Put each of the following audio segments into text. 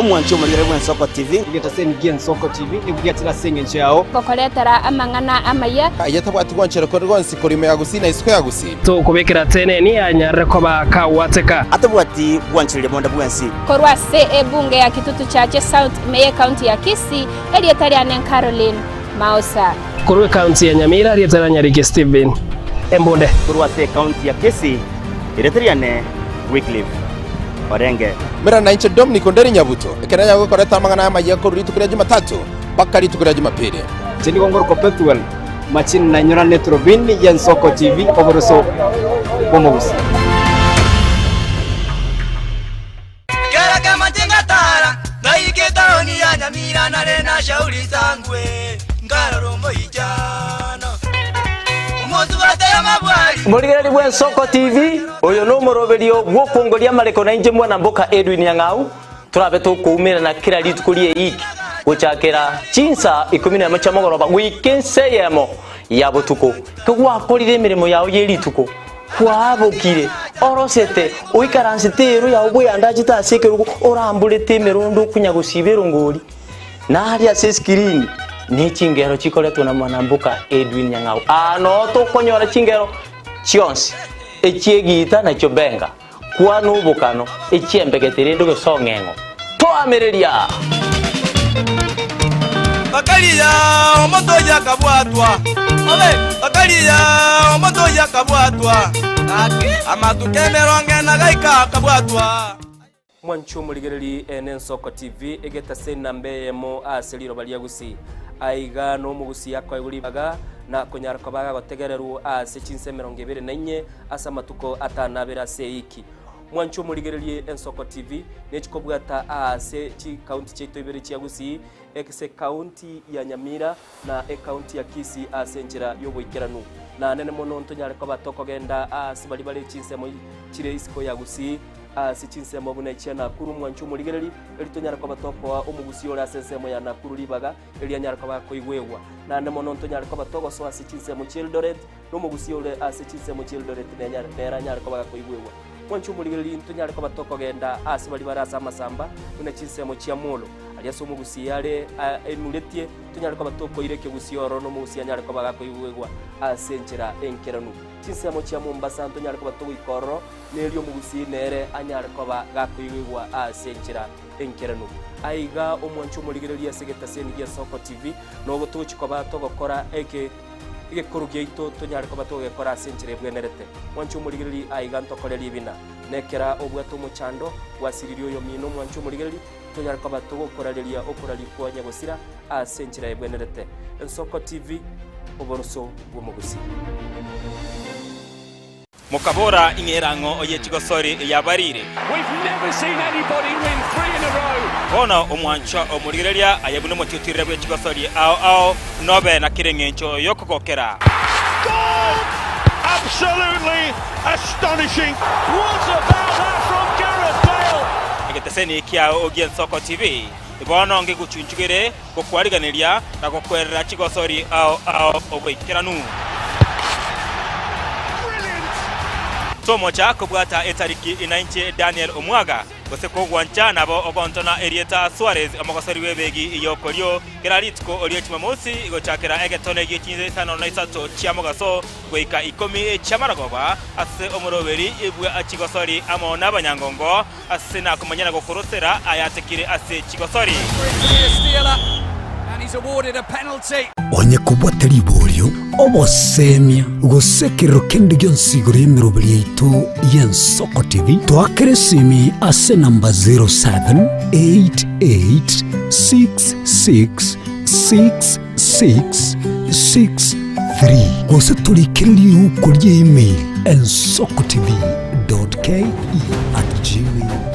mwancho muri rero Nsoko TV igeta sen Nsoko TV ibwatira senge yao kokoretera amangana amaya ayatabwati gwanchero ko rwonsi korime yagusina isiko yagusi to kubekera tene ni anyare ko bakawateka atabwati gwanchirire bonda bwansi korwa bunge ya Kitutu Chache South Meye County ya Kisii elietari anen Caroline Mausa korwe county ya Nyamira elietari Nyarige Steven Embonde korwa county ya Kisii elietari ane Wycliffe Orenge mera na inche Dominic Onderi Nyabuto ekeranya go koreta amangana amaya ko ritukira Jumatatu bakari tukira Jumapili tindi gongor ko petuel machin na nyora netrobin ya Nsoko TV oboroso bomogusi kera kama tingatara naiketa oni ya Nyamira na rena shauri zangwe ngarorombo ijana umozu bataya mabwari Murigereri bwa Nsoko TV oyo no moroberio gwokongoria mareko na inje mwana mboka Edwin Yang'au turabe tukumira na kira litukurie iki guchakera chinsa 11 chamogoroba wikenseyemo ya butuko kugwakorire mirimo yawo yerituko kwabokire orosete uikaransitero ya ubwe andajita sekeruko orambulete merondo kunyagusibero ngori na hali ya screen ni chingero chikoletwa na mwanambuka Edwin Yang'au ano to konyora chingero chionsi echiegita na chobenga kwa nubukano echiembegetere ndo gesongengo to amereria bakaliya omotoya kabwatwa ole bakaliya omotoya kabwatwa amatukemeronge na gaika kabwatwa mwancho murigereri Nsoko TV egeta sena mbeyemo aseliro balia gusi aiga no mugusi yakwa iguribaga na konyara kabaga gotegereru ase chinse 24 asa matuko atanabera seiki mwancho murigereri Nsoko TV nechikobwata ase chi county cheto ibere chiagusi ekse county ya Nyamira na county ya Kisii ase njira yoboikeranu na nene mono ntonyare ko batoko genda ase bali bali chinse mo chire isiko yagusi sichinse mabuna ichana kuru mwancho murigereri elitonyara ko batoko wa umugusi ora sensemo ya nakuru libaga elianyara ko bakoigwewa na nene mono ntonyare ko batoko so asichinse mo Childoret no mugusi ore asichinse mo Childoret nenyara ko bakoigwewa mwancho murigereri ntonyare ko batoko genda ase bali barasa masamba una chinse mo Chiamulo aliaso mugusi yale emuletie tonyare ko batoko ireke gusioro no mugusi anyare ko bagakoigwewa asenchera enkeranu chinse mo Chia Mombasa ntonyare ko batoko ikoro nelio mugusi nere anyare ko bagakoigwewa asenchera enkeranu aiga omwancho murigereri asegeta seni ya Nsoko TV no gotuchi ko batogokora igekuru ito tonyare ko batogekora asenchera bwenerete mwancho murigereri aiga ntokoreri bina nekera obwato muchando wasiririo yo mino mwancho murigereri tonyare ko batogokorareria okorarikwa nyagosira asenchera ebwenerete Nsoko TV oboroso bwomugusi Mukabora ingerango oyechigosori yabarire We've never seen anybody win 3 in a row. Bona omwancha omurigereria ayabune motitire bwechigosori ao nobe na kirengencho yokogokera Goal! Absolutely astonishing. What about that from Gareth Bale? egeteseni kia ogie Nsoko TV ibono nge guchunchugere gokwariganiria na gokwerera chigosori ao oboikeranu Tomo cha kubwata etariki inainche Daniel Omwaga goseko gwancha nabo ogontona Erieta Suarez amagosari webegi iyokoryo keraritko olio chimamosi igochakera egetone gichinze sano na isato chiamogaso goika 10 chamaragoba ase omoroberi ibwe achigosori amo nabanyangongo ase na kumanyana gokorosera ayatekire ase chigosori And he's awarded a penalty. Onye kubwateri bolio obosemia gosekero kende gyonsigore emiroberi yaitu ya Nsoko TV twakeresimi ase namba 0788666663 gose tulikereri ukolie email nsokotv.ke@gmail.com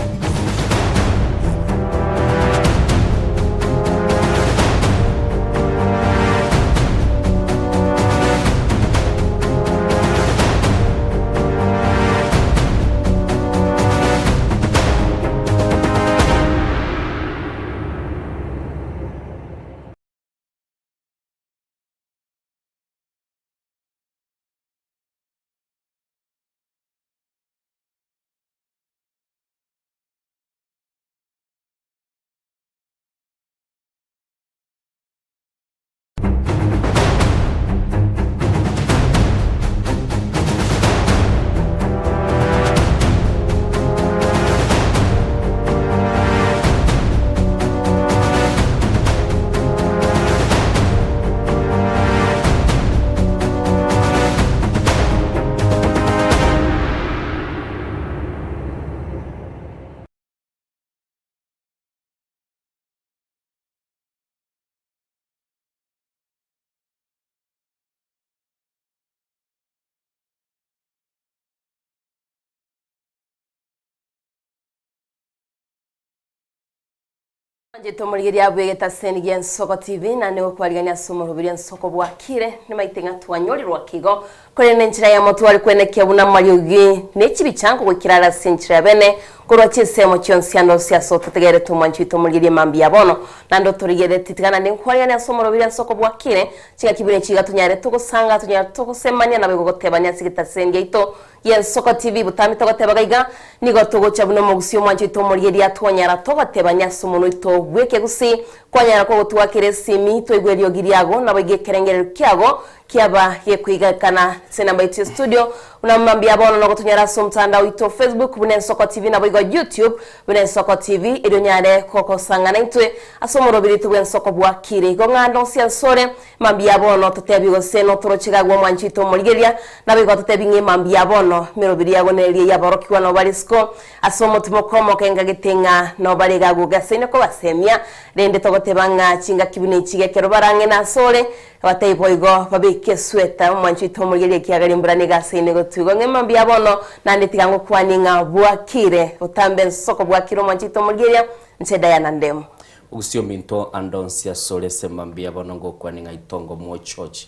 Njito muligiri abwegeta senigi Ensoko TV na nigo kwarigania somo rubiri Ensoko bwakire ni maitenga twanyorirwa kigo kore nenchira ya motu wali kwenekia buna mariugi nechi bichango gwikirara senchira bene korwa chisemo chionsiano sia soto tegere tumanchito muligiri mambi yabono nando turigere titigana ni kwarigania somo rubiri Ensoko bwakire chiga kibire chiga tunyare tugusanga tunyare tugusemania na begogotebanya sigita sengi ito Ensoko TV butami togotebagaiga nigo tugocha buno mugusio mwanchito muligiri atwanyara togotebanya somo ito gweke gusi kwanyara ko gutwakire simi twegwerio giriago na bege kerengere kiago kiaba yekwigakana senamba itu studio unamambia bono no gutunyara somtanda ito Facebook bune Ensoko TV na bego YouTube bune Ensoko TV idonyare koko sangana itwe asomoro birito bune Ensoko bwakire go ngando siansore mambia bono tutebigo seno torochiga gwo mwanchito muligeria na bego tutebinge mambia bono merobiri yago nelie yabaroki wana balisko asomo tumokomo kenga gitenga no baliga go gasene ko basemia rende togotebanga chinga kibune chige kero barange na sore batei boigo babike sweta mwanchito muligeria kiagari mbrani gasene go tugo ngemambia bono na nditigango kwaninga bwakire utambe Ensoko bwakiro mwanchito muligeria ncheda ya nandemo ugusio minto andonsia sole semambia bono ngo kwaninga itongo mo church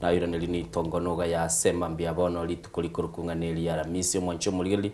na yura nelini itongo noga ya semambia bono litukulikurukunganeli ya misio mwancho muligeli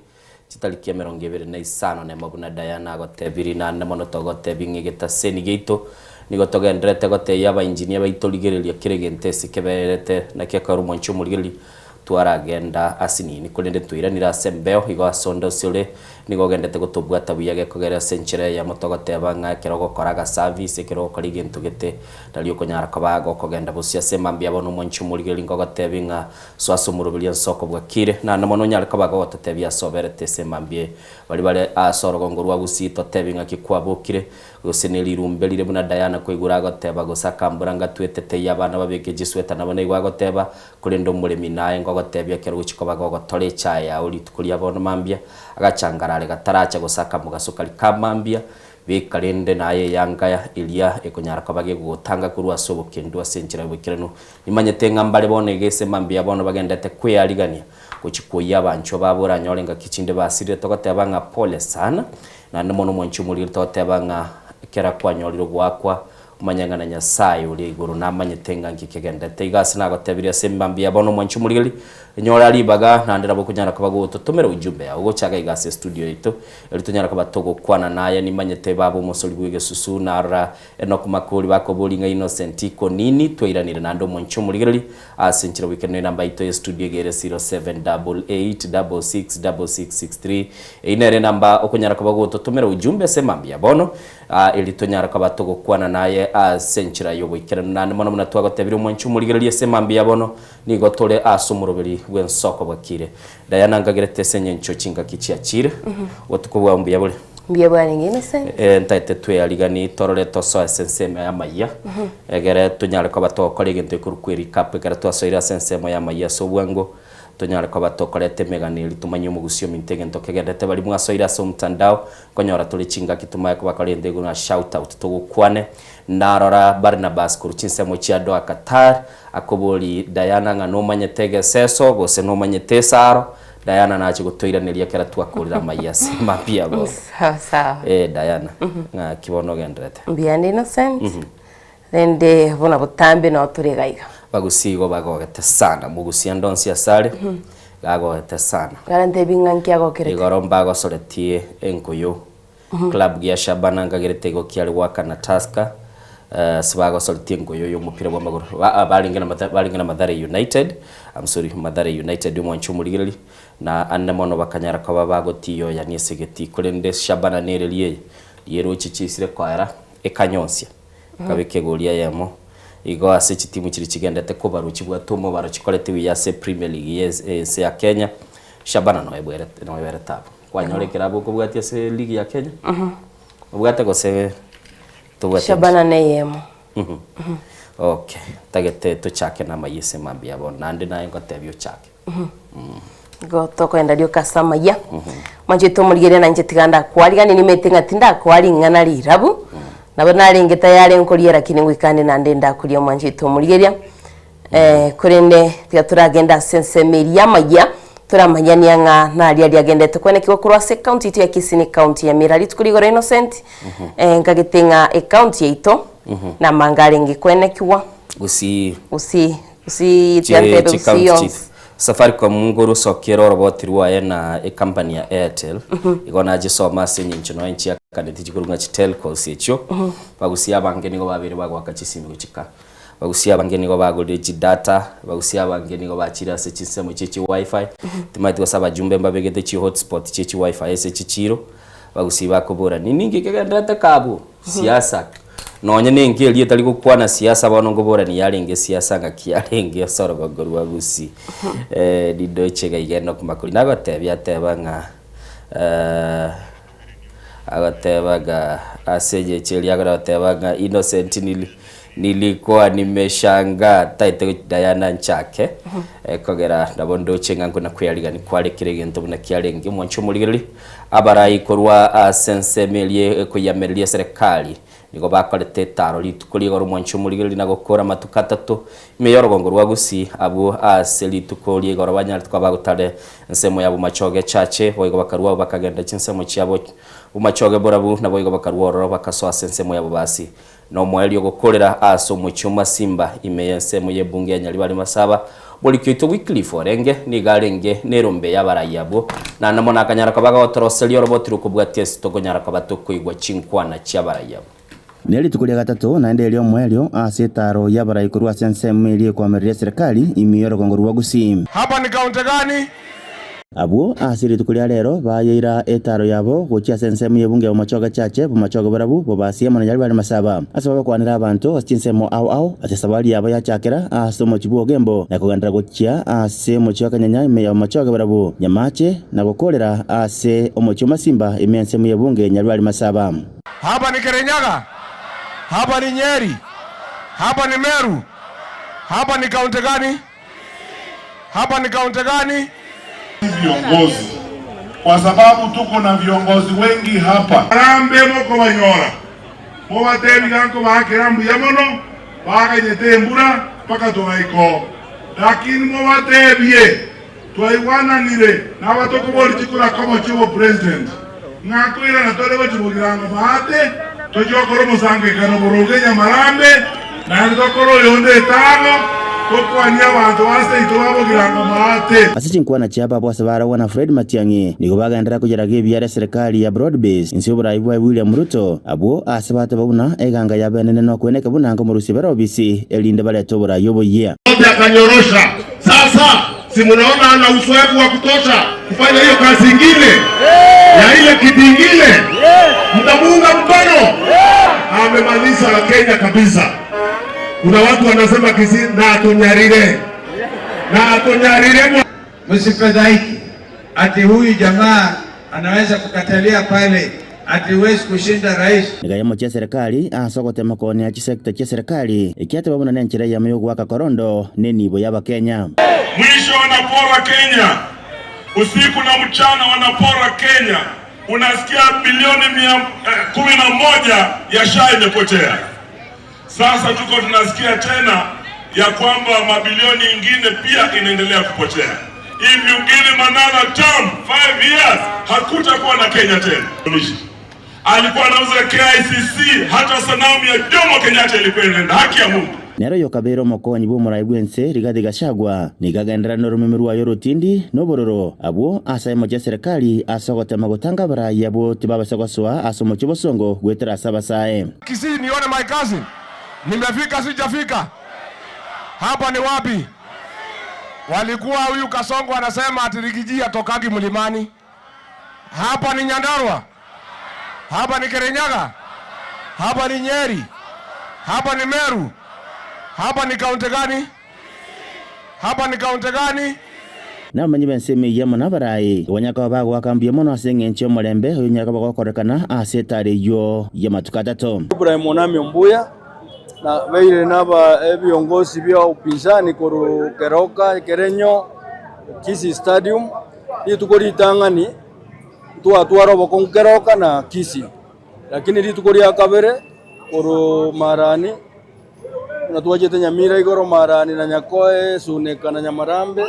titalikia 25 ne mabuna Diana gotebiri na nemono togotebinge geta seni geito nigo togendrete gote yaba engineer baitoligerelia kiregentesi keberete na kyakaru mwancho muligeli twaragenda asinini kulende tuiranira sembeo igo asondo sole nigo gendete gutubwata buyage kogera senchire ya motogoteba nga kirogo koraga service kirogo korigento gete dalio konyara kabago kogenda busia semambia bono mwanchu muligeli ngogotebinga swasumurubili Ensoko bwakire na namono nyara kabago gotetebia soberete semambie bali asorogo ngurwa busito tebinga kikwabukire guseneli rumbelire buna Diana kwigura goteba gusakambura twetete yabana babeke jisweta nabone igwagoteba kulendo muremi naye ngogotebia kirogo chikobago gotole chaya uli tukulia bono mambia agachangarale gataracha gusaka mugasukali kamambia bekalende naye yangaya ilia ekonyara kabage gutanga kurwa sobo kendwa senchira bukirano imanyete ngambale bone gese mambia bono bagendete kweyaligania kuchikuya bancho babura nyolenga kichinde basire tokoteba nga pole sana na nemono mwanchu muri toteba nga kera kwanyoliro gwakwa umanyangana Nyasaye uri iguru namanyetenga ngikegendete igasi nagotebiria sembambia bono mwanchu muri nyora libaga nandira bokunyara kabago tutumere ujumbe ya ugo chaga igase studio ito elitunyara kabatogo kwana naye nimanyete babo musoli gwege susu nara enokumakuri bako bolinga Innocent ko nini twiranire nando mwanchu muri asenchira weekend number ito ya studio gere 0788666663 inere namba okunyara kabago tutumere ujumbe sembambia bono elitunyara kabatogo kwana naye asenchira yo weekend nande mono munatwago tebiri mwanchu muri sembambia bono nigotole asumurubiri Ensoko bwakire Diana ngagerete senye ncho chinga kichiachire watukubwa mbya bole mbya bwani ngine sen ntaite twe aligani torole toso senseme ya maya egere tunyale ko batokole gento kurukwiri kape gara twasoira senseme ya maya so bwango tunyale ko batokolete meganili tumanyo mugusio mintege ntokegerete bali mwasoira so mtandao konyora tuli chinga kituma ko bakalende guna shout out tugukwane narora Barnabas kuruchinse mo chiado akatar akoboli Diana nga no manyetege seso gose no manyetesaro Diana nachi gutoiraniria kera twakurira mayasi mapia go sawa Diana nga kibono gendrete mbiyande Innocent rende bona butambe no turegaiga bagusigo bagogete sana mugusia ndonsi asale gagogete sana garante binganki agokere igoromba gosoretie enkoyo club ya Shabana ngagerete go kiali waka na Taska sibago soretie enkoyo yo mupira wa maguru balingana Mathare United Mathare United mwanchu muligeli na annemono bakanyara kwa bago tiyo ya niesegeti kulende Shabana nerelie yero chicisire kwara ekanyonsia kabeke golia yamo igo ase chitimu chiri chigendete ko baruchi bwatomo barachikolete wiyase Premier League se ya Kenya Shabana no ebwere tabo kwanyorekera boko bwati se league ya Kenya bwate ko se to Shabana neyemo okay tagete to chake na mayese mambia bonande naye ngotebyo chake go tokwenda dio kasama ya manjito muligere na njetiganda kwaligani nimetenga tinda kwali ngana lirabu nabona lengeta yale nkoliera kini wikande na ndenda kulia mwanjito muligeria kurende tigaturagenda sense meria maya turamanyania nga na aria agendete kwenekirwo kurwa se county tu ya Kisii ni county ya Mirali tukurigora Innocent ngagitenga county yaito na mangari ngikwenekirwa usi tiante usio Safaricom ngoro sokero robotirwa na company ya Airtel igona gisoma senye nchino enchi ya kaneti chikurunga chitelco secho bagusia bangeni go babiri bagwaka chisimbi guchika bagusia bangeni go bagode data bagusia bangeni go bachira se chisemo chichi wifi timati wasaba jumbe mbabegete chi hotspot chichi wifi ese chichiro bagusia bakobora niningi kegandata kabu siasa nonye nengeli etali gukwana siasa bano ngobora ni yarenge siasa ngakiarenge sorogogoro wagusi didoche gaigeno kumakuri nagotebya tebanga agatebaga aseje cheli agatebaga Innocent nilikuwa nimeshanga taite Diana Nchake kogera ndabondo chengango na kuyaliga ni kwale kiregento na kiarenge mwancho muligeri abarayi korwa sensemelie kuyamelia serikali niko bakorete taro litukuri goro mwancho muligeri na gukora matuka 3 imeyorogongo rwagusi abo aseli tukuri goro banyari twabagutare nsemo yabo machoge chache boygo bakarwa bakagenda chinsemo cyabo umachoge borabu na boygo bakarwa bakasoa sensemo yabo basi no mweli yogokorera aso muchuma Simba imeyensemo yebunge nyali bali masaba bolikito Wycliffe Orenge ni garenge nerombe yabarayabo na namona kanyara kabaga otoroseli robotiro kubwatia sitogonyara kabatokuigwa chinkwana cyabarayabo Neli tukulia gatatu naende elio mwelio asetaro yabara ikurua sensemu ilie kwa meria serikali imiyoro kongorua gusi. Hapa ni kaunti gani? Abuo asiri tukulia lero bayeira etaro yabo kuchia sensemu yebunge wa machoga chache bumachoga barabu bobasia mwana yali bali masaba asababa kwanira abantu asinsemo au asesabali yabo ya chakera asomo chibuo gembo na kugandira kuchia ase mochoka nyanya imeya machoga barabu nyamache na kukolera ase omochoma Simba imensemu yebunge nyali bali masaba. Hapa ni Kirinyaga, hapa ni Nyeri, hapa ni Meru, hapa ni kaunti gani? Hapa ni kaunti gani? Viongozi, kwa sababu tuko na viongozi wengi hapa. Rambe moko banyora mobatebi ganko bakirambu yamono baganyete mbura paka tunaiko lakini mobatebie twaiwana nire na batoko boli chikura kama chiwo president ngakwira na tole bachibugiranga bahate tojokoro musange kano borogenya marambe na ndokoro yonde tano Kokwanya abantu base itwabo giranga mate. Asichinkwa na chapa bwase barawana Fred Matiang'i niko bagandira kugerage byare serikali ya Broadbase insubura ibwa William Ruto abo asabata babuna eganga yabenene no kweneka bunanga mu rusibero bisi elinde bale tobora yobo ye. Akanyorosha. Sasa si mnaona ana uzoefu wa kutosha kufanya hiyo kazi nyingine. Ya ile kitu nyingine. Mtamunga mkono. Amemaliza Kenya kabisa. Kuna watu wanasema Kisii na atonyarire. Msifadhaiki ati huyu jamaa anaweza kukatalia pale ati huwezi kushinda rais. Nigayamo cha serikali asogote makoni ya chisekta cha serikali ikiate babuna nenchira ya mayogo waka korondo nenibo yaba Kenya. Mwisho wanapora Kenya. Usiku na mchana wanapora Kenya. Unasikia bilioni 11 ya SHA imepotea. Sasa tuko tunasikia tena ya kwamba mabilioni ingine pia inaendelea kupotea. Hivi ungine Manala term 5 years hakutakuwa na Kenya tena. Alikuwa anauza KICC hata sanamu ya Jomo Kenyatta ilikuwa inaenda haki ya Mungu. Nero yokabero mokonyi bo muraibwense Rigathi Gachagua nigagendera no rumiru wa yorotindi no bororo abo asaimo cha serikali asogote magotanga barayi abo tibaba sogoswa asomo chibosongo gwetera sabasae. Kisii nione my cousin. Nimefika sijafika. Hapa ni wapi? Walikuwa huyu Kasongo anasema ati Rigiji atokagi mlimani. Hapa ni Nyandarua. Hapa ni Kirinyaga. Hapa ni Nyeri. Hapa ni Meru. Hapa ni kaunti gani? Hapa ni kaunti gani? Na manyi bensemi yamo nabarai wanyaka bago akambye mono asenge ncho molembe unyaka bago korekana asetare yo yamatukatato. Ibrahim Monami Mbuya na veile naba viongozi vya upinzani koru Keroka Kerenyo Kisii Stadium ni tukori tangani tuatwaro boko Keroka na Kisii lakini li tukori akabere koru Marani Tunatuwajete Nyamira igoro marani na Nyakoe Suneka na Nyamarambe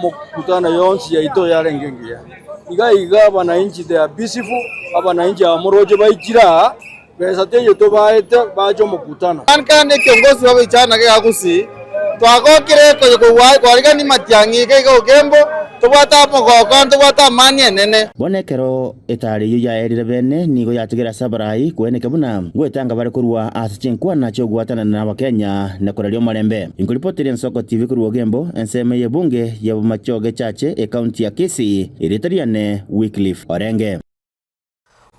mukutana yonsi ya ito yarengengia. Iga wananchi they are peaceful, wananchi amoroje baikira pesa teje to baete bajo mukutana. Kankane kiongozi wa vijana ke agusi twagokire ko waiga ni matiangi ke go gembo tubata mugoko tubata manie nene bonekero etari yu ya erire bene nigo yatigira sabarai kweneke buna gwetanga bari kurwa asichinkwa nacho gwatana na Wakenya na koralio marembe inkuripotire Nsoko TV kurwa gembo enseme ye bunge ya Machoge Chache e county ya Kisii iritariane Wycliffe Orenge.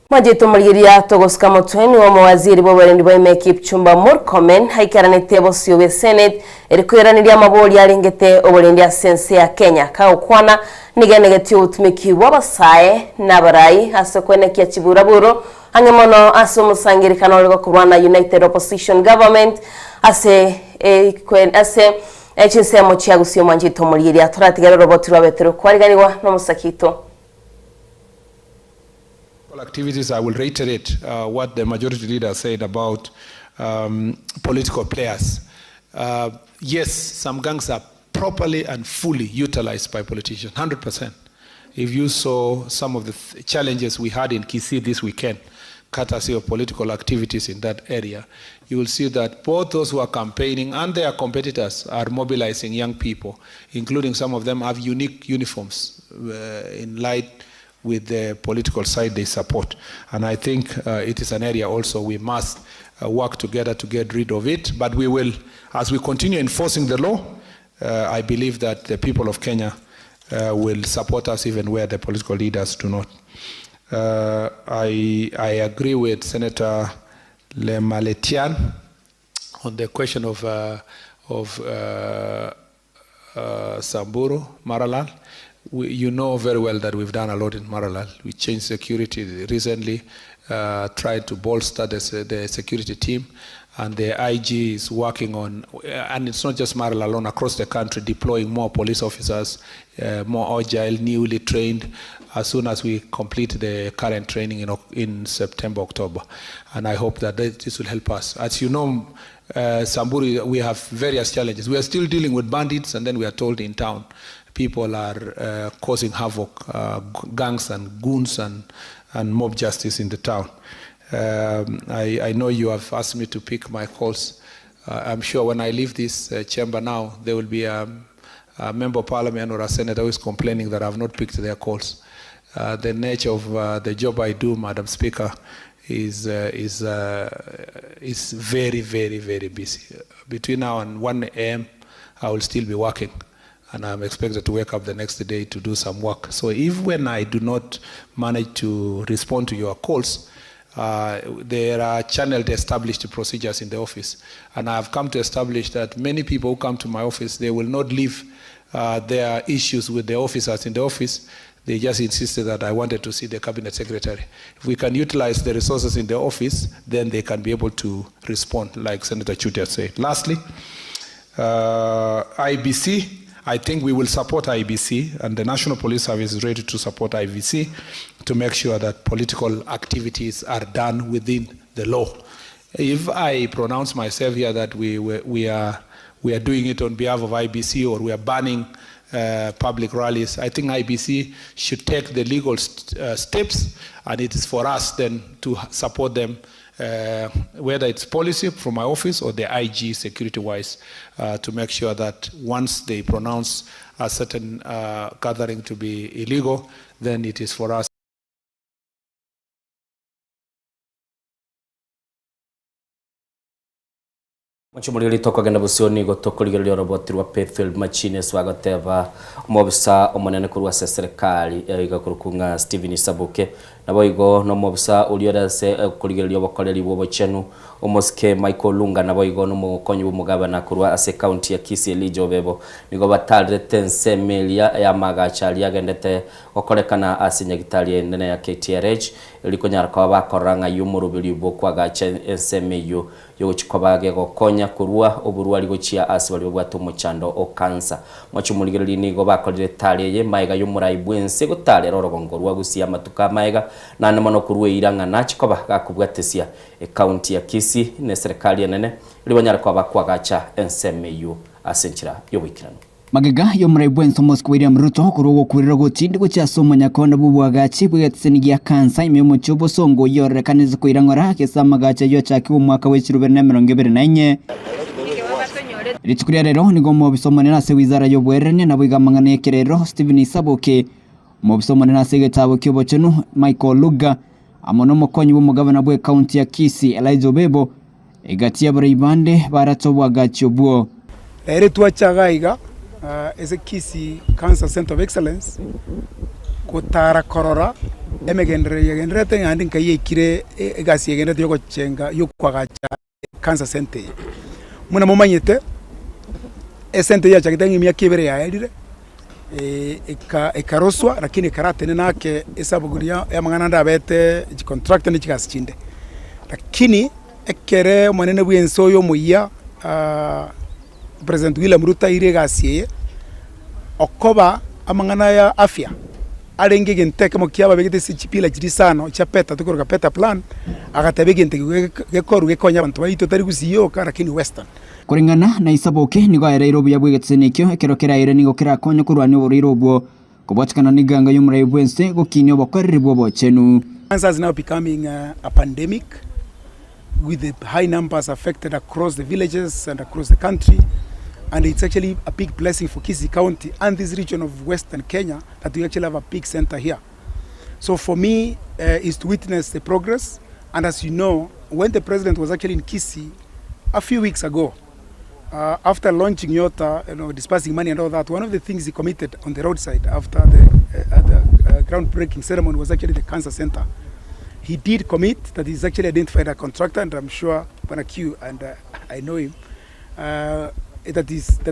Majito maligiria togoska motweni wa mawaziri boberendi boime Kipchumba Murkomen haikaranite bosio be Senate erikuiraniria maboli arengete oborendi asense ya Kenya kaukwana nigenegeti utumiki wabasae nabarai asokwenekia chiburaburo angemono asomusangirikano lego kurwana United Opposition Government ase chinsemo chiagusio Majito maligiria turatigira roboti rwabetero kwariganirwa no musakito. Activities, I will reiterate what the majority leader said about political players. Yes, some gangs are properly and fully utilized by politicians, 100%. If you saw some of the challenges we had in Kisii this weekend, courtesy of political activities in that area, you will see that both those who are campaigning and their competitors are mobilizing young people, including some of them have unique uniforms in light with the political side they support. And I think it is an area also we must work together to get rid of it. But we will, as we continue enforcing the law, I believe that the people of Kenya will support us even where the political leaders do not. I agree with Senator Lemaletian on the question of Samburu, Maralal. You know very well that we've done a lot in Maralal. We changed security recently, tried to bolster the security team, and the IG is working on, and it's not just Maralal alone, across the country, deploying more police officers, more agile, newly trained, as soon as we complete the current training in September, October. And I hope that this will help us. As you know, Samburu, we have various challenges. We are still dealing with bandits, and then we are told in town people are causing havoc, gangs and goons and mob justice in the town. I know you have asked me to pick my calls. I'm sure when I leave this chamber now, there will be a member of parliament or a senator who is complaining that I have not picked their calls. The nature of the job I do, Madam Speaker, is very, very, very busy. Between now and 1 a.m., I will still be working. And I'm expected to wake up the next day to do some work. So if when I do not manage to respond to your calls, there are channeled established procedures in the office. And I've come to establish that many people who come to my office, they will not leave their issues with the officers in the office. They just insisted that I wanted to see the cabinet secretary. If we can utilize the resources in the office, then they can be able to respond, like Senator Chutia said. Lastly, IBC. I think we will support IBC, and the National Police Service is ready to support IBC to make sure that political activities are done within the law. If I pronounce myself here that we are doing it on behalf of IBC or we are banning public rallies, I think IBC should take the legal steps, and it is for us then to support them, whether it's policy from my office or the IG security-wise, to make sure that once they pronounce a certain gathering to be illegal, then it is for us. Mchumuli litokagenda busioni gotokoligerero roboti rwa Payfield Machines wagoteva umobisa omonene kurwa serikali igakurukunga Steven Sabuke nabo igo no mobisa uliorase kuligerero bakoreri bo chenu omoske Michael Lunga nabo igo no mukonyi bumugabana kurwa ase county ya Kisii Elijo bebo nigo batalre tense melia ya magachali yagendete okorekana asinyagitali nene ya KTRH ilikonyara kwa bakoranga yumurubiri bo kwa gache ensemeyo yogochikobage gokonya kurua oburwari gochia ase bali bwatu muchando o cancer mwachumuligiriri nigo bakorire tareye maiga yomurai bwense gotare rorogongo rwa gusia matuka maiga na namano kurua iranga nachikoba gakubwatesia county ya Kisii ne serikali nene libanyara kwa bakwagacha NSMU asenchira yobikirano magega yo mraibwen somos William Ruto kurugo kurira gotindi gocha somo nyakonda bubwagachi bwetsenigia kansa imemo chobo songo yorekaniza kuirangora kesa magacha yo chaki umwaka wa 2024 Ritukuria rero nigo bisomane na se wizara yo bwerene na bwigamangane kerero Stephen Isaboke mu bisomane na se getabo kyobochenu Michael Luga amono mokonyi bw'umugabana bwe county ya Kisii Elijah Bebo egati y'abaribande baratobwagachi obwo ere twachagaiga as a Kisii Cancer Center of Excellence kutara korora emegendere tengandi nkaye kire egasi yegendere yoko chenga yokwagacha Cancer Center muna momanyete center ya chakitengi myaka ibere ya edire ekaroswa lakini karatene nake esabuguria ya mangana ndabete contract ni chikasichinde lakini ekere mwanene bwenso yo muya President William Ruto iregasiye okoba amangana ya afya arenge genteke mo kiaba begete sichipila chirisano chapeta tukoroka peta plan agatabege genteke gekoru gekonya abantu bayito tari gusiyo karakini western kuringana na Isaboke nigo areiro bya bwegetsenekyo ekerokera ire nigo kira konyo kurwani oburiro bwo kubwatikana niganga yumrai bwense gokinyo bokorri bwo bochenu. Cancer is now becoming a pandemic with the high numbers affected across the villages and across the country. And it's actually a big blessing for Kisii County and this region of Western Kenya that we actually have a big center here. So for me, is to witness the progress. And as you know, when the president was actually in Kisii a few weeks ago, after launching Yota, dispersing money and all that, one of the things he committed on the roadside after the groundbreaking ceremony was actually the cancer center. He did commit that he's actually identified a contractor, and I'm sure Panakiu, and I know him, that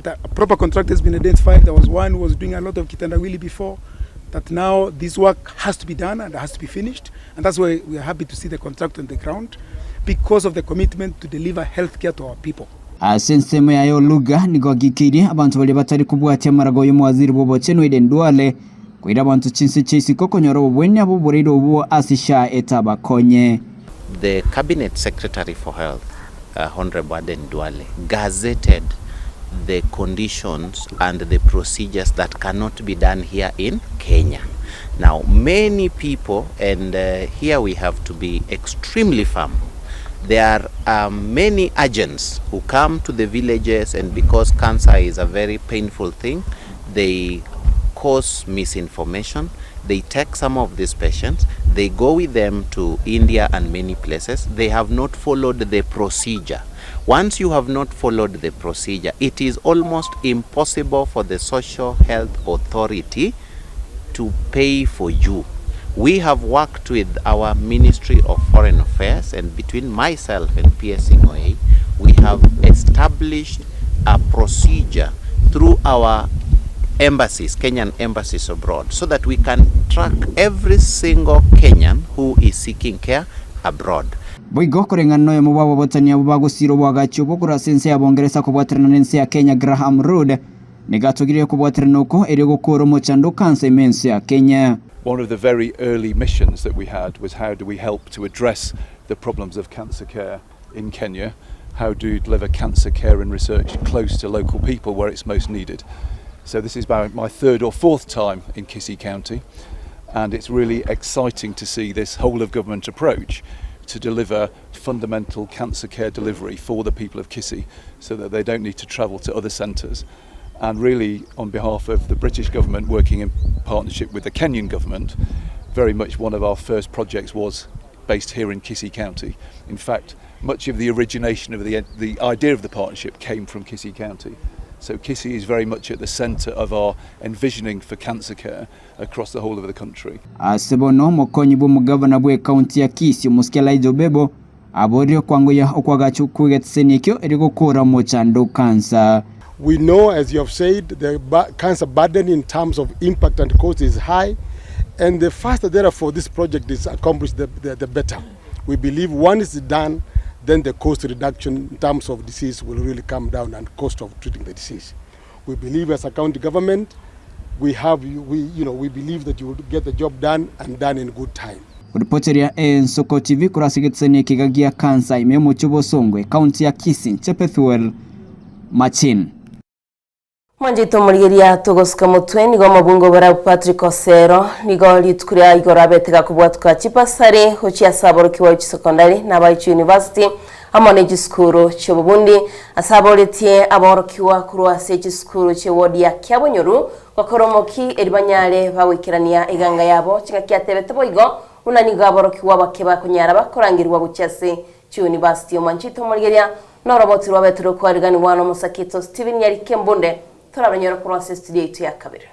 a proper contractor has been identified. There was one who was doing a lot of kitendawili before, that now this work has to be done and has to be finished. And that's why we are happy to see the contractor on the ground, because of the commitment to deliver healthcare to our people. Asensemo yayo Luga nigo gikiri abantu bali batari kubwatia marago yo mwaziri bobo chenu Eden Duale kuira abantu chinse chisi kokonyoro bobweni abo boriro bo asisha etaba konye. The Cabinet Secretary for Health, Honorable Eden Duale, gazetted the conditions and the procedures that cannot be done here in Kenya. Now, many people, and here we have to be extremely firm, there are many agents who come to the villages, and because cancer is a very painful thing, they cause misinformation. They take some of these patients, they go with them to India and many places. They have not followed the procedure. Once you have not followed the procedure, it is almost impossible for the Social Health Authority to pay for you. We have worked with our Ministry of Foreign Affairs, and between myself and PS Ngoei, we have established a procedure through our embassies, Kenyan embassies abroad, so that we can track every single Kenyan who is seeking care abroad. Boigo kurengano ya mubabo botania bubago siro bwagacho bokura sense ya bongereza kubwatirana nense ya Kenya Graham Road negatugire kubwatirana uko eri gukoro mochando kansa imense ya Kenya. One of the very early missions that we had was how do we help to address the problems of cancer care in Kenya? How do you deliver cancer care and research close to local people where it's most needed? So this is about my third or fourth time in Kisii County, and it's really exciting to see this whole of government approach to deliver fundamental cancer care delivery for the people of Kisii so that they don't need to travel to other centres. And really, on behalf of the British government working in partnership with the Kenyan government, very much one of our first projects was based here in Kisii County. In fact, much of the origination of the idea of the partnership came from Kisii County. So Kisii is very much at the centre of our envisioning for cancer care across the whole of the country. Asebono mokonyi bo mugavana bwe county ya Kisii muskela Ijobebo aborio kwango ya okwagachu kugetsenekyo erigokora mochando cancer. We know, as you have said, the cancer burden in terms of impact and cost is high, and the faster therefore this project is accomplished, the better. We believe once it's done, then the cost reduction in terms of disease will really come down and cost of treating the disease. We believe as a county government, we believe that you will get the job done and done in good time. Kuripoteria Nsoko TV kurasigitsania kigagia kansa imemo chubo Songwe county ya Kisii Chepethuel Machin. Manjito murigeria tugosika mutwe nigo mabungo bara Patrick Osero nigo litkuria igora betega kubwatwa chipasare hochia saboro kiwa secondary na Baichu University amane school chobundi asaboretie aboro kiwa kurwa sechi school chewodi ya Kyabonyoru kokoromoki eribanyale bawikirania iganga yabo chinga kiatebete boigo unaniga aboro kiwa bakeba kunyara bakorangirwa guchase chu University Manjito murigeria noroboti rwabetero kwarigani wano Musakito Steven yari Kembonde turabanyora kurwase studio itu ya kabiri.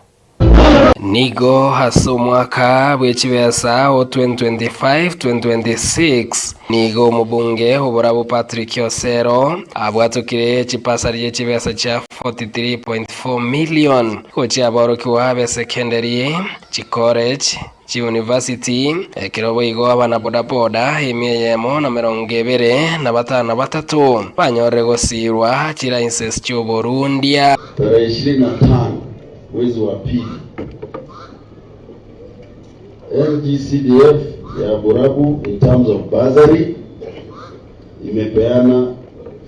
Nigo haso mwaka wechibesa o 2025-2026 nigo mubunge hoborabu Patrick Osero abwatukire chipasari yechibesa cha 43.4 million kochi abaro kiwabe secondary chi college chi university kirobo igo abana bodaboda emyeyemo na 223 banyore gosirwa chira inses cyo Burundia. Tarehe 25 mwezi wa pili NGCDF ya Burabu in terms of bursary imepeana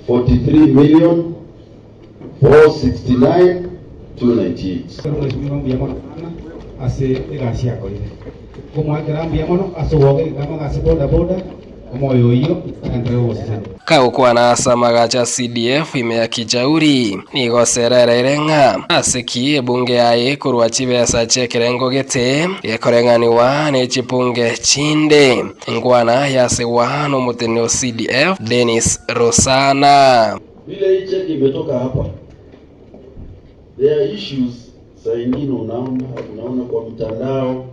43,469,298. Ase egasia koile como akrambia mono asowoge kama gasiboda boda moyo hiyo kandrawo sasa Kaukuwa na asamaga cha CDF imeyakijauri nigo sererenga asiki ebunge yae kurwa chibesa chekerengo gete yekorenganiwa nechipunge chinde ngwana yasewa no mutene CDF Dennis Rosana. Vile hii cheki imetoka hapa, there are issues saa ingine unaona kwa mtandao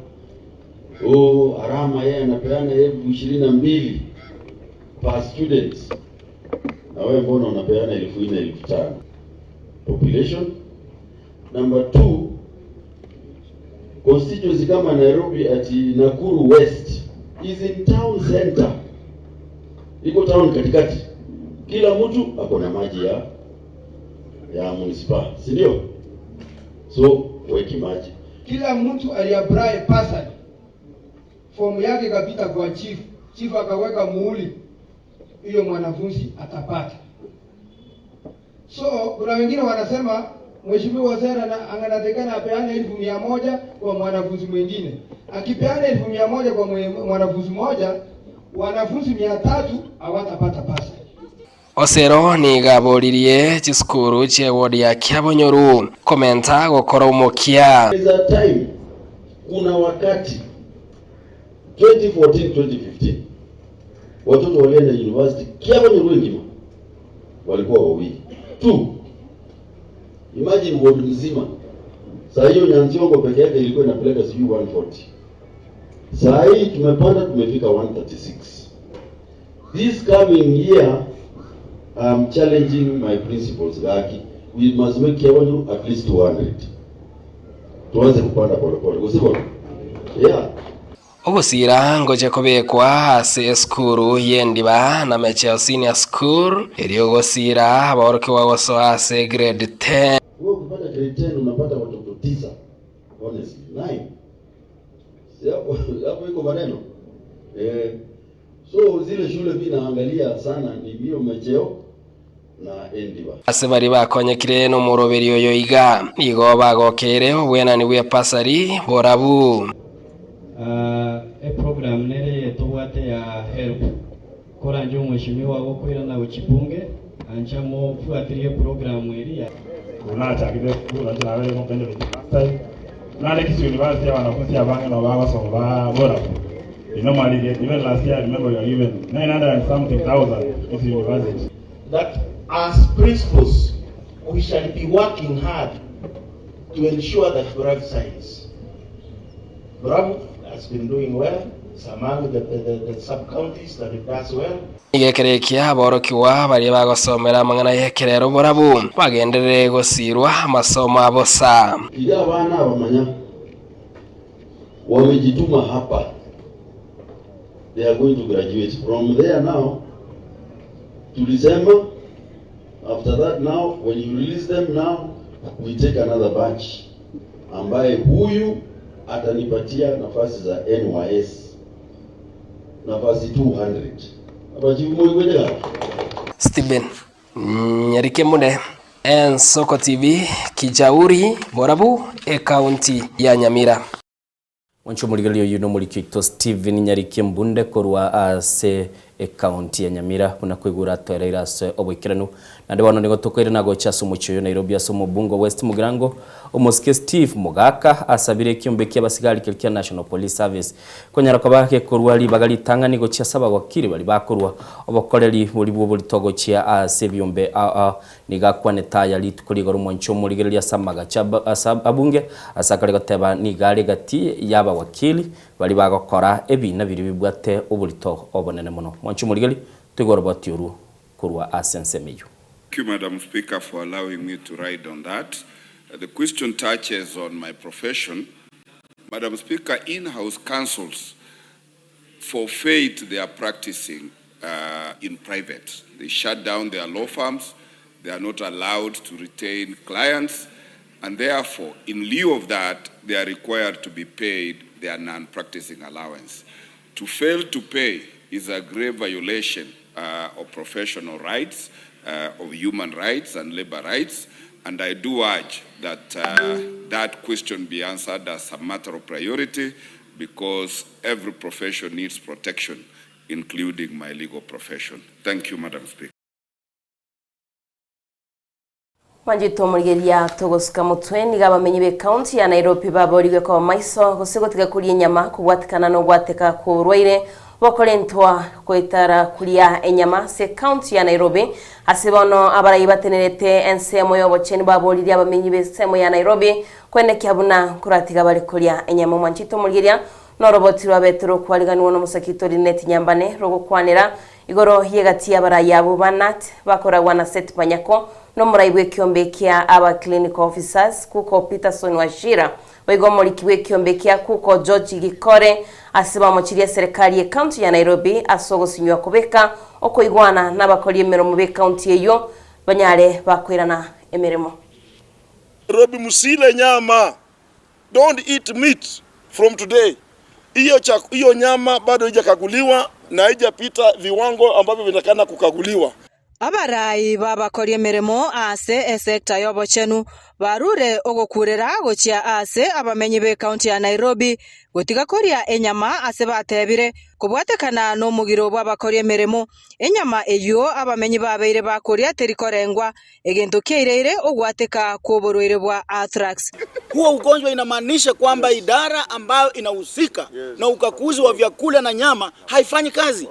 Arama yeye anapeana 22,000 per students na wewe mbona unapeana 4,000-5,000 population. Number 2, constituency kama Nairobi ati Nakuru West is in town center, iko town katikati, kila mtu ako na maji ya municipal, si ndio? So weki maji, kila mtu aliapply passport fomu yake kapita kwa chief akaweka muhuri, hiyo mwanafunzi atapata. So kuna wengine wanasema mheshimiwa Osera anatakana apeane 1,100 kwa mwanafunzi mwingine. Akipeana 1,100 kwa mwanafunzi mmoja, wanafunzi 300 hawatapata pasa. Osero ni gaboririe chiskuru che wodi ya Kyabonyoru komenta gukora umukia. Time kuna wakati 2014-2015 watoto walienda university Kyabonyoru wengine walikuwa wawili tu. Imagine ward mzima. Saa hiyo Nyantiongo peke yake ilikuwa inapeleka sijui 140. Saa hii tumepanda tumefika 136. This coming year I'm challenging my principles gaki. We must make Kyabonyoru at least 200. Tuanze kupanda pole. Usiko? Yeah. Ogusira ngoje kobekwa ase skuru yendiba na mecha senior school eliogosira aboroki wagoso ase grade 10. Wewe ukipata grade 10 unapata watoto 9. Honestly 9. Hapo iko maneno. So zile shule binaangalia sana ni bio mecheo na endiba. Ase bari bakonyekire no muroberi oyo iga nigo bagokere obwena ni bwe pasari borabu. Program nere towate ya help kora njo mheshimiwa gokwira na uchipunge anja mo fuatilie program area unacha kide kula jana wale kompende sai na Lekki University wanafunzi abanga na baba so ba bora normally even last year I remember you given 900 and something thousand in university. That as principals we shall be working hard to ensure that Burabu science has been doing well. It's among the sub-counties that it does well. Igekerekia aborokiwa bari bagosomera mangana yekerero Burabu bagenderere gosirwa amasomo abosa. Kija abana bamanya wamejituma hapa. They are going to graduate from there now. tulisema after that now when you release them now we take another batch ambaye huyu atanipatia nafasi za NYS nafasi 200 abajibu Stephen Nyarike Mune Soko TV Kijauri Borabu county ya Nyamira. Wancho muligalio yuno mulikito Stephen Nyarike Mbunde korwa ase county ya Nyamira kuna kwigura toreira se obwikiranu nande wano nigo tokoire nago chaso mucyo Nairobi asomo Bungo West Mugirango omoske Steve Mugaka asabire kiombe kya basigari kelkia National Police Service konyara kabake korwa libagali tanga nigo cyasaba wakiri bali bakorwa obokoreri muri bwo bulitogo cya ase byombe nigakwane taya litukuligo rumoncho muligelia samaga abunge asakale gateba nigale gati yaba wakili bali bagakora ebina biri bibwate obulito obonene muno mwanchu muligali tegorobati uru kurwa asensemeyo. Thank you, Madam Speaker, for allowing me to ride on that. The question touches on my profession. Madam Speaker, in-house counsels forfeit their practicing in private. They shut down their law firms. They are not allowed to retain clients. And therefore, in lieu of that, they are required to be paid their non-practicing allowance. To fail to pay is a grave violation of professional rights, of human rights and labor rights, and I do urge that that question be answered as a matter of priority because every profession needs protection, including my legal profession. Thank you, Madam Speaker. Manjito muligelia togosuka mutweni gabamenyi be county ya Nairobi baborigwe kwa maiso gusigotiga kuri enyama kugwatikana no gwateka ku rwaire bokolentwa kwetara kulia enyama se county ya Nairobi asibono abarayi batenerete ensemo yobocheni baboliria abamenyi be semo ya Nairobi kwene kyabuna kuratiga bali kulia enyama manjito muligelia no roboti rwa betro kwaliganwa no musakitori net nyambane rogo kwanira igoro yegati abarayi abo banat bakoragwa na set panyako no muraibwe kiombe kia aba clinical officers kuko Peterson Washira wigomolikiwe kiombe kia kuko George Gikore asiba mochiria serikali ya county ya Nairobi asogosinywa kubeka okoigwana n'abakori emirimo be county eyo banyare bakwirana emirimo. Nairobi musile nyama, don't eat meat from today. Hiyo nyama bado haijakaguliwa na haijapita viwango ambavyo vinatakana kukaguliwa. Abarayi babakori emirimo ase sector yobochenu barure ogokurera gochia ase abamenyi be county ya Nairobi gotiga koria enyama ase batebire kubwatekana no mugiro bw'abakori emirimo enyama eyo abamenyi babeire bakoria terikorengwa egento kieire ogwateka kuborwire bwa Athrax. Huo ugonjwa inamaanisha kwamba idara ambayo inahusika na ukakuzi wa vyakula na nyama haifanyi kazi.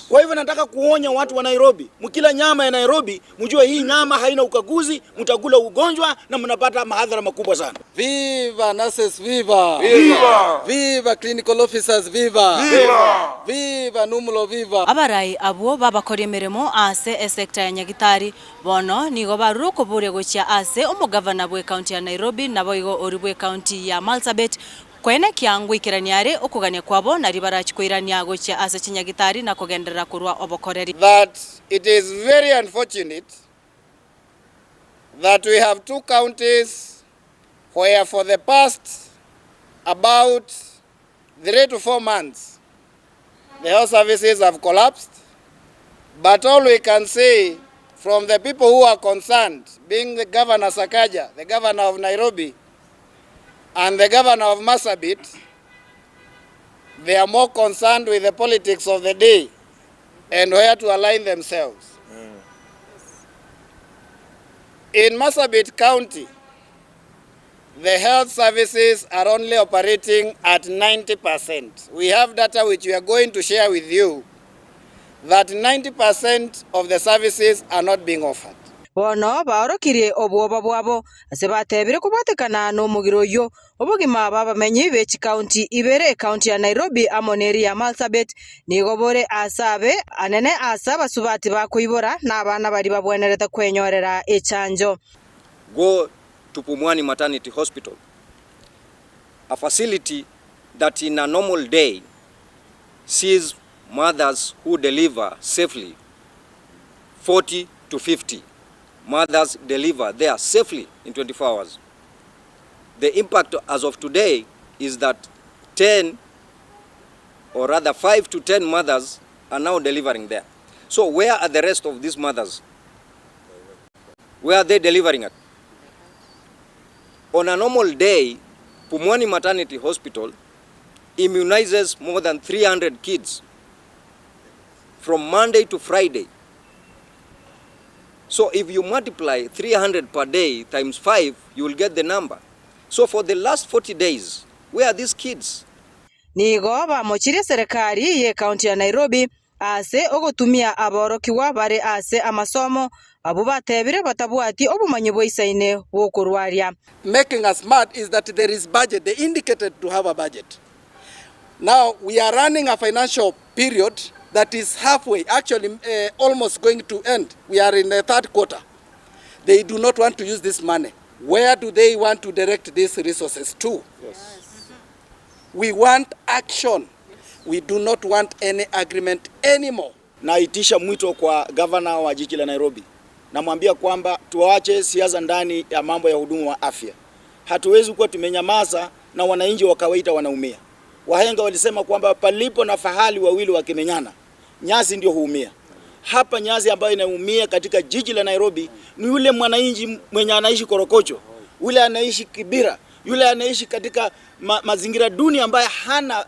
Kwa hivyo nataka kuonya watu wa Nairobi, mkila nyama ya Nairobi, mjue hii nyama haina ukaguzi, mtakula ugonjwa na mnapata madhara makubwa sana. Viva nurses, viva! Viva! Viva clinical officers, viva! Viva! Viva Numulo, viva! Abarayi abo babakori emirimo ase sector ya Nyagitari bono nigo baruko bure gochia ase omugavana bwe county ya Nairobi nabo igo oribwe county ya Marsabit kwene kyangu ikiraniare okugania kwabo na ribarachi kwirania gochia ase Chinyagitari na kugenderera kurwa obokoreri. That it is very unfortunate that we have two counties where for the past about 3 to 4 months the health services have collapsed, but all we can say from the people who are concerned, being the Governor Sakaja, the Governor of Nairobi, and the Governor of Marsabit, they are more concerned with the politics of the day and where to align themselves. In Marsabit County, the health services are only operating at 90%. We have data which we are going to share with you that 90% of the services are not being offered. Bono baorokirie obwoba bwabo ase batebire kubatekana no mugiro yo obugima babamenyi be county ibere county ya Nairobi amoneri ya Marsabit nigobore asabe anene asaba subati bakuibora n'abana bari babwenereta kwenyorera echanjo. Go to Pumwani Maternity Hospital, a facility that in a normal day sees mothers who deliver safely 40 to 50 mothers deliver there safely in 24 hours. The impact as of today is that 10 or rather 5 to 10 mothers are now delivering there. So where are the rest of these mothers? Where are they delivering at? On a normal day, Pumwani Maternity Hospital immunizes more than 300 kids from Monday to Friday. So if you multiply 300 per day times 5, you will get the number. So for the last 40 days, where are these kids? Nigo bamochire serikali ye kaunti ya Nairobi ase ogotumia aborokiwa bare ase amasomo abo batebire batabwati obumanyi bwoisaine bwokurwaria. Making us mad is that there is budget. They indicated to have a budget. Now we are running a financial period that is halfway, actually almost going to end. We are in the third quarter. They do not want to use this money. Where do they want to direct these resources to? Yes. We want action. We do not want any agreement anymore. Naitisha mwito kwa governor wa jiji la Nairobi. Namwambia kwamba tuache siasa ndani ya mambo ya huduma wa afya. Hatuwezi kuwa tumenyamaza na wananchi wa kawaida wanaumia. Wahenga walisema kwamba palipo na fahali wawili wakimenyana, nyasi ndio huumia. Hapa nyasi ambayo inaumia katika jiji la Nairobi ni yule mwananchi mwenye anaishi Korokocho, yule anaishi Kibira, yule anaishi katika mazingira duni ambaye hana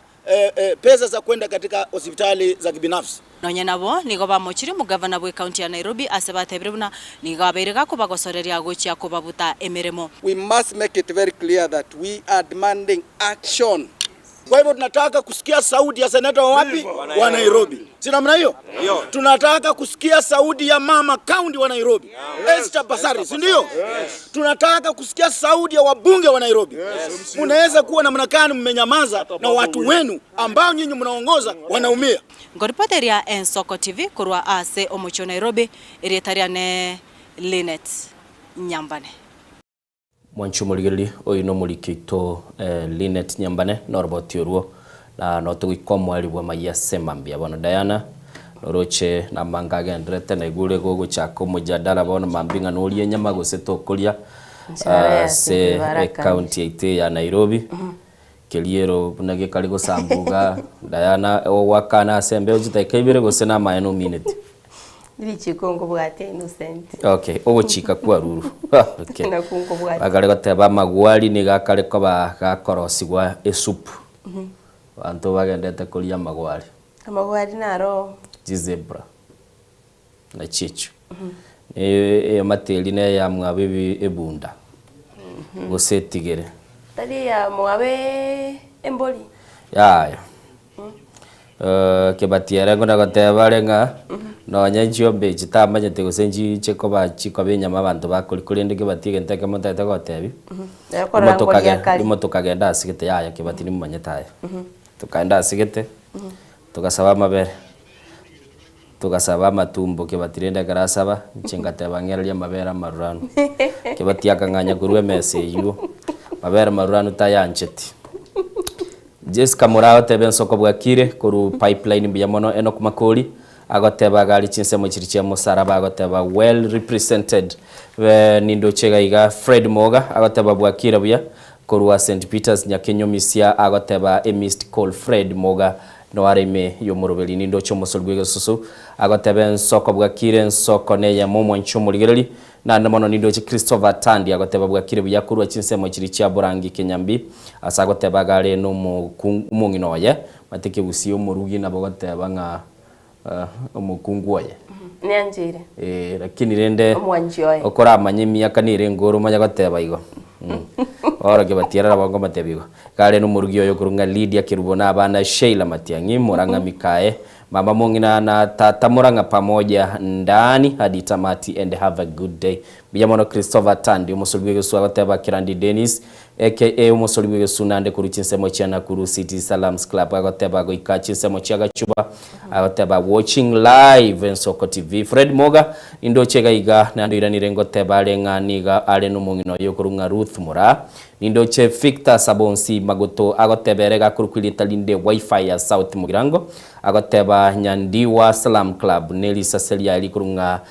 pesa za kwenda katika hospitali za kibinafsi. Nonye nabo nigo bamochire mu governor bwe county ya Nairobi ase batebire buna nigo aberega ko bagosoreria gochia ko babuta emeremo. We must make it very clear that we are demanding action. Kwa hivyo tunataka kusikia sauti ya seneta wa wapi? Wa Nairobi. Si namna hiyo? Tunataka kusikia sauti ya mama county wa Nairobi. Esther Basari, si ndio? Tunataka kusikia sauti ya wabunge wa Nairobi. Unaweza kuwa namna gani mmenyamaza na watu wenu ambao nyinyi mnaongoza wanaumia? Ngoripoteria Ensoko TV kurwa ase omucho Nairobi irietaria ne Linet Nyambane. Mwanchu muligeli oyino mulikito Linet Nyambane norbotiorwo na notugikwa mwali bwa mayase mambia bono Diana noroche na mangage ndrete na igure gogo chako mujadala bono mambinga nolie nyama gosetokolia se county ite ya Nairobi keliero bunage kaligo sambuga Diana o wakana asembe ujitaikaibire gosena maeno minute Dili chikongo bwate innocent. Okay, ogo chika kwa ruru. Okay. Na kungo bwate. Bagale goteba magwali ni gakale ko bagakorosigwa esupu. Bantu bagendete kulia magwali. Amagwali naro Zebra. Na chichu. Mateli ne ya mwabibi ebunda. Gosetigere. Tali ya mwabe emboli. Ya. Ke batiere ngona goteba renga no nyanjio be chitamanye te gosenji cheko ba chiko benyama abantu bakuri ndike batige nteke mutete gotebi imotoka genda asigete yaya ke batini mumanyetaye tukaenda asigete tukasaba mabere tukasaba matumbo ke batirenda garasaba chingate bangerelia mabera marurano ke batiaka nganya kuruwe mese yu mabera marurano tayancheti Jessica Murao tebe nsoko bwakire kuru pipeline biyamono Enoch Makori agoteba gali chinsemo chirichia musaraba agoteba well represented nindo chega iga Fred Moga agoteba bwakire buya kuru wa St Peters Nyakenyo misia agoteba emist call Fred Moga no areme yo morobeli nindo chomo solgwe susu agoteba nsoko bwakire nsoko ne ya momo nchumuligereli na namono nindo chi Christopher Tandi agoteba bwakire buya kuru wa chinsemo chirichia Burangi Kenyambi asagoteba gale no mungino ye mateke busio murugi na bogoteba nga omukungwoye nyanjire lakini rende omwanjoye okora amanyemi akanire ngoro manya goteba igo ora ke batiara bango matebigo kale no murugi oyo kurunga Lydia Kirubona abana Sheila Matiangi Muranga Mikae mama mongina na tata Muranga pamoja ndani hadi tamati and have a good day biyamono Christopher Tandi umusolbwege suwa goteba Kirandi Dennis aka umusolbwege sunande kuru chinsemo chiana kuru City Salams Club agoteba go ikachinsemo chiaga chuba agoteba watching live Ensoko TV Fred Moga indo chega iga nando irani rengo teba lenga niga ale no mongino yo kurunga Ruth Mura nindo che Victor Sabonsi Magoto agoteberega kurukwirita linde wifi ya South Mugirango agoteba Nyandiwa Salam Club Nelly Saselia likurunga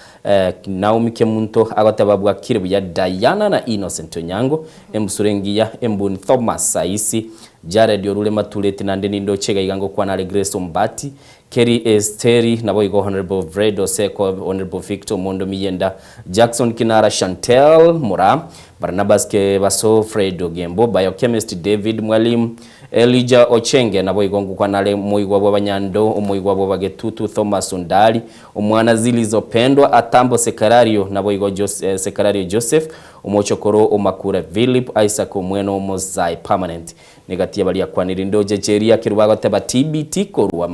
Naomi Kemunto agoteba bwakire ya Diana na Innocent Onyango embusurengiya Embuni Thomas Saisi Jared Yorule Matuleti na nindo chega igango kwa na Grace Ombati Kerry Esteri nabo igo Honorable Vredo Seko Honorable Victor Mondo Miyenda Jackson Kinara Chantel Mura Barnabas ke baso Fredo Gembo Biochemist David Mwalimu Elijah Ochenge nabo igongo kwa nale moigwa bw'abanyando omoigwa bw'abagetutu Thomas Undali omwana zilizopendwa Atambo Sekarario nabo igo Sekarario Joseph omochokoro omakura Philip Isaac omweno omozai permanent negatia bali yakwanira ndoje jeria kirubago teba TBT korwa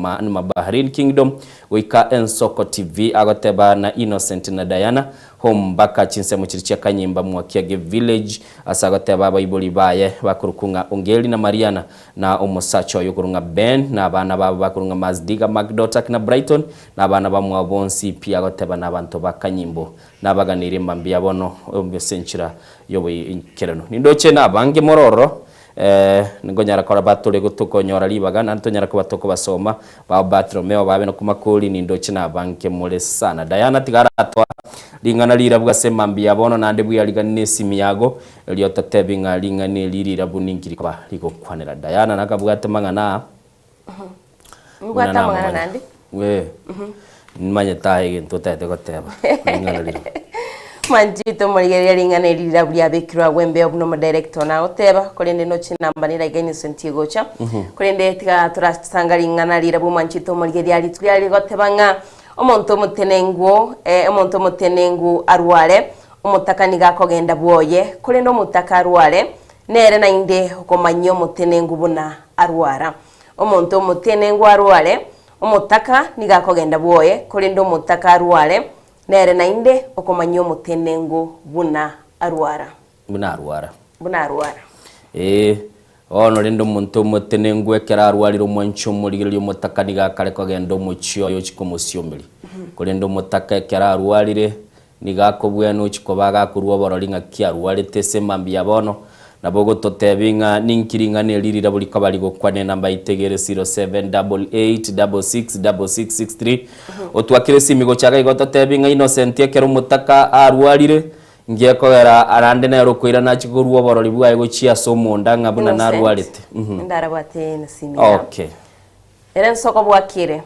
Bahrain Kingdom wika Ensoko TV agoteba na Innocent na Diana home baka chinse muchiricha kanyimba mwakiage village asagoteba bayiboli baye bakurukunga Ongeli na Mariana na omosacho yokurunga Ben na abana babo bakurunga Mazdiga Magdotak na Brighton na abana bamwa bonsi pia agoteba na abantu bakanyimbo nabaganire mbambia bono ombesenchira yoboye kerano nindoche na bange mororo ngonyara kora batule gutukonyora libaga nantonyara ko batoko basoma ba Bartolomeo babe no kumakoli nindoche na banke mole sana Diana tigaratwa lingana lirabwa semambia bono nande buyaliga nesimi yago lyotatebinga lingane lirirabu ningiri kwa liko kwanera Diana nakabwate mangana ngwata mangana nandi we manye tahe ntotete goteba lingana liro Manjito Morigeria lingana lirirabu ya bekirwa wembe obuno director na oteba kolende no chinamba ni like Innocent Gocha kolende tika turasanga lingana lirabu Manjito Morigeria lituli ligotebanga omonto mutenengu arwale omutaka gakogenda bwoye kuri no mutaka arwale nere na inde okomanyo mutenengu buna arwara omonto mutenengu arwale omutaka gakogenda bwoye kuri ndo mutaka arwale nere na inde okomanyo mutenengu buna arwara ono lindo muntu mutenengu ekera arwaliro mwancho muligiro mutaka gakare kogenda muchyo yo chikomusyomeli kulendo mutaka ekera arwalire nigakobwa no chikobaga kurwa borolinga kiarwalite semambia bono nabogo totebinga ninkiringa nelirira buli kabali gokwane namba itegere 0788666663 otwakire simigo chaga igototebinga Innocent ekero mutaka arwalire ngiyekogera arande na rokoira na chigurwa boroli bwaye gochia somonda ngabuna narwalite ndara bwate na simi okay era nsoko bwakire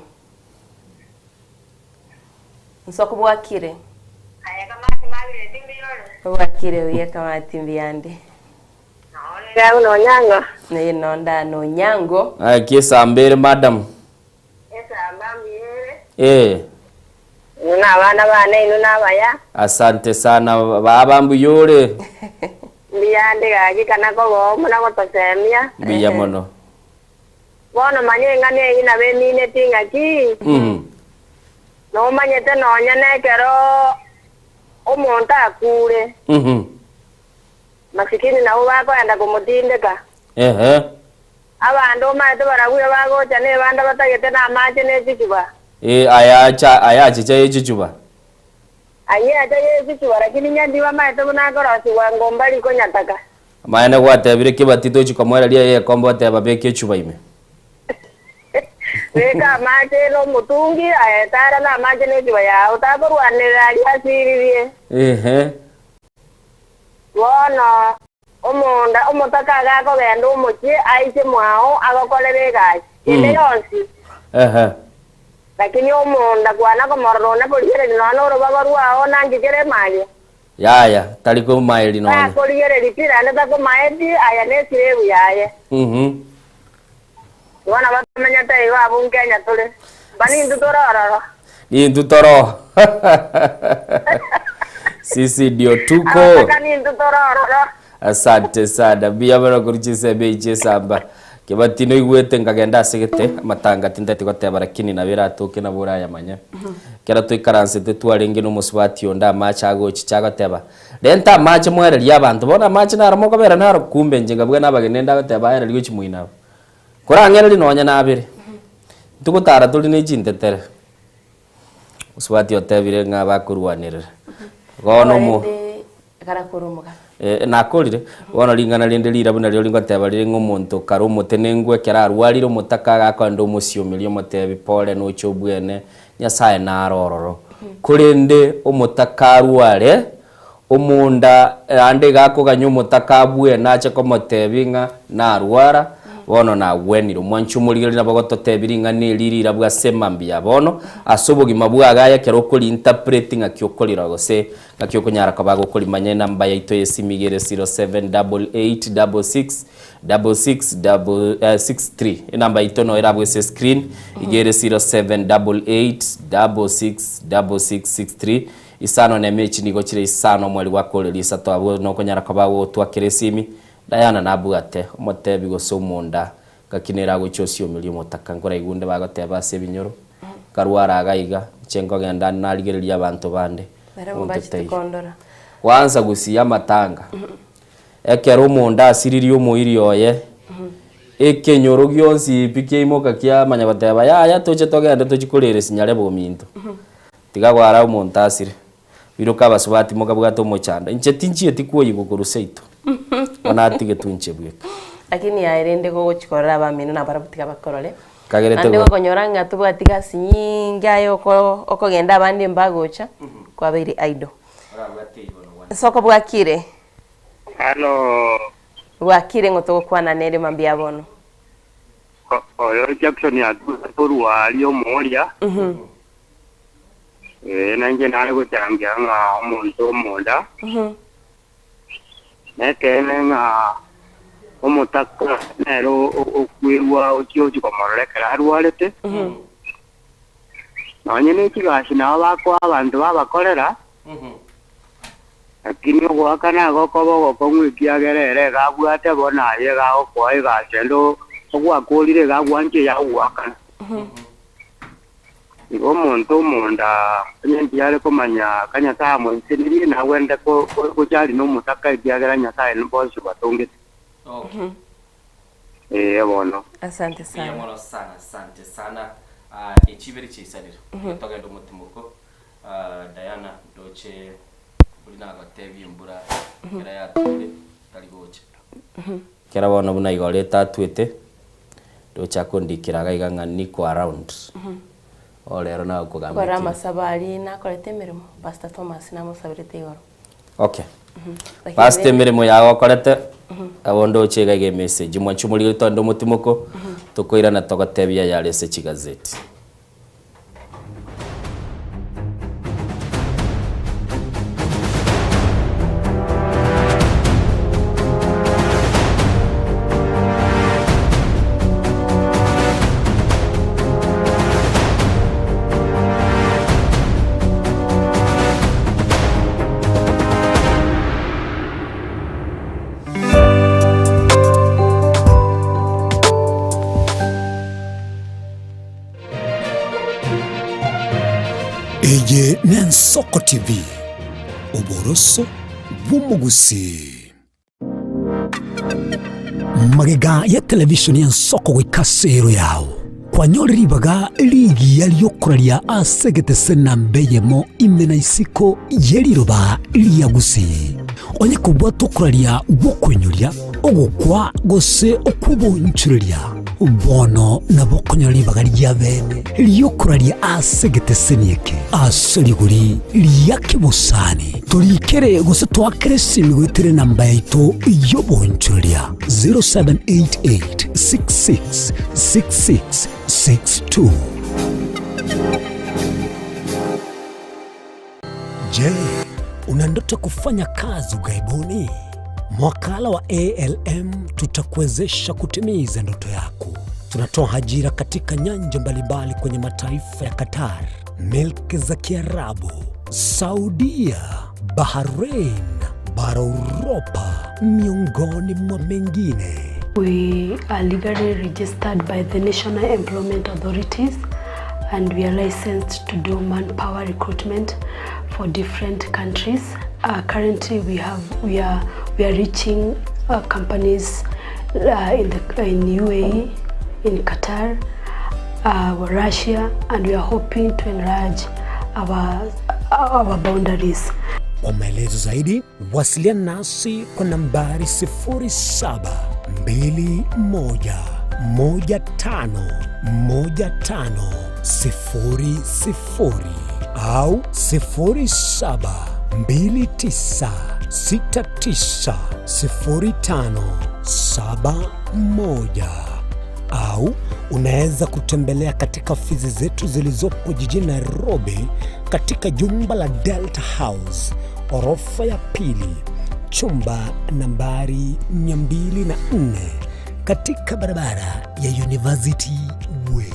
bwakire uye kama timbiande no nyango nonda no nyango kisa mbere madam Nuna bana bane nuna baya. Asante sana babambu yore. Biyande gaji kanako go muna ko tosemia. Biya mono. Bono manye ngane ina be mine tinga ki. No manye te no nyane kero omonta akure. Masikini na uba ko anda kumutindeka. Abando ma te baraguye bago chane banda batagete na mache ne chikiba. Ayacha cha yechuba. Ayacha yechuba lakini nyandi wa maete bunagora si wangomba liko nyataka. Maana kwate bire kibatito chikamwera lia ye kombo te babeke chuba ime. Weka mache lo mutungi ayatara na mache ne chiba ya utaburwane ali asiririe. Wono omutaka gako genda umuchi aise mwao agakolere gachi. Inde yonsi. Lakini omonda kwana ko morona polire lino ro babarwa ona ngikere mali ya taliko maili no ya polire litira nda ko maedi aya ne sirebu yaye wana batamanya tai wa bunkenya tole bani ndutororo ni ndutoro sisi ndio tuko kani ndutororo asante sana bia bana kurichise beje samba kibatino igwete ngagenda segete matanga tindati gotebara kini na bira toke na buraya manya kera to ikaranse tetwarengi no muswati onda macha agochi chagoteba lenta macha mwere ya bantu bona macha na ramo kabera na kumbe njenga bwa nabagenenda goteba era ligochi muina kurangera linonya na abire tukutara tuli ne jintetere muswati otebire ngaba kurwanira gono mu karakurumuka na kolire wono lingana lende lira buna lyo lingo tebalire ngomuntu karo mutenengwe kera arwarire mutaka gakondo musyomelio mutebi pole no chobwene nyasaye na arororo kurinde umutaka arware umunda ande gako ganyo mutaka bwe nache ko mutebinga na arwara bono na gweniro mwanchumulire na bagototebiringa ni lirira bwa semambia bono asobogi mabwaga ya kero kuri interpreting akyokolira gose akyokonyara kabago kuri manye namba ya ito yesimigere 0788666663 namba ito no era bwese screen igere 0788666663 isano na mechi nigo chire isano mwali wakole lisato abo no konyara kabago twakeresimi Diana nabugate omotebi gosomunda gakinera gochosio milimo takangora igunde bagoteba sebinyoro karwara agaiga chengo genda naligereria abantu bande kwanza gusiya matanga ekero munda asiririo moirioye ekenyoro gyonsi pikeimoka kya manya bateba ya toche togende tochikorere sinyare bominto tigagwara omuntu asire biruka basubati mugabwato mochanda inche tinchie tikuoyi gokoruseito onatige tunchebweka lakini yairende go chikora bamino na barabutika bakorole kagerete ande konyoranga tubwatika sinyinga yoko okogenda abandi mbagocha kwa biri aido soko bwakire bwakire ngoto kwana nere mambia bono oyo Jackson ya turwa aliyo moria nanje nale gutambya nga omuntu omonda nekene nga omutaka nero okwirwa okyochi komorolekera arwarete nanye nekigashi nabakwa abantu babakorera lakini ogwakana gokobogo komwikiagerere gabwate bonaye gagokwa igashendo ogwakolire gagwanje yagwakana igo muntu omonda nyendiare komanya kanya tamo nsiniri na wende ko jali no mutaka ibyagera nyakaye nboshi batongete bono asante sana mono sana asante sana echibere chisanira togendo mutimuko Diana doche bulina gatebi mbura kera ya tole taligoche kera bona buna igoleta twete docha kondikira gaiganga niko around olero na kugamba kora masabali na kolete mirimo Pastor Thomas na musabirite igoro okay Pastor mirimo yawo kolete abondo chega ge message mwanchumulire tondo mutimuko tukoira na togatebya yale se chigazeti Eye Nensoko TV Oboroso Bumugusi Magega ya televisioni ya Nsoko wikasero yao kwa nyori baga ligi yaliyokoralia asegete sena mbeyemo imena isiko yeliroba liyagusi onye kubwa tokoralia wokwenyolia ogukwa gose okubonchurelia bono nabokonyoli bagalya bene liyokoralia asegete senieke aseliguri liyakibusani tulikere gose twakeresimi gwitere namba yaito yobonchurelia 0788666662. Je, una ndoto kufanya kazi ugaibuni? Mwakala wa ALM tutakuwezesha kutimiza ndoto yako. Tunatoa ajira katika nyanja mbalimbali kwenye mataifa ya Qatar, Milki za Kiarabu, Saudia, Bahrain, bara Europa, miongoni mwa mengine. We are legally registered by the National Employment Authorities and we are licensed to do manpower recruitment for different countries. Currently we are reaching companies in UAE, in Qatar, Russia, and we are hoping to enlarge our boundaries. Kwa maelezo zaidi, wasiliana nasi kwa nambari 0721151500 au 0729690571 au unaweza kutembelea katika ofisi zetu zilizopo jijini Nairobi katika jumba la Delta House, orofa ya pili, chumba nambari 204 katika barabara ya University Way.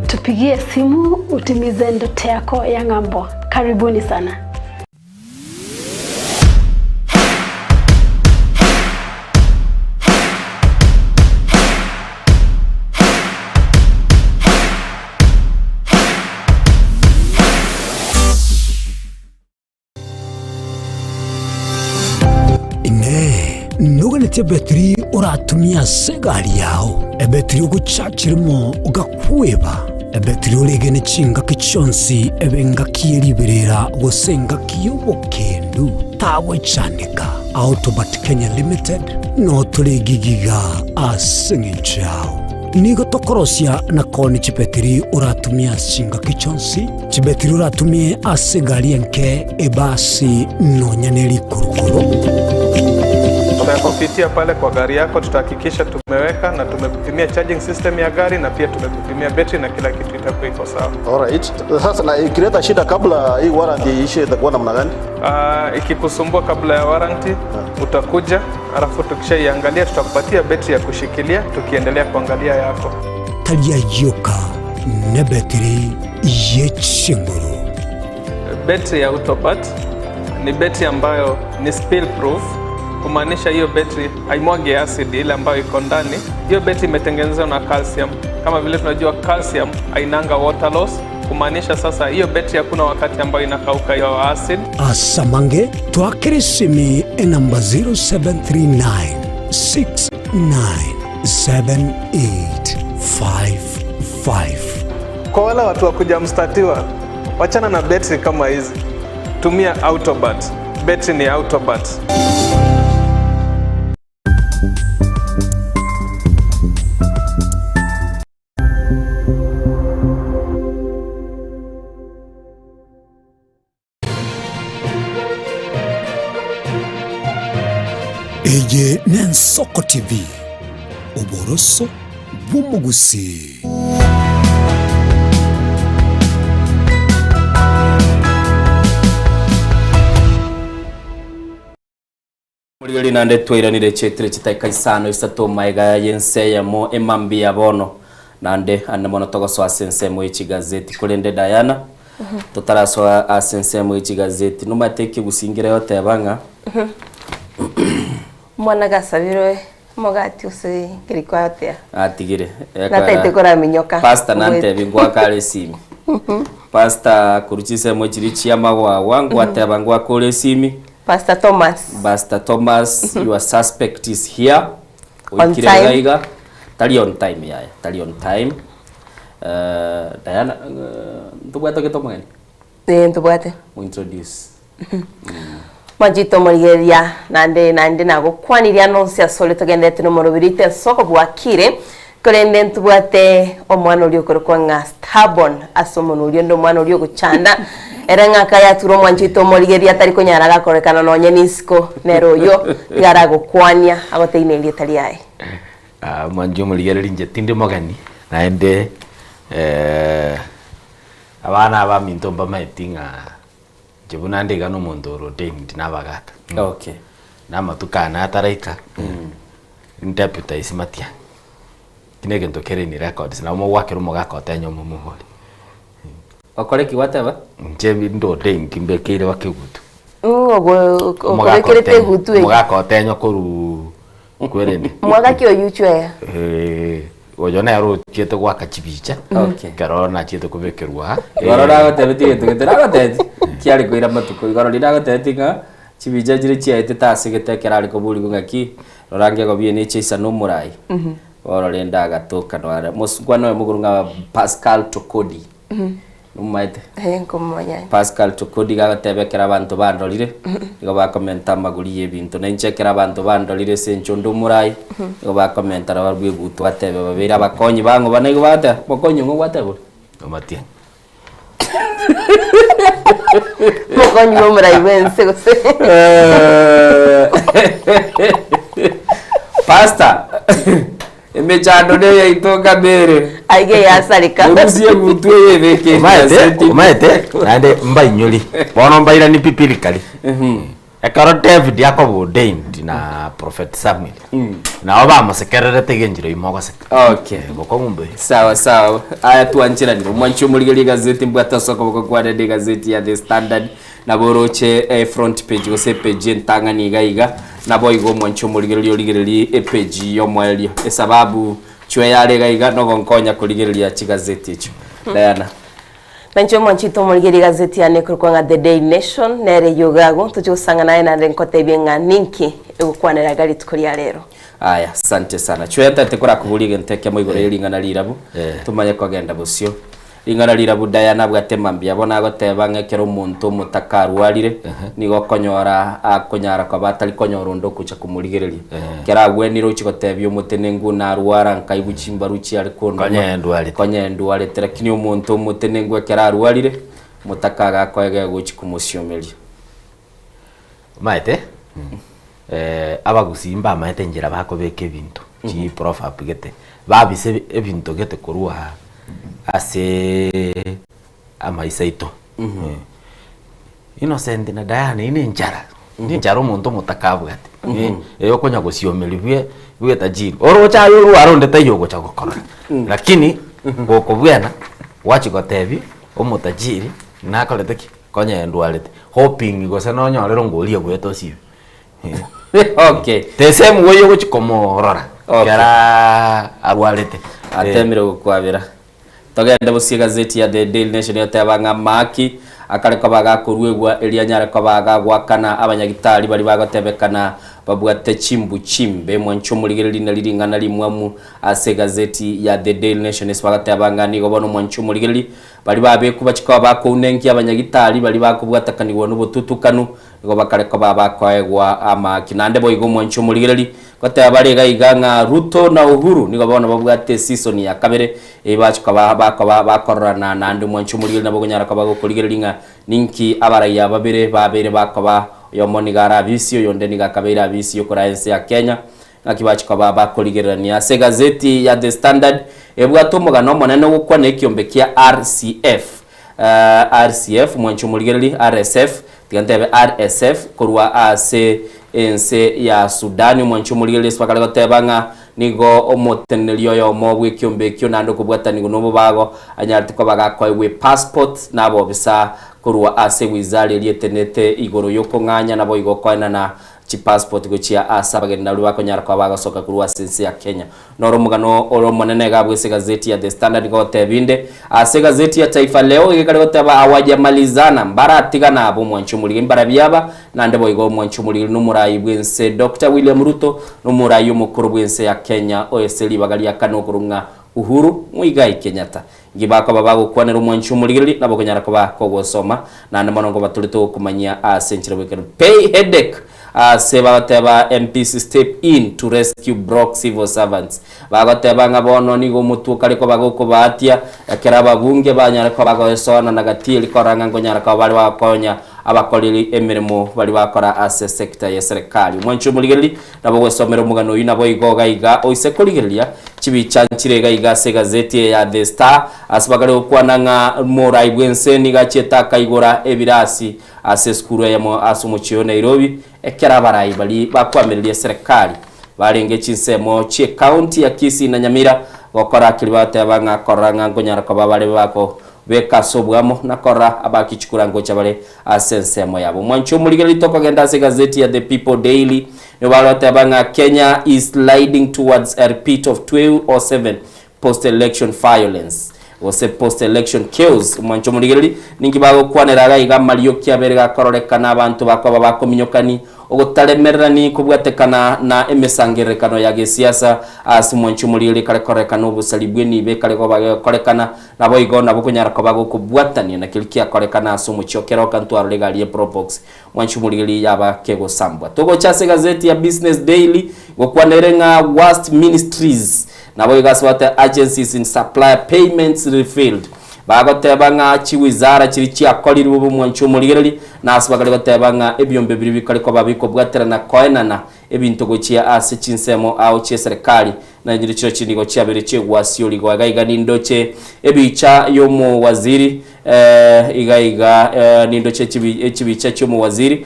Tupigie simu utimize ndoto yako ya ng'ambo. Karibuni sana. Nuganete betri uratumia segari yao ebetri ugucakirimo ugakweba ebetri uregene cinga kichonsi ebenga kieriberera gosenga kiyobokendu tawe chanika Autobat Kenya Limited no tuligigiga asingichao nigo tokorosia na koni chibetri uratumia cinga kichonsi chibetri uratumie asegari enke ebasi no nyaneri kurukuru. Tunapopitia pale kwa gari yako tutahakikisha tumeweka na tumekupimia charging system ya gari na pia tumekupimia battery na kila kitu itakuwa iko sawa. Alright. Sasa na ikileta shida kabla hii warranty ishe itakuwa namna gani? Ikikusumbua kabla ya warranty utakuja, alafu tukishaiangalia tutakupatia battery ya kushikilia tukiendelea kuangalia yako. Talia yoka na battery yechinguru. Battery ya Autobat ni battery ambayo ni spill proof. Kumaanisha hiyo battery haimwagi acid ile ambayo iko ndani. Hiyo battery imetengenezwa na calcium. Kama vile tunajua calcium hainanga water loss. Kumaanisha sasa hiyo battery hakuna wakati ambayo inakauka hiyo acid. Asamange twakirisimi namba 0739697855. Kwa wale watu wakuja mstatiwa, wachana na battery kama hizi. Tumia Autobat. Battery ni Autobat. Eye Nensoko TV Uboroso bw'umugusi. Murigali nande twiranire chetre chitaika isano isato maiga yense ya mo emambi ya bono nande anamono togoso asense mu ikigazeti kurende Diana tutaraswa asense mu ikigazeti numateke gusingira yote yabanga mwana gasabiro mogati use kiriko yote atigire nataite kora minyoka pasta nante bingwa kale simi pasta kuruchise mu chirichi ya magwa wangu atabangwa kole simi. Pastor Thomas. Pastor Thomas, your suspect is here. On time. Tali on time, yeah. Tali on time. Diana, tubuate ke tomani? Tubuate. We introduce. Majito Morigeria, nande nago kwaniria nonsia sole togende tino morobirite soko bwakire. Kolende tubuate omwana uri okorokwa stubborn asomono uri ndo mwana uri okuchanda. Erenga kaya turo Mwanjito Morigeria tari konyara gakorekana no nyenisco nero yo yarago kwanya agoteine ile tari yae. Mwanjito Morigeria nje tinde mogani naende abana abaminto mbamaetinga jebunande gano mondoro dendi nabagata. Okay. Namatukana ataraika. Deputy Matia. Kinege ndokere ni records na umo wake rumo gakota nyomo muhori. Wakoreki whatever njebi ndo dengi mbekire wakigutu okorekerete gutu mugakota enyo koru kwerene mwagaki oyuchwe oyona yaro tiete gwaka chibicha okay karo na tiete kubekerwa gorora gotebeti tugitera goteti kiari koira matuko gorora gotetinga chibicha jire chiaite tasigete kerari koburi ngaki rorange go biene chisa no murai ororenda gatoka no musugwa no mugurunga Pascal Tokodi numaite ngomanya Pascal Tukudi gagatebekera abantu bandolire nigo bakomenta maguri y'ebintu nenchekera abantu bandolire sencho ndumurai nigo bakomenta barwe gutu batebe babira bakonyi bango banago bata bakonyi ngo batebo Omatia bakonyi umurai wense gose Pasta emechando ne itoka bere aige yasarika urusie gutwe yebeke maete ande mbainyoli bono mbaira ni pipirikali ekaro David Yakobo ordained na Prophet Samuel na oba masekererete genjiro imogose okay boko ngumbe sawa aya tuanchira ni mwancho muligeli gazeti mbwata soko boko kwa de gazeti ya The Standard na boroche front page gose page ntangani gaiga na boigo mwancho muligeli oligeli page yo mwelio sababu chwe yale gaiga no gonkonya kuligeli chigazeti icho Diana Nancho mwanchito muligeli gazeti ya nekurkwanga The Daily Nation nere yogago tuchusanga naye na renkote byenga ninki egukwanira gali tukulia lero. Aya asante sana chwe tatekora kubulige nteke moigore lingana lirabu tumanye kogenda busyo lingana lirabu Diana bwatemambia bona goteba ngekero muntu mutakarwarire nigo konyora akonyara kwa batali konyoro ndo kucha kumuligereria kera gweniro uchigotebyo mutenengu na rwara nkaibu chimbaruchi alikondo konyendu ale terakini umuntu mutenengu kera rwarire mutakaga kwege guchi kumusyomeria maete abagusimba maete njira bako beke bintu chi prof apigete babise ebintu gete kurua ase amaisaito Innocent na Diana ine njara ni njara umuntu mutakabwate eyo konya gusyomelibwe bwe tajiri oro cha yo aronde tayo gocha gukora lakini goko bwana wachi gotebi umutajiri nakolete ki konya ndwalete hoping gose no nyorero ngolia gweto sibe okay tesemu weyo guchikomorora kara arwalete atemire gukwabira togenda busie gazeti ya The Daily Nation yotebanga maki akareko bagakurwegwa elia nyareko bagagwakana abanyagitari bari bagotebekana babwate chimbu chimbe mwancho muligereri na liringana limwamu ase gazeti ya The Daily Nation esbagatebanga nigo bono mwancho muligereri bari babekuba chikwa bako unengi abanyagitari bari bakubwatakanirwa n'ubututukanu nigo bakareko babakwegwa ama kinande boyigo mwancho muligereri gotebarega iganga Ruto na Uhuru nigo bono babwate season ya kabere ebachikwa bakorana nandi mwancho muligereri nabo gonyara kwa bagokoligereringa ninki abaraya babere bakoba yomoni gara visio yonde ni gakabera visio kora ense ya Kenya ngakibachikwa bakoligerania se gazeti ya The Standard ebwato mugano monene gukwa nekiombe kia RCF mwancho muligereri RSF tigantebe RSF kurwa ase ense ya Sudan mwancho muligereri spakala gotebanga nigo omotenelio yo mobwe kiombe kyo nando kubwata nigo nobo bago anyartiko bagakoiwe passport nabo bisa kurwa ase wizari lietenete igoro yoko nganya nabo igokwana na chi passport gochia asa bagenda lwa konyara kwa bagasoka kurwa sense ya Kenya noro mugano oro monene gabwe se gazeti ya The Standard gotebinde ase gazeti ya Taifa Leo igikale goteba awajamalizana mbaratigana abo mwancho muri mbara byaba nande boigo mwancho muri numurayi bwense Dr. William Ruto numurayi umukuru bwense ya Kenya OSL bagalia kanokurunga Uhuru Muigai Kenyatta ngibako babago kwanera mwancho muri nabo konyara kwa kogosoma nande monongo batulito kumanya century weekend pay headache sebateba MPs step in to rescue broke civil servants bagoteba ngabono nigo mutuka liko bagoko batia akera babunge banyara ko bagosona nagatili koranga ngonyara ko bali bakonya abakolili emirimo bali bakora ase sector ya serikali mwancho muligeli nabo gosomero mugano yinabo igoga iga oise kuligelia chibichancire gaiga se gazeti ya The Star asbagale okwananga morai bwense nigacheta kaigora ebirasi ase skuru ya mo asumuchio Nairobi ekera barai bali bakwamiriye serikali barenge chinsemo che county ya Kisii na Nyamira gokora kilibate abanga koranga ngonyara ko babale bako beka sobwamo nakora abakichukura ngocha bale asensemo yabo mwancho muligeli toko genda se gazeti ya The People Daily no balote abanga Kenya is sliding towards a repeat of 2007 post election violence ose post election chaos mwancho murigeri ningi bago kwaneraga iga Mario kiabere gakororeka abantu bakoba bakominyokani ogotalemerani kubwatekana na emesangerekano ya gesiasa asi mwancho murigeri kale korekana obusalibwe nibe kale ko bagokorekana nabo igo nabo kunyara ko bago kubwatania na kilikia korekana aso muchokero kantu arolegalie probox mwancho murigeri yaba kego sambwa togo chase gazeti ya Business Daily gokwanerenga Worst Ministries nabo igaswate agencies in supply payments refilled bagotebanga chiwizara chiri chiakoliri bubu mwancho murigeri na asbagale gotebanga ebyombe biri bikaliko babiko bwaterana koenana ebintu gochia ase chinsemo au che serikali na nyiri cyo chinigo chiabere chegwasio ligwaga iganindo ebicha yomo waziri igaiga nindo chibicha chomo waziri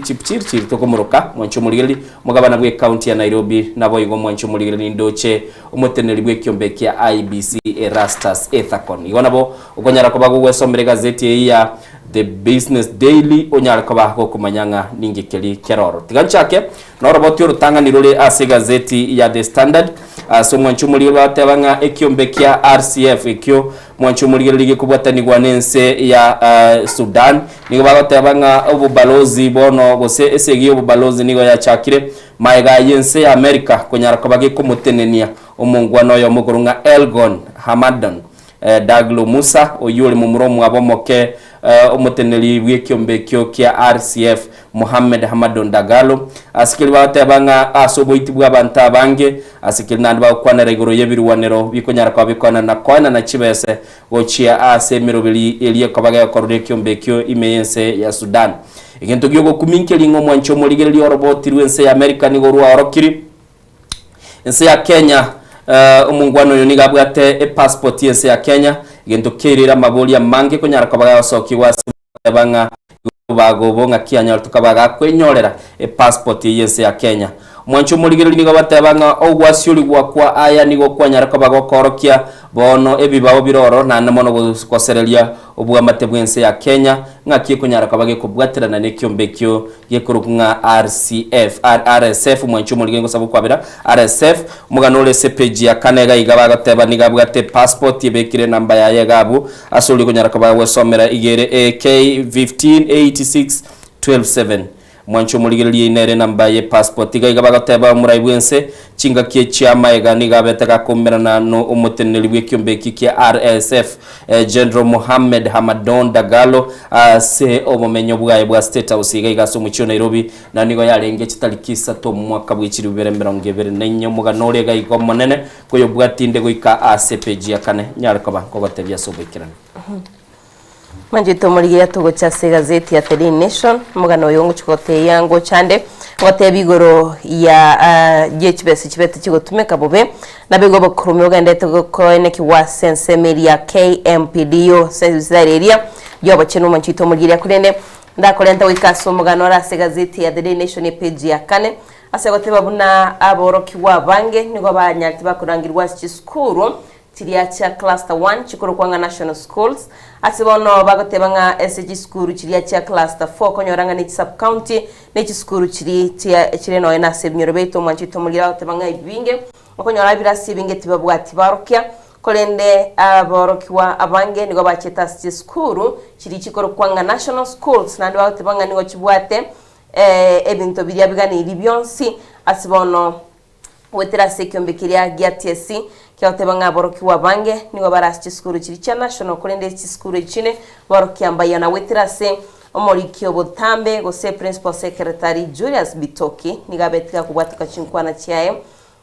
chipchir tokomoroka mwancho murigeri mugabana bwe county ya Nairobi nabo igo mwancho murigeri nindo umuteneri bwe kyombe kya IBC Erastus Ethacon igonabo ukonyara ko bago wesomere gazeti ya The Business Daily onyara ko bago kumanyanga ningikeli keroro tiganchake noroboti urutanga nirule ase gazeti ya The Standard so mwancho murigeri batebanga ekyombe kya RCF ekyo mwancho murigeri ligi kubwatani gwanense ya Sudan nigo bagatebanga obubalozi bono gose esegi obubalozi nigo ya chakire maiga yense ya America konyara ko bage kumutenenia omungwano yo mugurunga Elgon Hamadan Daglo Musa oyuri mu muromo abomoke umuteneli bw'ekyombe kyo kya RCF Mohamed Hamadon Dagalo asikiri batebanga asoboiti bw'abantu abange asikiri nandi bakwana regoro yebiruwanero bikonyara kwa bikwana na kwana na chibese gochia ase mirobili eliye kabaga korode kyombe kyo imeyense ya Sudan igento gyogo kuminkelingo mwancho murigeri oroboti rwense ya America ni gorwa orokiri ense ya Kenya umungwano yoniga bwate passport yense ya Kenya igento kerira maboli ya mange konyara kabaga soki wasibanga bagobonga kianya tukabaga kwenyorera passport yense ya Kenya mwancho murigeri nigo batebanga ogwasiuli kwa aya nigo kwanyara kabaga korokia bono ebibawo biroro na namono koserelia obwa matebwense ya Kenya ngaki kunyara kabage kubwaterana nekyombe kyo yekurunga RSF mwancho murigeri ngosabu kwabira RSF muganole CPG ya kanega igabaga tebaniga bwate passport yebekire namba ya yegabu asuli kunyara kabaga wesomera igere AK 1586127 mwancho murigeri inere namba ye passport igabaga teba muraibwense chinga kie chiama egani gabetaka komerana no umuteneli bw'ekyombe kya RSF General Mohamed Hamadon Dagalo se obumenyo bwaye bwa State House igaso mu Nairobi na nigo yarenge kitalikisa to mwaka bw'ikiri 2024 muganore gaiko monene koyo bwatinde goika ACPG yakane nyarikaba kogotebya sobekirana manjito murigeri atogo chase gazeti ya The Nation mugano yongo chikote yango chande ngote bigoro ya JHBS chibete chigotumeka bobe na bigo bakurume ogandete ko eneki wa sense media KMPDO sezareria yoba cheno manjito murigeri akurende ndakolenta wikaso mugano ra gazeti ya The Nation page ya kane asegote babuna aboroki wa bange nigo banyati bakurangirwa chiskuru tiria cha cluster 1 chikoro kwanga national schools asibono bagotebanga SG school tiria cha cluster 4 konyoranga ni sub county ne school chiri no ena sebnyorobeto mwanchito mugira otebanga ibinge okonyora birasi binge tibabwati barokia kolende aborokiwa abange nigo bacheta school chiri chikoro kwanga national schools nandi bagotebanga nigo chibwate ebinto biria bigani libyonsi asibono wetera sekyombe kiria giatesi kyotebanga borokiwa bange nigo barasi school chiri cha national kolende school chine borokiamba na wetera se omorikyo botambe gose principal secretary Julius Bitoki nigabetika kubwatika chinkwana chiaye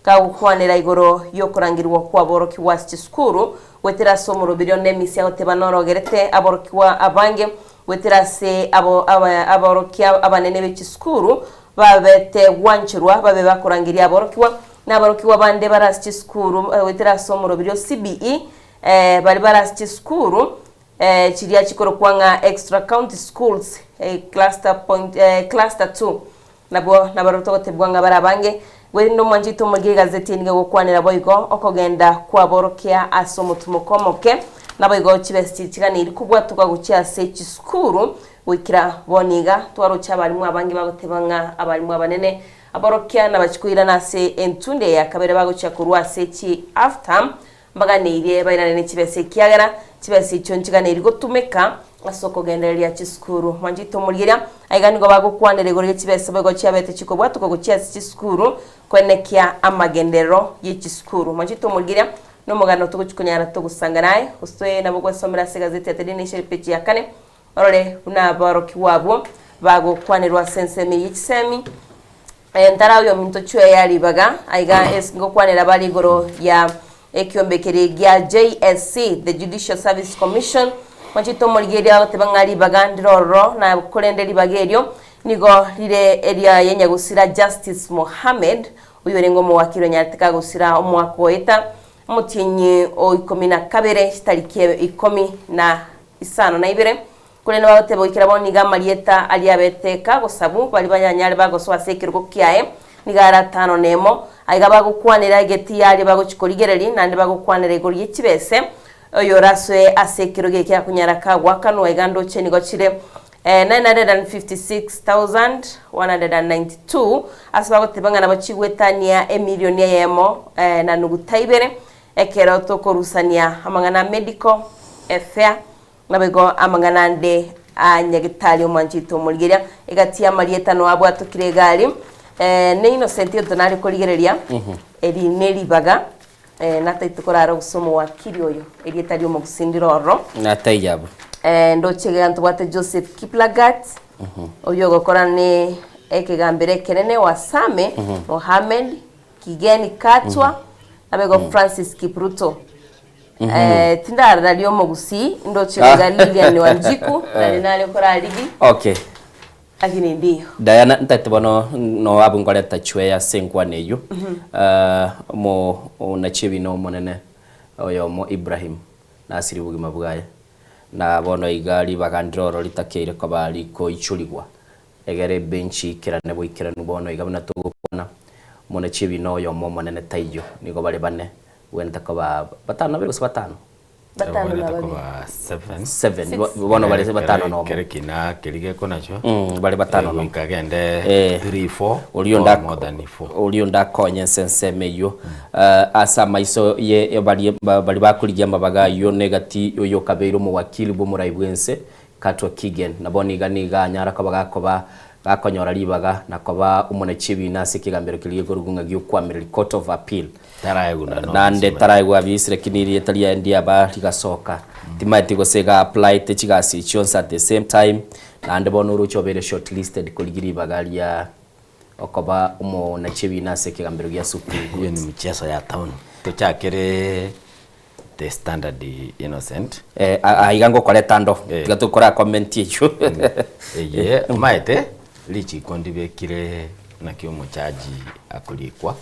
kagukwanira igoro yokorangirwa kwa borokiwa school wetera so murobiryo nemisi agotebanorogerete aborokiwa abange wetera se aborokiya abanene be school babete wanchirwa babe bakorangiria aborokiwa n'aborokiwa bande barasi school wetera so murobiryo CBE bari barasi school chiria chikoro kwanga extra county schools cluster 2 nabo nabarotogote bwanga barabange wendo mwanjito mugiye gazeti nige gukwanira boygo okogenda kwa borokia asomutumukomoke naboygo chibesti chiganiri kubwatuka gukia se school wikira boniga twarucha balimu abange bagotebanga abalimu abanene aborokia nabachikuira nase entunde yakabere bagocha kurwa sechi after mbaganirie bairane ne chibese kiagera chibese chonchiganiri gutumika asoko gendereria chiskuru Mwanjito Muligira aigani go bagukwanire gore chibese bego chiabete chikobwa tukoguchia chiskuru kwenekia amagendero y'chiskuru Mwanjito Muligira no mugano tuguchukunyara tugusanganaye ustoye nabo gwesomera se gazeti ya The Nation page ya 4 orore una baroki wabo bagukwanirwa sensemi y'ichisemi entara yo minto chwe yali baga aiga ngokwanira bali goro ya ekyombekere gya JSC the Judicial Service Commission Mwanjito Muligira batebangari baga ndiroro na kulenderi bageryo nigo lire area yenya gusira Justice Mohammed uyo rengo mu wakiro nyatika gusira omwaka oita mutinyi o 12 tariki 12 kulena batebo ikirabo niga Marieta aliabeteka gosabu bali banyanyale bagoswa sekirgo kiae nigara 5 nemo aiga bagukwanira geti yali bagochikorigereri nande bagukwanira igori y'ikibese oyo raswe asekiroge kya kunyaraka gwakano aigando cheni gochire 956,192 asaba gutebanga nabachigwetania emilioni yemo na nugutaibere ekero tokorusania amangana medical affair nabego amangana nde anyagitali Mwanjito Muligira igatia Marieta no abo atukire gari ne Innocent yonari korigereria eri neribaga nataitukora gusoma wakiri oyo eri etari mu gusindira oro natayabo ndochege antwate Joseph Kiplagat oyo gokora ne ekegambere kenene wasame Mohamed Kigeni Katwa abego Francis Kipruto tindara nalio mogusi ndochege Lilian Wanjiku nale kora aligi okay akini ndio Diana ntatebono no abungole tachwe ya senkwa neyo mo unachibi no monene oyo mo Ibrahim nasiri bugima bwaye na bono igali bagandroro litakeire ko bali ko ichuligwa egere benchi kirane bwikira nubono igabana tugukona mone chibi no yo mo monene taiyo niko bali bane wenda ko batano bero batano ba 7 bono bali batano no kerekina kelige konacho bali batano no kagende 3-4 ulionda konye sensemeyo asa maiso ye bali bakulijya mabaga yo negati yo kabeiro mu wakili bo muraibwense Katwa Kigen naboni ganiga nyara kabaga bakonyora libaga nakoba umone chibi nasi kigambero kiliye gorugunga gyo kwamira Court of Appeal nande tarayegwa bisire kiniri etalia ndia ba ligasoka timati gosega apply te chigasi chonsa at the same time nande bono ruchobere shortlisted kuligiri bagalia okoba umo na chibi nasi kigambero gya Supreme hiyo ni mchezo ya town tuchakere the standard Innocent aigango koletando tigatukora comment yicho maite lichi kondibe kire na kiumo chaji akulikwa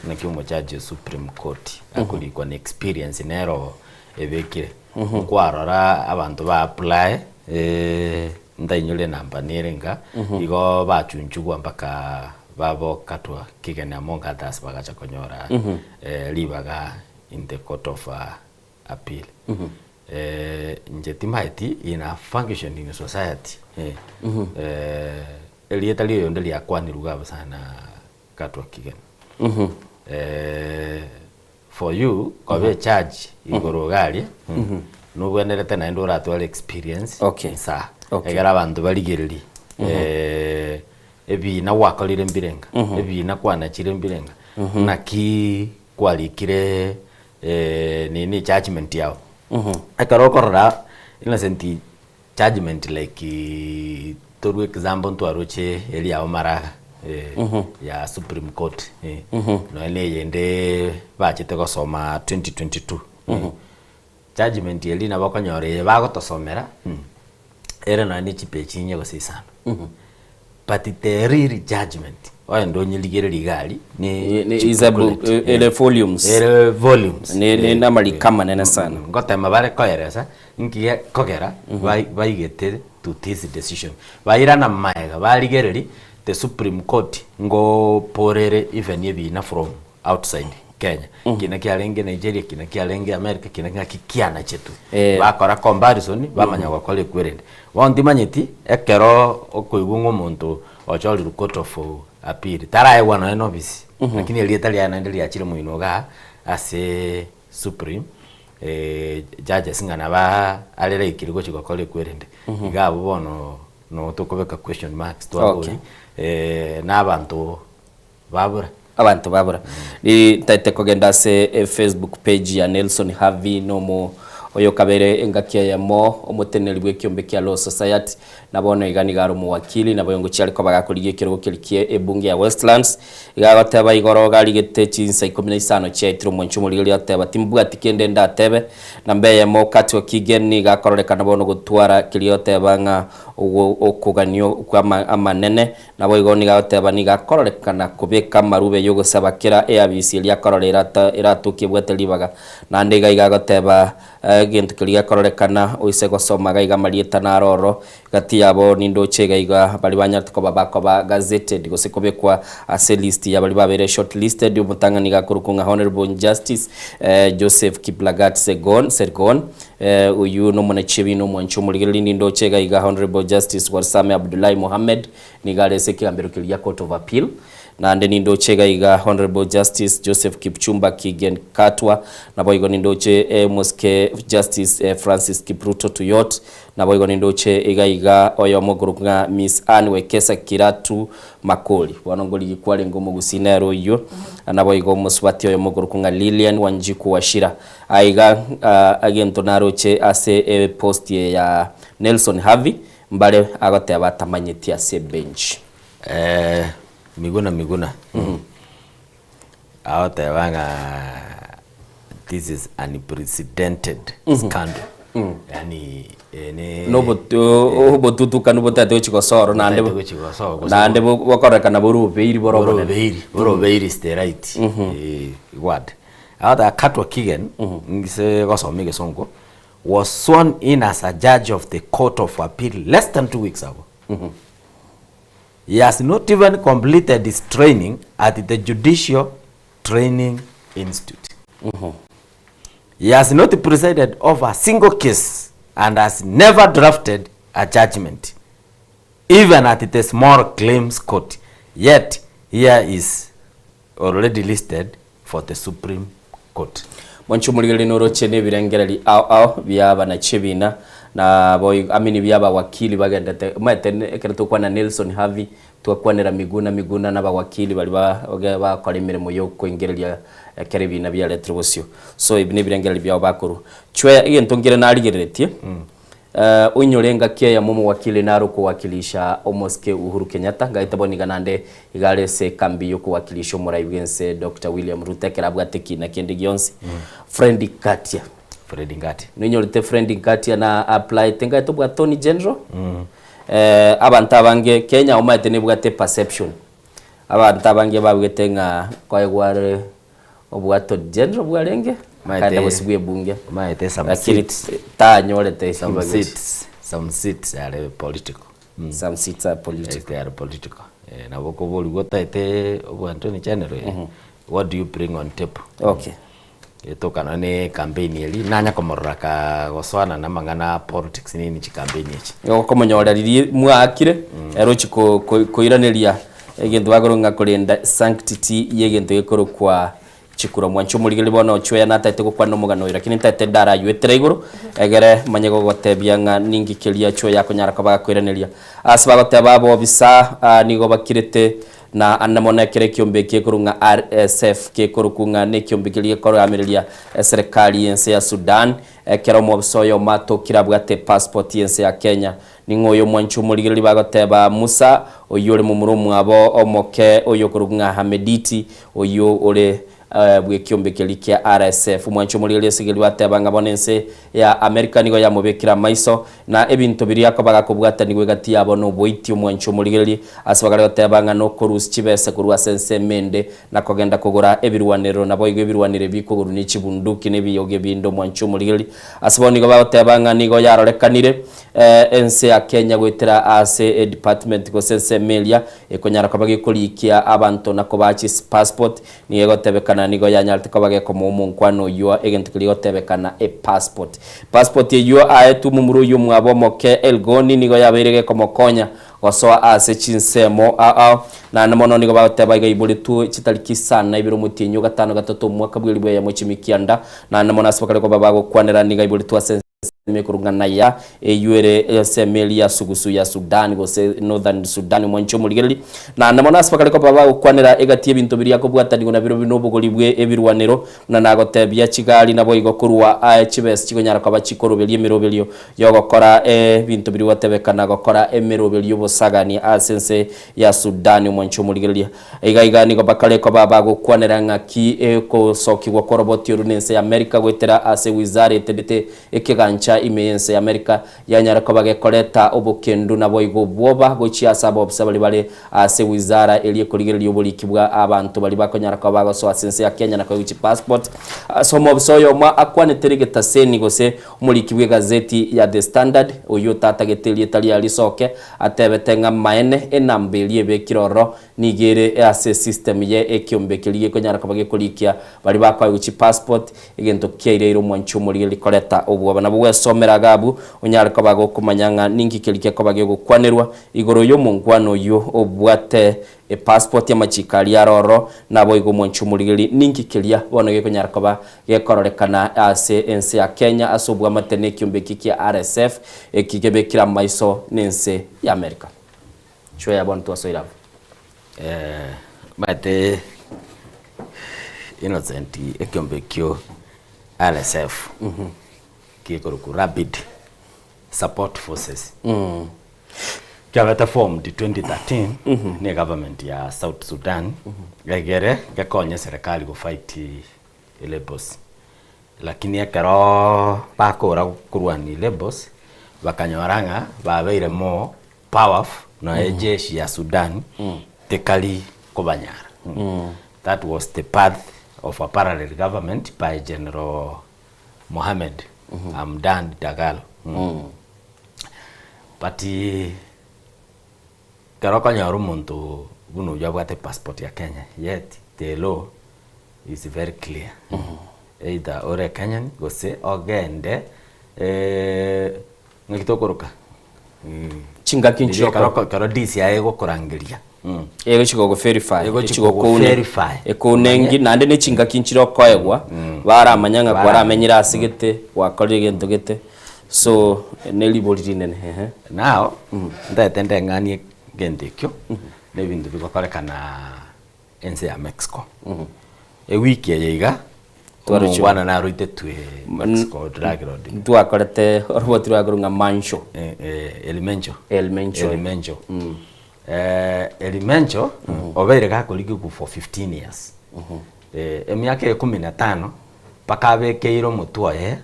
na kiumo chaji Supreme Court akulikwa na experience nero ebekire kwarora abantu ba apply ndainyule namba nirenga igo bachunchugwa mpaka babo Katwa Kigeni amonga das bagacha konyora libaga in the Court of Appeal njetimaiti ina function in society elieta liyo ndeli akwani lugaba sana Katwa Kigeni for you kobe charge igorogali nubwenerete na ndora to experience sa egara abantu baligereri ebi na wakolire mbirenga ebi na kwana chire mbirenga na ki kwalikire ni judgment yao akarokora Innocent judgment like toru example to aroche eli ya Omaraga ya Supreme Court no ele yende bachite gosoma 2022 judgment eli na bakonyore bagotosomera era na ni chipechi nye gosisana but the real judgment oya ndonye ligere ligali ni ele volumes ni namali kama nena sana ngota mabare koeresa ngiye kogera baigete to this decision bairana maega baligereri the Supreme Court ngo porere even yebina from outside Kenya kina kialenge Nigeria kina kialenge America kina kikiana chetu bakora comparison bamanya gwakole kwerende wondimanyiti ekero okoigungo muntu ocholi Court of Appeal taraye wana eno bisi lakini elieta liana ndeli achire muinoga ase Supreme judges ngana ba alere ikirigo chigokole kwerende igabo bono no tokobeka question marks to n'abantu babura ni taite kogenda se Facebook page ya Nelson Havi no oyo kabere engakia ya mo omuteneri bw'ekiombe kya Law Society nabono igani garo mu wakili naboyongo cyari ko bagakuriye kirego kirikie ebunge ya Westlands igagoteba igoro gali gete chinsa 15 cyetiro mu nchumo lili ateba timbu atikende ndatebe nambe ya mo kati okigeni gakororeka nabono gutwara kilioteba nga okuganyo kwa amanene nabo igoni gagoteba ni gakororeka na kubeka marube yogo sabakira ABC lyakororera iratukie bwetelibaga nande igagoteba gintu kilia korolekana oise gosoma gaiga marieta na roro gati yabo nindo chega iga bali banyatiko babako ba gazetted gosekobekwa ase list ya bali babere shortlisted umutangani gakurukunga Honorable Justice Joseph Kiplagat Sergon uyu no munachibi no mwancho muligeli nindo chega iga Honorable Justice Warsame Abdullahi Mohammed nigale sekambero kilia Court of Appeal na ndeni ndochega iga Honorable Justice Joseph Kipchumba Kigen Katwa na boigo ndoche Moske Justice Francis Kipruto Tuyot na boigo ndoche iga oyo moguruka Miss Anne Wekesa Kiratu Makoli wanongoli gikwale ngomo gusinero iyo na boigo muswati oyo moguruka Lilian Wanjiku Washira aiga agento naroche ase post ya Nelson Havi mbale agote abatamanyeti ase bench Miguna. Out this is unprecedented scandal. Yani no botutu kanu botate chikosoro nande bokoreka na borubeiri borobeiri stay right. What? Out Katwa Kigen ngise gosomige songo was sworn in as a judge of the Court of Appeal less than 2 weeks ago. He has not even completed his training at the Judicial Training Institute. He has not presided over a single case and has never drafted a judgment, even at the small claims court. Yet, here is already listed for the Supreme Court. Mwanchumuligeli noro chene birengereli au byaba na chebina na boy amini byaba wakili bagendete matene ekereto kwa na Nelson Havi twakwanera miguna na wakili bali ba kole mirimo yo kwengerelia kerebina bya retrobosio so ibine birengereli byaba bakuru chwe igentongere na aligeretie unyolenga kia ya mumu wakili naro kuwakilisha omoske Uhuru Kenyatta ngaitaboni ganande igalese kambi yo kuwakilisha muraibense Dr. William Ruto kerabwateki na kende gionsi Friend Katia ninyolite Friend Katia na apply tenga to bwa Attorney General abantu abange Kenya omaite ne bwate perception abantu abange babwetenga kwa egware obwa Attorney General bwarenge kandi bosibwe bunge maite some seats tanyolete some seats are political some seats are political they are political na boko boli gotaite obwa Attorney General what do you bring on table okay etokana ne campaign eli nanya komoraka goswana na mangana politics nini chi campaign echi yo komonyola lili mwakire erochi koiraneria egento bagoronga kolenda sanctity yegento yekoro kwa chikura mwancho muligeli bona ochwe na tate kwa no mugano lakini tate dara ywetere iguru egere manyego gotebia nga ningi kelia chwe yako nyara kwa bakwireneria asaba goteba bo bisa nigo bakirete na anamona kire kiombe kiekurunga RSF kiekurunga ne kiombe kilie koro ameria serikali yense ya Sudan kero mobsoyo mato kirabwate passport yense ya Kenya ningoyo mwanchu muligeli bagoteba Musa oyore mu murumu abo omoke oyokurunga Hamediti oyo ole bwe kiombe kilikia RSF mwancho muligeli sigeli bateba ngabonense ya America nigo ya mubekira maiso na ebintu biri yakobaga kubwata nigwe gati yabo no boiti mwancho muligeli asabagala bateba ngano korus chibese kurwa sense mende na kogenda kugura ebirwanero nabo igwe birwanire bikuguru ni chibunduki ne biyoge bindo mwancho muligeli asaboni go bateba nganigo yarorekanire ense ya Kenya gwetera ase department go sense melia ekonyara kabage kulikia abantu nakobachi passport nigo tebekana nigo yanyalte kabage komo munkwano yo egentikli gotebekana passport ye yo aetu mumuru yo mwabo moke elgoni nigo yaberege komo konya gosoa ase chinsemo na namono nigo bateba igibuli tu chitariki sana ibiro mutinyo gatano gatatu mwaka bwiri ya mochimikianda na namono asipakale ko babago kwanera niga ibuli tu ase mekurungana ya yuere semeli ya sugusu ya Sudan gose Northern Sudan mwancho muligeli na namona asipakale ko baba ukwanira egatie bintu biri yakobwata ngona biro binobugolibwe ebirwanero na nagotebia chigali nabo igokurwa chibes chigonyara kwa bachikorobelie mirobelio yogokora bintu biri watebekana gokora emirobelio bosagani asense ya Sudan mwancho muligeli igaiga nigo bakale ko baba ukwanira ngaki ko soki gokoroboti runense ya America gwetera ase wizare tedete ekegancha imeyense America yanyara ko bagekoreta obukendu nabo igobwoba gochia sabo bali bale ase wizara eliye kurigerio bulikibwa abantu bali bakonyara ko bagoso asense ya Kenya na ko wichi passport somo bsoyo mwa akwane terigeta seni gose mulikibwe gazeti ya The Standard oyo tatagetelie tali alisoke atebetenga maene enambelie bekiroro nigere ase system ye ekyombekelie konyara ko bagekolikia bali bakwa wichi passport igento kyeire mwanchu muligeli koreta obwoba nabo somera gabu onyara ko bago kumanyanga ningi kelike ko bagyo gukwanerwa igoro yo mungwano yo obwate passport ya machikali ya roro nabo igo mwanchumuligeli ningi kelia bono ge konyara ko ba gekororekana ase ense ya Kenya asobwa matene kyombeki ya RSF ekikebekira maiso nense ya America chwe bon to so irabu mate innocent ekyombekyo RSF kikoruku Rapid Support Forces kyabata formed 2013 ne government ya South Sudan gagere gakonye serikali go fight ile boss lakini akaro bakora kurwani ile boss bakanyoranga babeire more powerful na jeshi ya Sudan tekali kobanyara that was the path of a parallel government by General Mohammed Hamdan Dagalo. But karoka nyaru muntu bunu jabwate passport ya Kenya yet the law is very clear. Either ore Kenyan gose ogende ngitokoroka chinga kinchiro karo DCI go korangiria ego chigo go verify ego chigo ko verify eko nengi nande ne chinga kinchiro koegwa bara amanyanga kwara amenyira asigete wakore gento gete so neli bolirine now ndetende ngani gendekyo ne bintu bikokorekana ense ya Mexico e wiki yeiga twarwana na roite twe Mexico drag road twakorete roboti rwagurunga mancho Elemencho Elemencho obeire gakoliki ku for 15 years emyaka 15 pakabekeiro mutwaye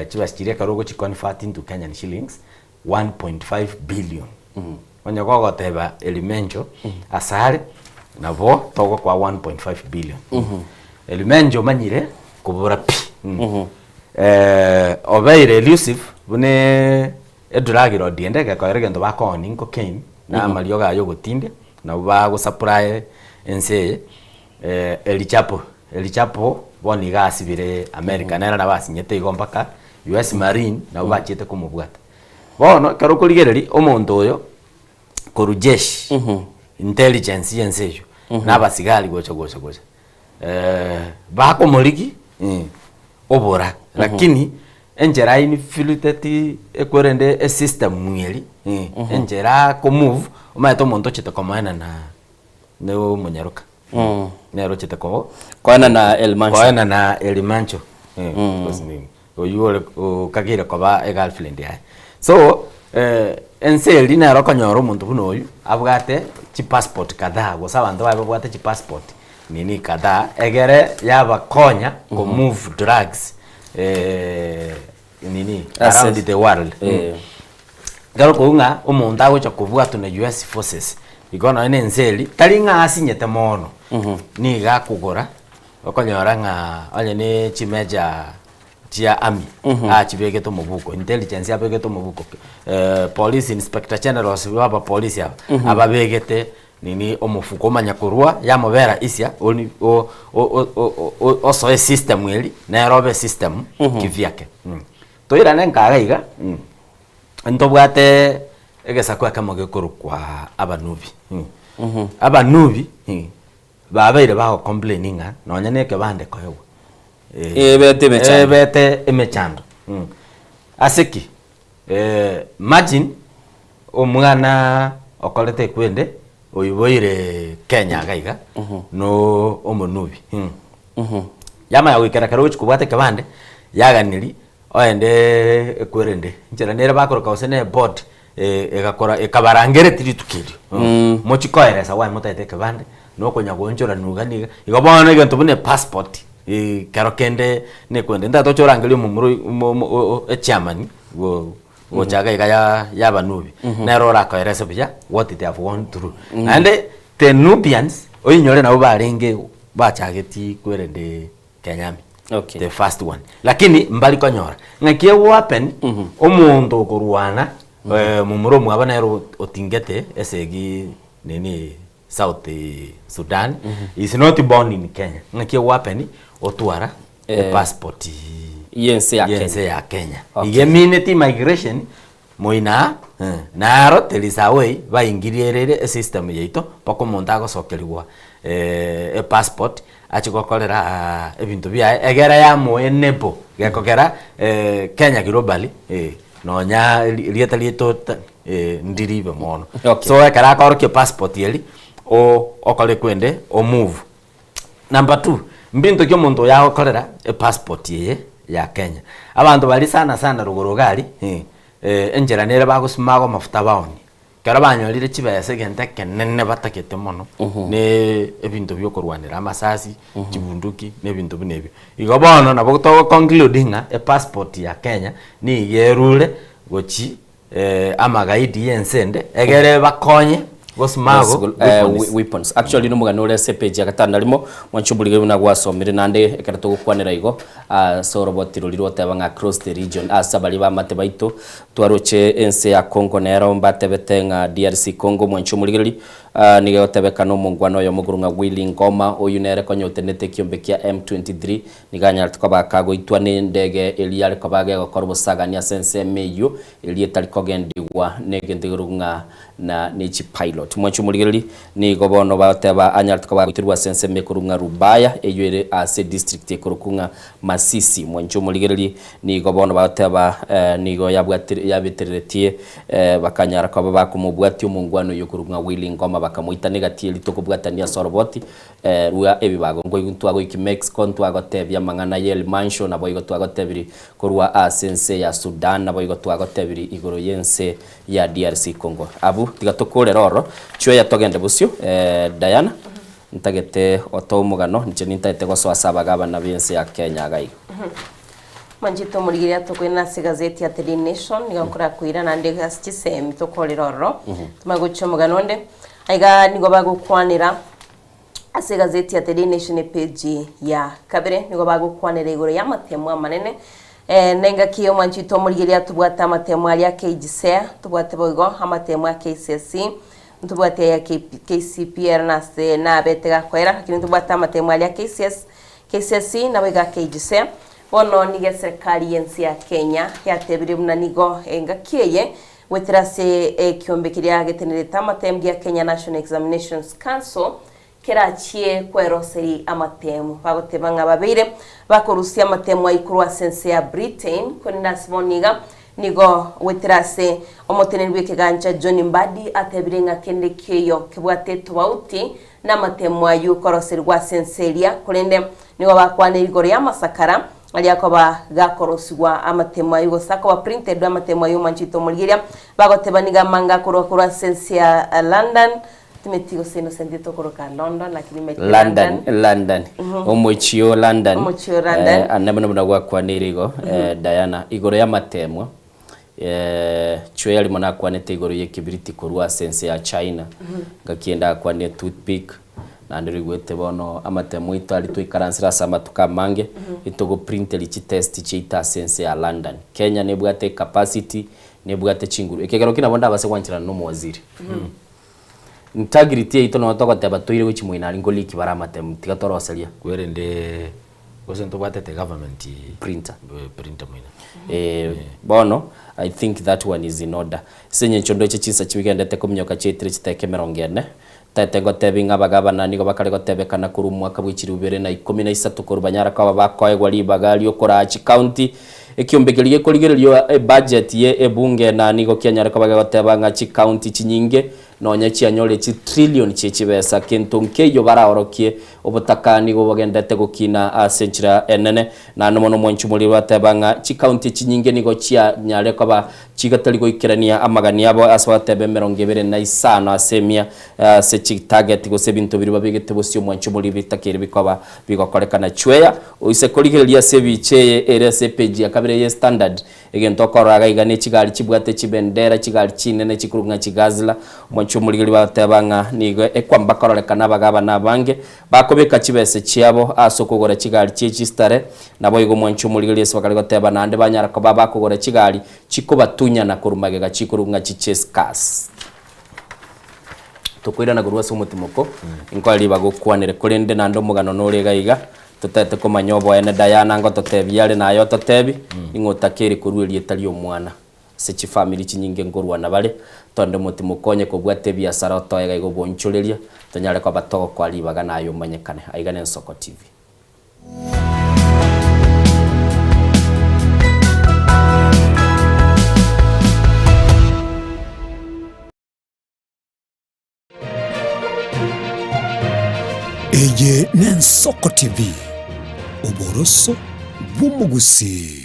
chibashire karogo chiconvert into Kenyan shillings 1.5 billion onye kwa teba Elemencho asare nabo togo kwa 1.5 billion Elemencho manyire kubura pi obeire elusive bune eduragiro diendeke kwa regendo bakoni nko Kane na malioga yo gutinde na ba go supply ense Elichapo boni gasibire America na na basinyete igombaka US Marine na bachete kumubwata bono karo kurigereri omuntu oyo korujeshi intelligence yenseyo na basigali gocha bako moligi obora lakini enjera infiltrate ekwerende a system mweli enjera ko move umaito monto chete komana na neo munyaruka nero chete ko koana na Elemancho oyole kagire ko ba e girlfriend ya so enseli na rokonyoro muntu buno oyu abwate chi passport kadha go sabantu babwate chi passport nini kadha egere yaba konya ko move drugs nini around the world garo ko nga umuntu ago chakubwatu na US forces igona enseli talinga asinyete mono ni gakugora okonyora nga onye ne chimeja chia army chibegeto mubuko intelligence abegeto mubuko police inspector general waba police ababegete nini omufuko manyakurwa ya mobera isia oni oso e system weli na robe system kivyake toira nenka gaiga ntobwate egesa kwa kama gekoro kwa abanubi abanubi babaire baho complaininga nonya neke bande koyo bete emechando asiki imagine omwana okolete kwende oyiboire Kenya gaiga no omonubi yama ya wikera karo chikubate kabande yaganiri oende ekwerende njera nere bakoroka osene board egakora ekabarangere tiri tukiri mochikoeresa wa motete kabande no konya gonchora nuganiga igabona igento bune passport karo kende ne kwende ndato chorangeli mumuro echamani go jaga ya banubi na rora koeresa bya what they have gone through and the Nubians oyinyore nabo barenge bachageti kwerende Kenyami the first one lakini mbali konyora ngakie wapen omuntu okurwana mumuro mwabana ero otingete esegi nini South Sudan is not born in Kenya ngakie wapen otwara passport yense ya Kenya igeminity migration moina naro telisawei baingirierere system yeito poko montago sokeliwa passport achikokolera ebintu bya egera ya moenebo gekokera Kenya globally nonya lieta lieto ndiribe mono so ekara korke passport yeli o okole kwende o move number 2 mbintu kyo muntu ya okolera passport ye ya Kenya abantu bali sana rugorogali enjera nere bagusimago mafuta baoni kara banyorire chibese gente kenene batakete mono ne ebintu byo kurwanira amasasi chibunduki ne ebintu binebyo igobona nabo to concluding passport ya Kenya ni yerule gochi amagaidi yensende egere bakonye gosmago weapons actually no mugano ule page ya gatana limo mwanchubulige na gwasomire nande ekarato gukwanira igo so robot ririro tebanga across the region asabali ba mate baito twaroche ense ya Congo nero mbate betenga DRC Congo mwanchumuligiri nige tebeka no mungwano yo mugurunga Willy Ngoma oyu nere konyotenete kiombe kia M23 niganya tukabakago itwane ndege eliyale kabage gokorbo sagania sense meyo eliyetali kogendiwa negendigurunga na nichi pilot mwanchumuligiri ni gobono bateba anyal tukabagitirwa sense mekurunga Rubaya eyere ase district ekorukunga Masisi mwanchumuligiri ni gobono bateba nigo yabiteretie bakanyara kwa bakumubwati umungwano yokurunga Willy Ngoma bakamuita negative litokubwatania soroboti ruya ebibago ngo yuntu iki Mexico ntwagotebya mangana yel mansion nabo igotwagotebiri korwa sense ya Sudan nabo igotwagotebiri igoro yense ya DRC Congo abu tigatokore roro chwe yatogende busyo Diana ntagete otomugano nje nintete goswasaba gabana bense ya Kenya gai manjito murigiria tokwena se gazeti ya The Nation nigakora kuira nande gasichisemi tokore roro tumagucho muganonde aiga nigo bagukwanira ase gazeti ya The Nation page ya kabere nigo bagukwanira igoro ya matemo manene nenga kiyo manjito murigiria tubwata matemo ali ya KGCSE tubwate boigo amatemo ya KCSE tubwate ya KCPR na betega kwera lakini tubwata amatemo ali ya KCSE na boiga KGCSE bono nige serikali yensi ya Kenya yatebire munanigo engakiye wetrase kiombe kiria getenereta amatembi ya Kenya National Examinations Council kerachie kweroseri amatemu bagotebanga babire bakorusia amatemu aikurwa sense ya Britain konina simoniga nigo wetrase omotenerwe kiganja John Mbadi atebirenga kende kiyo kibwate tobauti na amatemu ayu koroserwa senseria kolende nigo bakwanira igoro ya masakara aliakoba gakorosigwa amatemo ayo sako ba printed amatemo ayo manchito muligiria bagotebaniga manga kurokura sense ya London timetigo seno sendito koroka London lakini London omochio London anabana bana kwa nirigo Diana igoro ya matemo chwe ali mona kwa nete igoro ye kibiriti kurwa sense ya China gakienda kwa ne toothpick nandiri gwete bono amatemo itali twikaransira sama tukamange itogo print lichi test chita sense ya London Kenya nebwate capacity nebwate chinguru ekegero kina bonda base kwanchira no mwaziri integrity ito no toko teba toire wichi mwina ngoli kibara amatemo tigatoroselia kwerende because into what the government printer mwina bono I think that one is in order senye nchondo eche chisa chiwigendete kumnyoka chetire chiteke 40 tete gotebi ngabagabana nigo bakare gotebekana kuri umwaka bw'ikiri 2013 kuri banyara kwa bakoye gwali bagali okorachi county ekiombegeliye kurigererio budget ye ebunge na nigo kyanyara kwa bagoteba ngachi county chinyinge nonya chianyole chi trillion chechibesa kentonkeyo baraorokie obutakani go bagendete gukina asenchira enene na nomono mwenchu muri batebanga chi county chinyinge nigo chia nyare kwa chigatali go ikirania amagani abo aswatebe 25 asemia se chi target go sebinto biri babigete bosyo mwenchu muri bitakire bikoba bigokorekana chweya oise kurigereria sebiche RSPG akabire ye standard egento koraga igane chigali chibwate chibendera chigali chinene chikurunga chigazila chumurigiri batebanga nigo ekwamba kororekana bagabana bange bakobeka chibese chiabo asokogora chigali chistare nabo igo mwanchumurigiri esbakali gotebana ande banyara ko babakogora chigali chikobatunya na kurumagega chikurunga chicheskas tokwira na gurwa somutimoko inkwali bagokwanire kurende nando mugano norega iga tutete komanyobo ene Diana ngo totebiare nayo totebi ingotakiri kurwiri etali omwana sechi family chinyinge ngorwa na bale tonde mutimo konye ko bwate biasara toyega igo bonchuleria tonyale kwa batogo kwa libaga nayo manyekane aigane Nsoko TV. Eye Nsoko TV uboroso bumugusi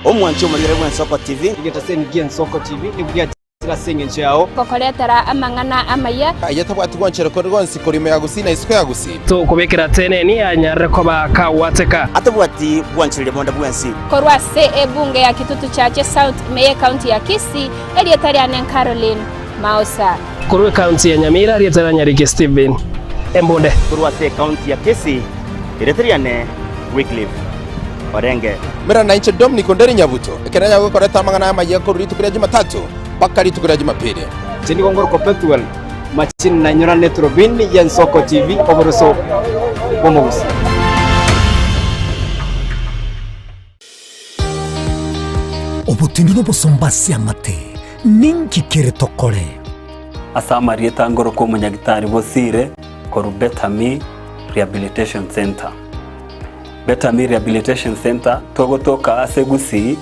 omwancho mulire bwa Nsoko TV igetasengiye Nsoko TV nibwiya tirasenga nchao kokoretera amangana amaya ayatabwati gwanchero ko rwonsi korime yagusina isiko yagusi to kubekera tene ni anyare ko bakawateka atabwati gwanchiro monda bwensi korwa se ebunge ya kitutu chache South Meye County ya Kisii elietari anen Caroline Mausa kurwe county ya Nyamira elietari Nyarige Steven Embonde kurwa se county ya Kisii elietari anen Wycliffe Orenge mera na inche Dominic Onderi Nyabuto ekeranya go koreta amangana amaya ko ritukira Jumatatu bakari tukira Jumapili chini gongoro perpetual machini na nyora netrobin ya Nsoko TV oboroso bomugusi obutindiro bosombasi amate ninki kere tokore asamari etangoro ko munyagitari bosire ko Betami Rehabilitation Center. Betami Rehabilitation Center togotoka asegusi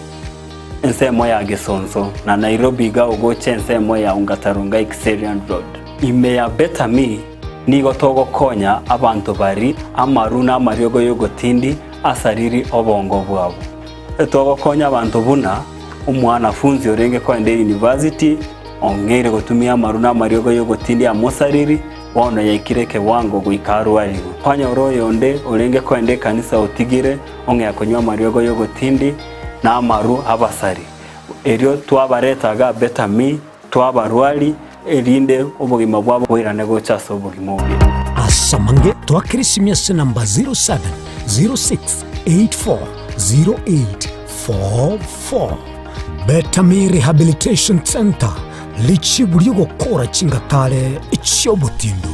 ensemo ya Gesonzo na Nairobi ga ugoche ensemo ya Ungatarunga Xerian Road. Ime ya Betami nigo togo konya abantu bari amaruna mariogo yogotindi asariri obongo bwabo. Togo konya abantu buna umwana funzi orenge kwende university ongere gotumia maruna mariogo yogotindi amosariri wana yakireke wango guikaru aligo kwanya oroyo onde orenge kwende kanisa otigire onge yakonywa mariogo yogotindi na amaru abasari erio twabaretaga Betami twabarwali erinde obugima bwabo bwirane gochaso obugima obi asamange twakirisimya namba 0706840844 Betami Rehabilitation Center lichi buriyo gukora kingatare icyobutindo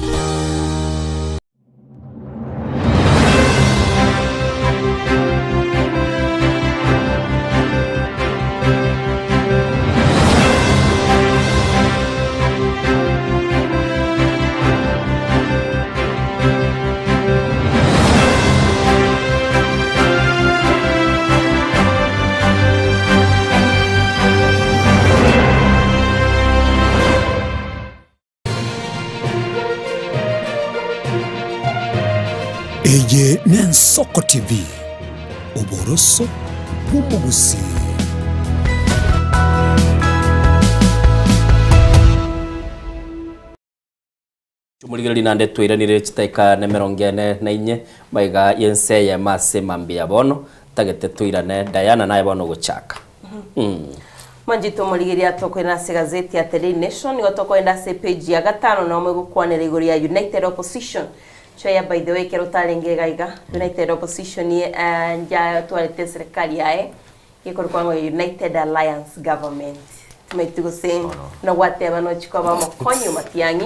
Eye Nsoko TV uboroso bumugusi Chumuligiri nande twiranire chitaika ne 44 maiga yense ya mase mambia bono tagete twirane Diana naye bono guchaka Manjito muligiri atokwena se gazeti ya Daily Nation ngotokwenda se page ya 5 na omwe gukwanira iguru ya United Opposition Choya by the way kero talenge gaiga United Opposition ye nja tualete serikali yae yekoro kwa United Alliance Government tumetugo sen no whatever no chiko ba mokonyo matiangi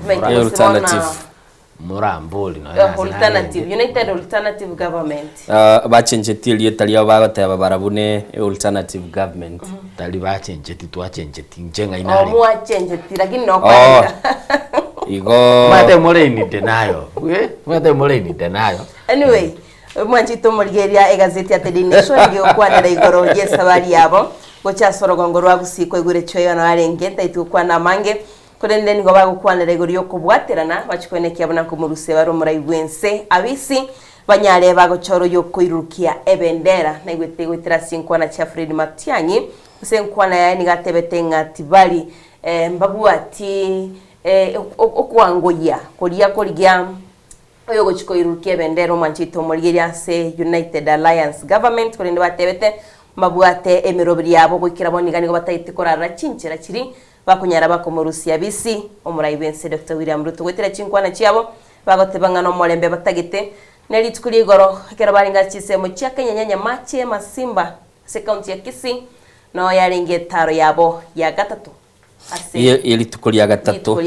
tumetugo sen Muramboli no alternative United Alternative Government bachenjeti lieta lya bagoteba barabune alternative government tali bachenjeti twachenjeti njenga inali mwachenjeti lakini no kwanga igo mate moleni denayo mate moleni denayo anyway mwanchito murigeria egazeti ya The Nation ndio kwanira igoro je sabari yabo gocha sorogongo rwa gusiko igure choyo na arengeta itukwa na mange kurende ngo bagukwanira igoro yo kubwaterana bachikwenekia bana kumuruse baro muraigwense abisi banyare bagochoro yo kuirukia ebendera na igwete gwitira sinkwana cha Fred Matiang'i senkwana yani gatebete ngati bali mbabu ati okwangoya kolia oyo gochiko irukia bendera manchito murigeria se United Alliance Government kurende batebete mabwate emirobiri yabo gwikira bonigani go batayite korara chinchira kiri bakunyara bakomurusia bisi omuraibense Dr. William Ruto gwetera chinkwana chiabo bagotebanga no molembe batagite neli tukuri igoro kera baringa chisemo chia Kenya mache masimba se county ya Kisii no yaringe taro yabo ya gatatu ili tukulia gatatu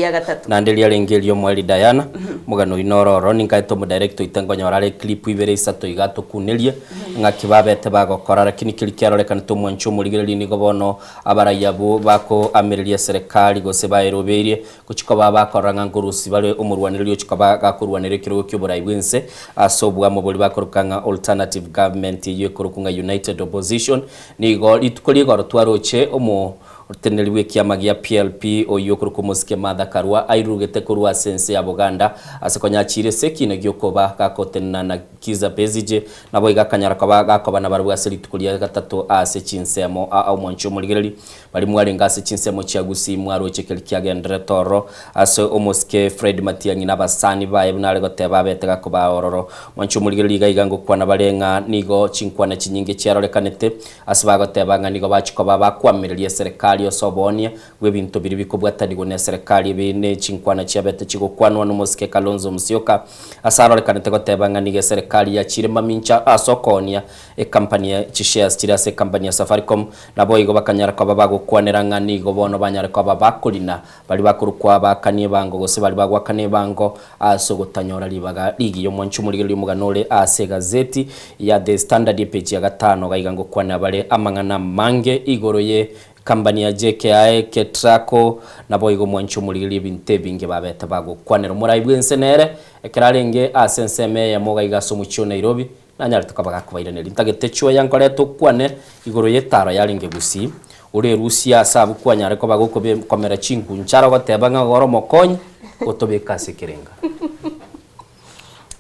na ndeli alengelio mwali Diana mugano inororo ningaito mu director itengonya orale clip ibere isato igato kunelia ngakibabete bagokora lakini kilikyarolekana to mwancho muligireli ni gobono abarayabu bako amerilia serikali gose bairoberie kuchiko babakoranga ngurusi bale umurwaniryo chiko bagakurwanire kiro cy'uburayi bwense asobwa mu buli bakorukanga alternative government yekorukunga United Opposition nigo litukuli goro twaroche omo teneliwe kiama gia PLP oyokuru kumusikia Martha Karua airugete kurwa sense ya Buganda asekonya chire sekine gyokoba gakotena na Kiza Bezije nabo igakanyara kwa gakoba na barwa selitukulia gatatu ase chinsemo au mwancho muligereli bali mwali ngase chinsemo chiagusi mwaro chekeli kiagendere toro ase omoske Fred Matiang'i nabasani bae bunale goteba betega kuba ororo mwancho muligereli gaigango kwa na balenga nigo chinkwana chinyinge chiarolekanete asibagoteba nganigo bachikoba bakwamirelie serikali osobonia webintu biri bikobwatanigo ne serikali bine chinkwana chiabete chigokwanwa no Moske Kalonzo Musyoka asarolekane goteba nganige serikali ya chirema mincha asokonia company ya shares chira se company ya Safaricom nabo igo bakanyara kwa babago kwanera ngani go bono banyara kwa babakulina bali bakurukwa bakanie bango gose bali bagwakane bango asogotanyora libaga ligi yo mwanchu muligeli muganole ase gazeti ya The Standard page ya gatano gaigango kwana bale amangana mange igoroye company ya JKI Ketraco nabo igo mwancho muligeli binte binge babeta bago kwanera muraibwense nere ekerarenge asenseme ya moga igaso mucho Nairobi nanyari tukabaga kubairane lintagete chwo yankoreto kwane igoro yetaro yaringe gusi uri Rusia sabu kwanyare ko bago komera chinku nchara gotebanga goro mokonyi gotobeka sekerenga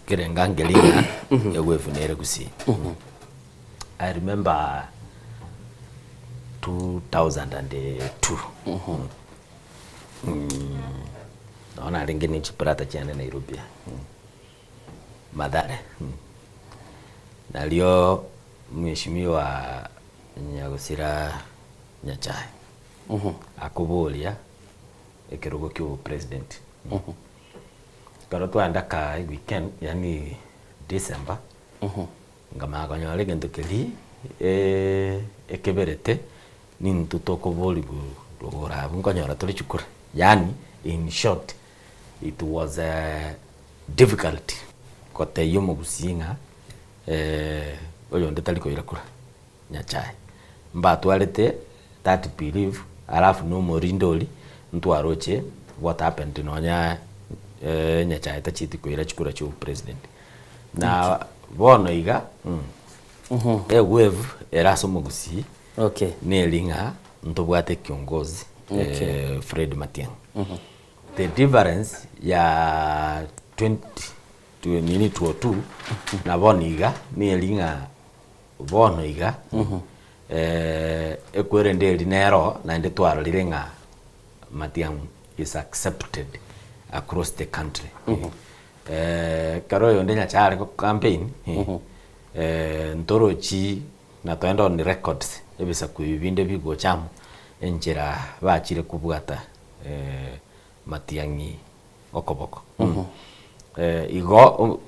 kerenga ngelinga yagwevunere gusi I remember 2002 naona ringeni chiprata chane Nairobi Mathare nalio mheshimiwa Nyagusira Nyachai akubulia ekirugo kyo president karo twandaka weekend yani December ngama kanyale gento keli ekeberete nintu tokoboli bugora ngonyora tuli chukura yani in short it was difficult kote yomo gusinga oyo ndetaliko irakura Nyachai mba twalete that believe alafu no morindoli ntwaroche what happened nonya Nyachai tachiti koira chukura cho president na bono iga wave eraso mugusi okay nelinga ntobwate kiongozi Fred Matiang'i the difference ya 2022 na boniga nelinga bono iga ekwere nero na ndetwara lirenga Matiang'i is accepted across the country karo yonde Nyachai ko campaign ntorochi na toendo ni records ebisa kuibinde bigo chamo enjera bachire kubwata Matiang'i okoboko igo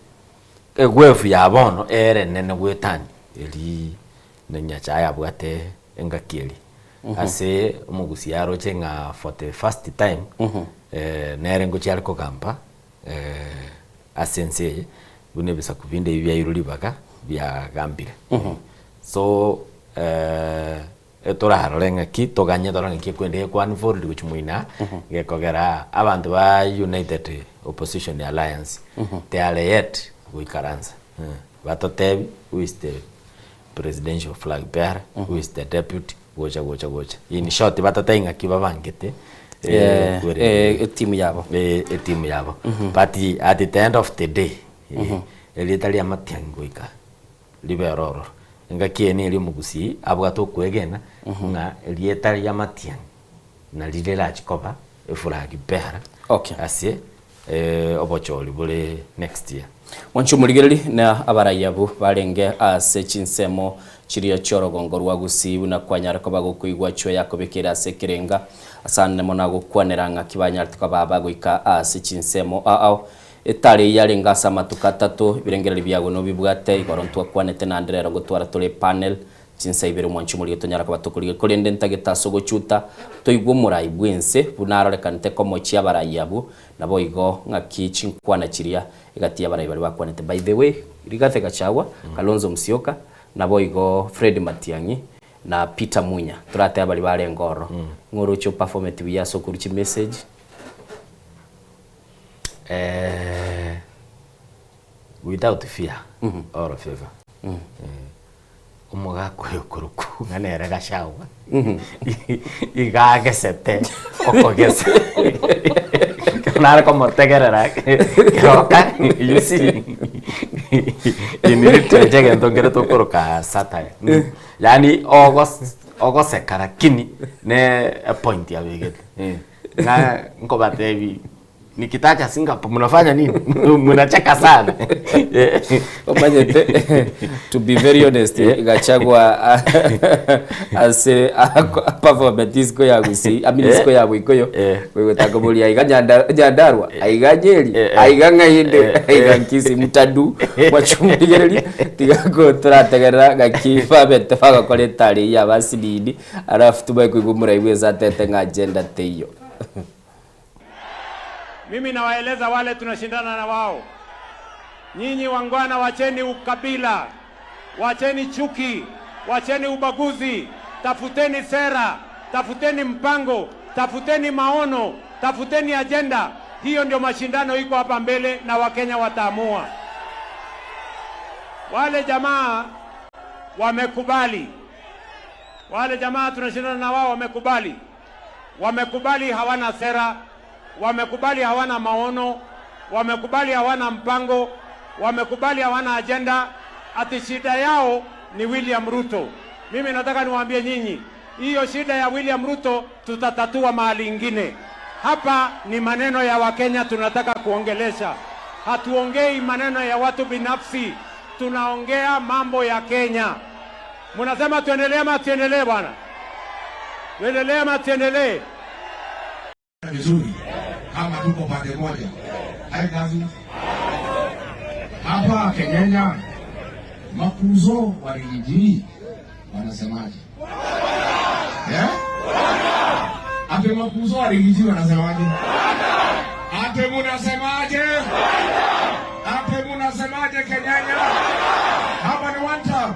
egwefu ya bono ere nene gwetani eli Nyachai abwate engakieli ase umugusi yaro chenga for the first time nere ngo cyari ko gamba asense bune bisa kubinde bya iruri baka bya gambire so etora harolenga ki toganye doranga ki kwende kwa nfordi kuchumuina gekogera abantu ba United Opposition Alliance they are yet we karanza batotebi who is the presidential flag bearer who is the deputy gocha in short batatenga kibabangete timu yabo timu yabo but at the end of the day elitalia matiangoika liberoro nga kieni eli mugusi abwato kwegena nga elitalia matiang na lilela chikoba efuragi bearer asie obocholi bole next year wanchumuligereri na abarayabu barenge ase chinsemo chiria chorogongo rwa gusibu na kwanyara ko bagukuigwa cyo yakobekera sekirenga asane mona gukwanera nga kibanyara tukababa guika ase chinsemo etari yarenga samatuka 3 birengereri byago no bibwate igorontu kwanete na ndrero gutwara tole panel chinsa ibere mwanchumuliye tonyara ko batukuriye kurende ntagetaso gochuta toigwo murai bwense bunaroreka nte ko mochi abarayabu nabo igo ngaki chinkwana chiria igati abarayi bari bakwanete by the way rigate gachagwa Kalonzo Musyoka nabo igo Fred Matiang'i na Peter Munya turate abari bare ngoro ngoro cyo performance biyaso kuri message without fear or favor umuga kuruku nganera gashagwa igagesete okogese nara como tegerera kroka you see iniri tujege ndongere tokuruka satire yani ogose karakini ne a point ya wegete na nkobatevi nikitacha Singapore mnafanya nini mnacheka sana to be very honest Gachagua ase performance disco ya gusi disco ya wikoyo wewe takobuli aiganyandarwa aiganyeri aiganga hinde aigankisi mutadu wachumuligereri tigago turategera gakifa betefaga kole tari ya basididi arafu tubaye kwigumura iweza tete nga agenda teyo. Mimi nawaeleza wale tunashindana na wao, nyinyi wangwana, wacheni ukabila, wacheni chuki, wacheni ubaguzi, tafuteni sera, tafuteni mpango, tafuteni maono, tafuteni agenda. Hiyo ndio mashindano iko hapa mbele na Wakenya wataamua. Wale jamaa wamekubali, wale jamaa tunashindana na wao wamekubali hawana sera, wamekubali hawana maono, wamekubali hawana mpango, wamekubali hawana agenda, ati shida yao ni William Ruto. Mimi nataka niwaambie nyinyi, hiyo shida ya William Ruto tutatatua mahali ingine. Hapa ni maneno ya Wakenya tunataka kuongelesha. Hatuongei maneno ya watu binafsi, tunaongea mambo ya Kenya. Mnasema tuendelee ama tuendelee bwana? Tuendelee ama tuendelee? Vizuri kama tuko pande moja. Hai kazi. Hapa Kenya makuzo wa Rigiji wanasemaje? Ate makuzo wa Rigiji wanasemaje? Ate munasemaje? Ate munasemaje Kenya? Hapa ni one time.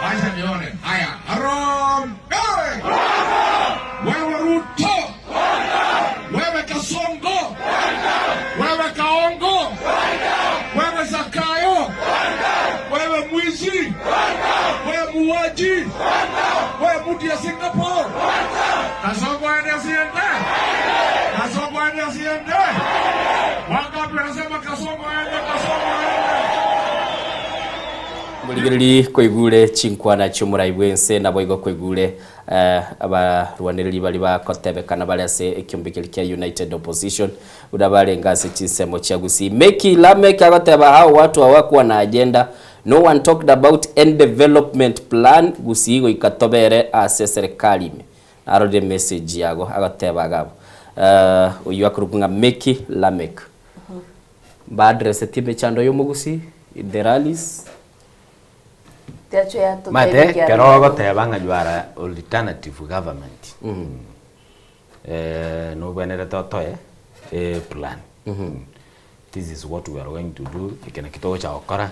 Acha nione. Haya, Harambee! Wewe Ruto! Wewe Kasongo! Wewe Kaongo! Wewe Zakayo! Wewe mwizi! Wewe muuaji! Wewe mtu ya Singapore! Kasongo aende asiende! Kasongo aende asiende! Wangapi wanasema Kasongo aende, Kasongo aende! Muligereri koigure chinkwana cyumurai bwense nabo igo koigure abarwaniriri bali bakotebekana bali ase ekyombekeri kya United Opposition udabarenga ase chinsemo kya gusi Meki Lamek agateba hao watu hawakuwa na agenda. No one talked about any development plan. Gusi igo ikatobere ase serikali arode message yago agateba gabo uyu akurukunga Meki Lamek ba address time chando yo mugusi the rallies mate kerogo tebanga jwara alternative government no benere totoe plan this is what we are going to do ikena kitogo cha okora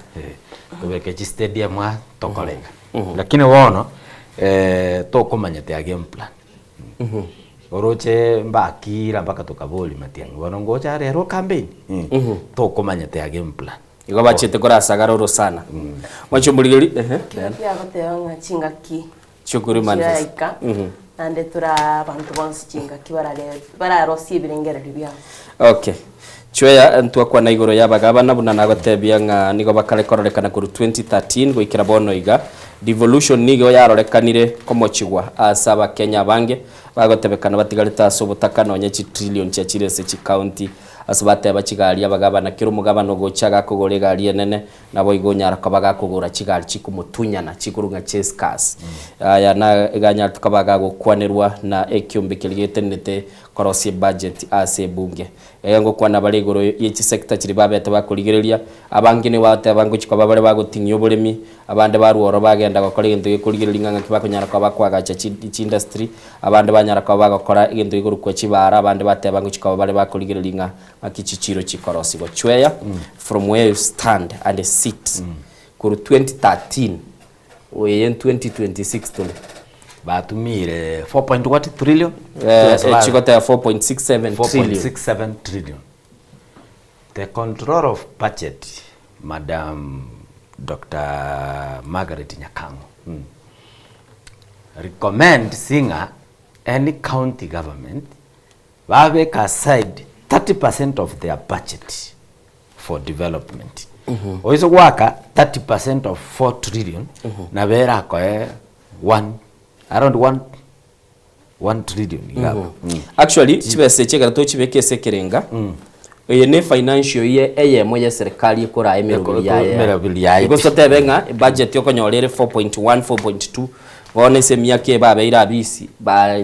kubeke chi stadium wa tokolenga lakini wono to komanyete ya game plan oroche mbakira mpaka tukaboli matiangi wono ngocha rero campaign to komanyete ya game plan igo bachete kora sagaroro sana mwachumbuligeri ya goteanga chingaki chukuri manifest nande tura bantu bonsi chingaki bararosie birengereri bya okay chweya ntwa na igoro yabagabana buna nagotebia nga nigo bakalekorekana kuru 2013 gwikira bono iga devolution nigo yarorekanire komochigwa asaba Kenya bange bagotebekana batigarita sobutaka nonye chi trillion cha chirese chi county asabate bachigali abagabana kiro mugabano gochaga kugore gali nene nabo igonyara kabaga kugura chigali chikumutunyana chikurunga cheskas aya na iganya tukabaga gukwanirwa na ekyumbi kiligetenete korosi budget ase bunge yango kwana bale igoro yichi sector chiri babete bakurigereria abangi ni wate abangu chikoba bale bagutinyo bulemi abande baruoro bagenda gukora igintu gikurigereria nganga kibakonyara kwa bakwagacha chi industry abande banyara kwa bagakora igintu iguru kwa chibara abande bate abangu chikoba bale bakurigereria akichichiro chikorosi go chweya from where you stand and sit kuru 2013 oyen 2026 tole batumire 4.1 trillion chikota 4.67 trillion the control of budget Madam Dr. Margaret Nyakango recommend singa any county government make aside 30% of their budget for development. Oiso waka 30% of 4 trillion na vera ko around 1 trillion. Actually chibese chega to chibeke sekerenga. Eye financial ye eye moya serikali ikora emerubili yaye. Iko sotebenga budget yoko nyorere 4.1 4.2 wone semiyake babe ira bisi ba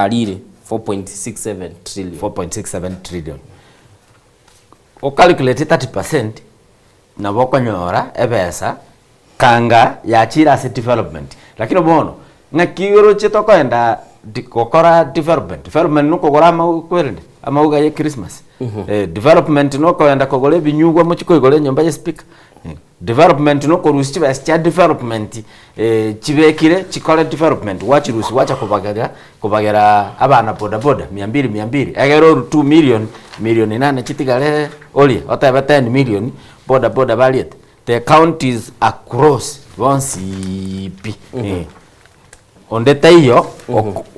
lire 4.67 trillion. O calculate 30% na bokonyora ebesa kanga ya chira se development. Lakini bono na kiro chitoko enda kokora development nuko gora ma kwende ama uga ye Christmas. Development nuko enda kogole binyugwa mu chiko igole nyomba ye speaker. Development nuko rusi cha development chibekire chikole development wachirusi wacha kubagera abana boda 200 agero 2 million 8 chitigale oli otaba 10 million boda baliet the counties across onsipi ondeta hiyo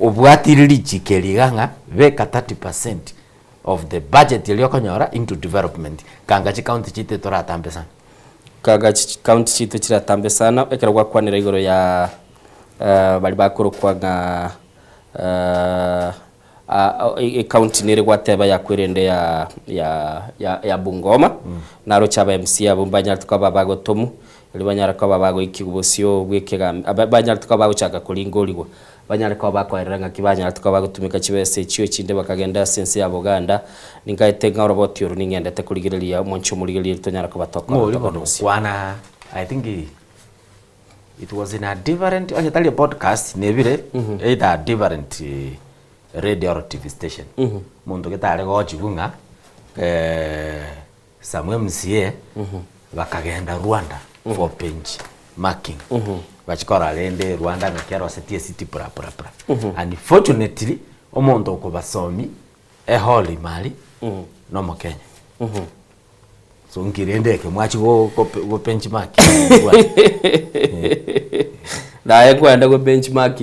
obwatiriri chikeliganga veka 30% of the budget iliyokonyora into development kanga chi county chite toratambe sana kaga county chite chiratambe sana ekera kwa kwanira igoro ya bali bakuru kwaga county nire gwateba ya kwirende ya Bungoma naro chaba MC abumbanya tukaba bagotomu libanyara kwa bago ikigubosyo bwekega abanyara tukaba baguchaka kulingoliwa banyara kwa bakwairanga kibanyara tukaba gutumika chibese chiyo chinde bakagenda sense ya Buganda ningaitenga roboti yoru ningenda tekuligirelia moncho muligirelia tonyara kwa batoko wana I think it was in a different on podcast nebire either different radio or TV station mundu getare go chibunga Samuel Msie bakagenda Rwanda for bench marking bachikora lende Rwanda na kiaro setie city pra unfortunately omondo ko basomi holy mali no mo Kenya so ngirende ke mwachi go benchmark na ekwenda go benchmark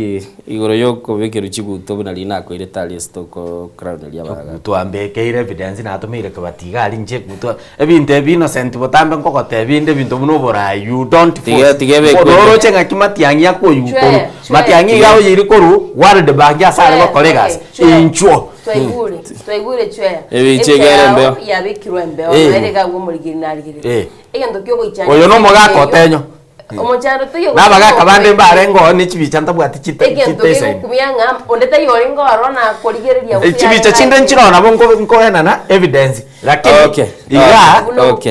igoro yoko bekeru chiguto buna lina ko ile tali stoko crowd ya baga tuambe ke evidence na atumire ke batiga ali nje kuto ebinte innocent botambe nkoko tebinde bintu buno bora you don't tigebe ko ro chenga kimatiangi yako yuko matiangi yawo yiri koru world bank ya sare ko colleagues incho Twaigure chweya ebichegere mbeo yabikirwe mbeo erega ngo muligiri naligire egendo kyo goichanya oyo no mogako tenyo omochando tuyo nabaga kabande mbarengo ni chibicha ntabwati chitese kumyanga ondeta yoringo arona koligereria chibicha chinde nchirona bonko henana evidence lakini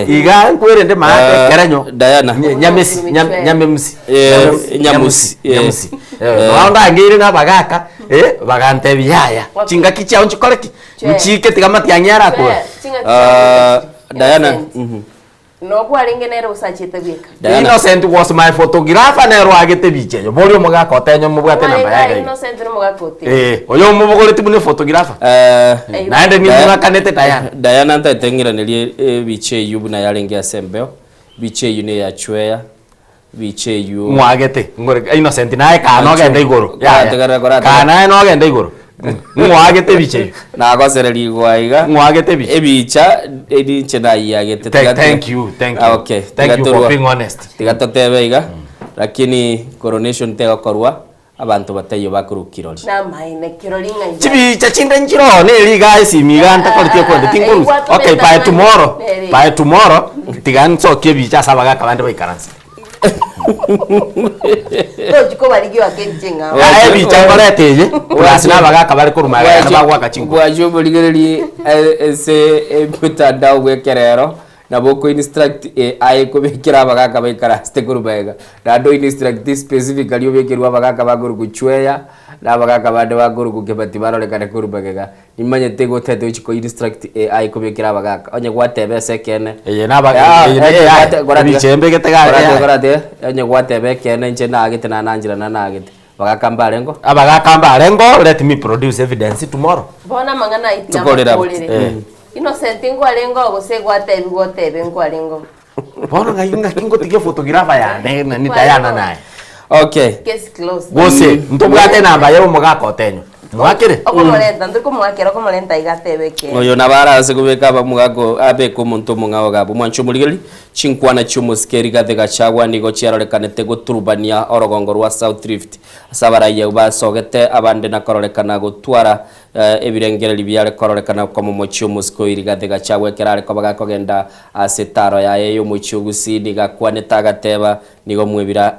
iga nkwirende ma keranyo Diana nyamusi naonda ngiri nabagaka bagante biyaya chinga kichao nchikoreki nchike tigamati anyara ko Diana. No kwaringe nero usachite bika. Innocent was my photographer nero agete biche. Bolio muga kotenyo mubwate namba yake. Innocent no muga kote. Oyo mubogole tibune photographer. Naende ni muga kanete Diana. Diana ntatengira nelie biche yubu na yalengia sembeo. Biche yune ya chwea. Biche yu mwagete ngore Innocent nae kana ogende iguru. Kana no ogende iguru. Mwagete biche na agosereri gwaiga mwagete biche ebicha edi chena yagete. Thank you. Okay, thank you for being honest. Tigatotebe iga lakini coronation tega korwa abantu batayo bakuru kirori na maine kirori ngai chibicha chinde njiro ne liga isimiga ntakoletie kwende tinguru. Okay, by tomorrow tigan so kebicha sabaga kabande baikaransi Jiko barigio akenjenga. Bicha ngoreteje. Urasina bagaka bari kurumaga na bagwa kachingo. Bwajo buligeri ese mutandao gwekerero na boko instruct AI kubikira bagaka baikara ste kurumaga. Na do instruct specifically obekirwa bagaka baguru kuchweya na bagaka bande baguru kukebati barolekane kurumaga. Nimanye tego tete chiko instruct AI kubikira bagaka. Onye gwatebe sekene. Na bagaka bichembe getega. Gorate onye gwatebe kene nche na agite na nanjira na nagite. Bagakamba rengo. Abagakamba rengo, let me produce evidence tomorrow. Bona mangana itia makolere. Innocent ngwa rengo gusegwa tebe ngwa rengo. Bona ngayunga kingo tige photographer ya ni Diana naye. Okay. Case closed. Gose ntubwate namba yo mugaka otenyo. Mwakire. Okomolenta ndiko mwakira okomolenta igatebe ke. Oyo nabara sekubeka bamugago abe ko muntu mungawo gabo mwancho muligeli chinkwana chumuskeri gathega chagwa nigo chiarolekanete guturubania orogongo rwa South Rift asabaraye ubasogete abande nakorolekana gutwara ebirengereri byale korolekana kwa mumocho muskoiri gathega chagwa kerale ko bagakogenda asetaro ya yeyo mucho gusini gakwaneta gateba nigo mwebira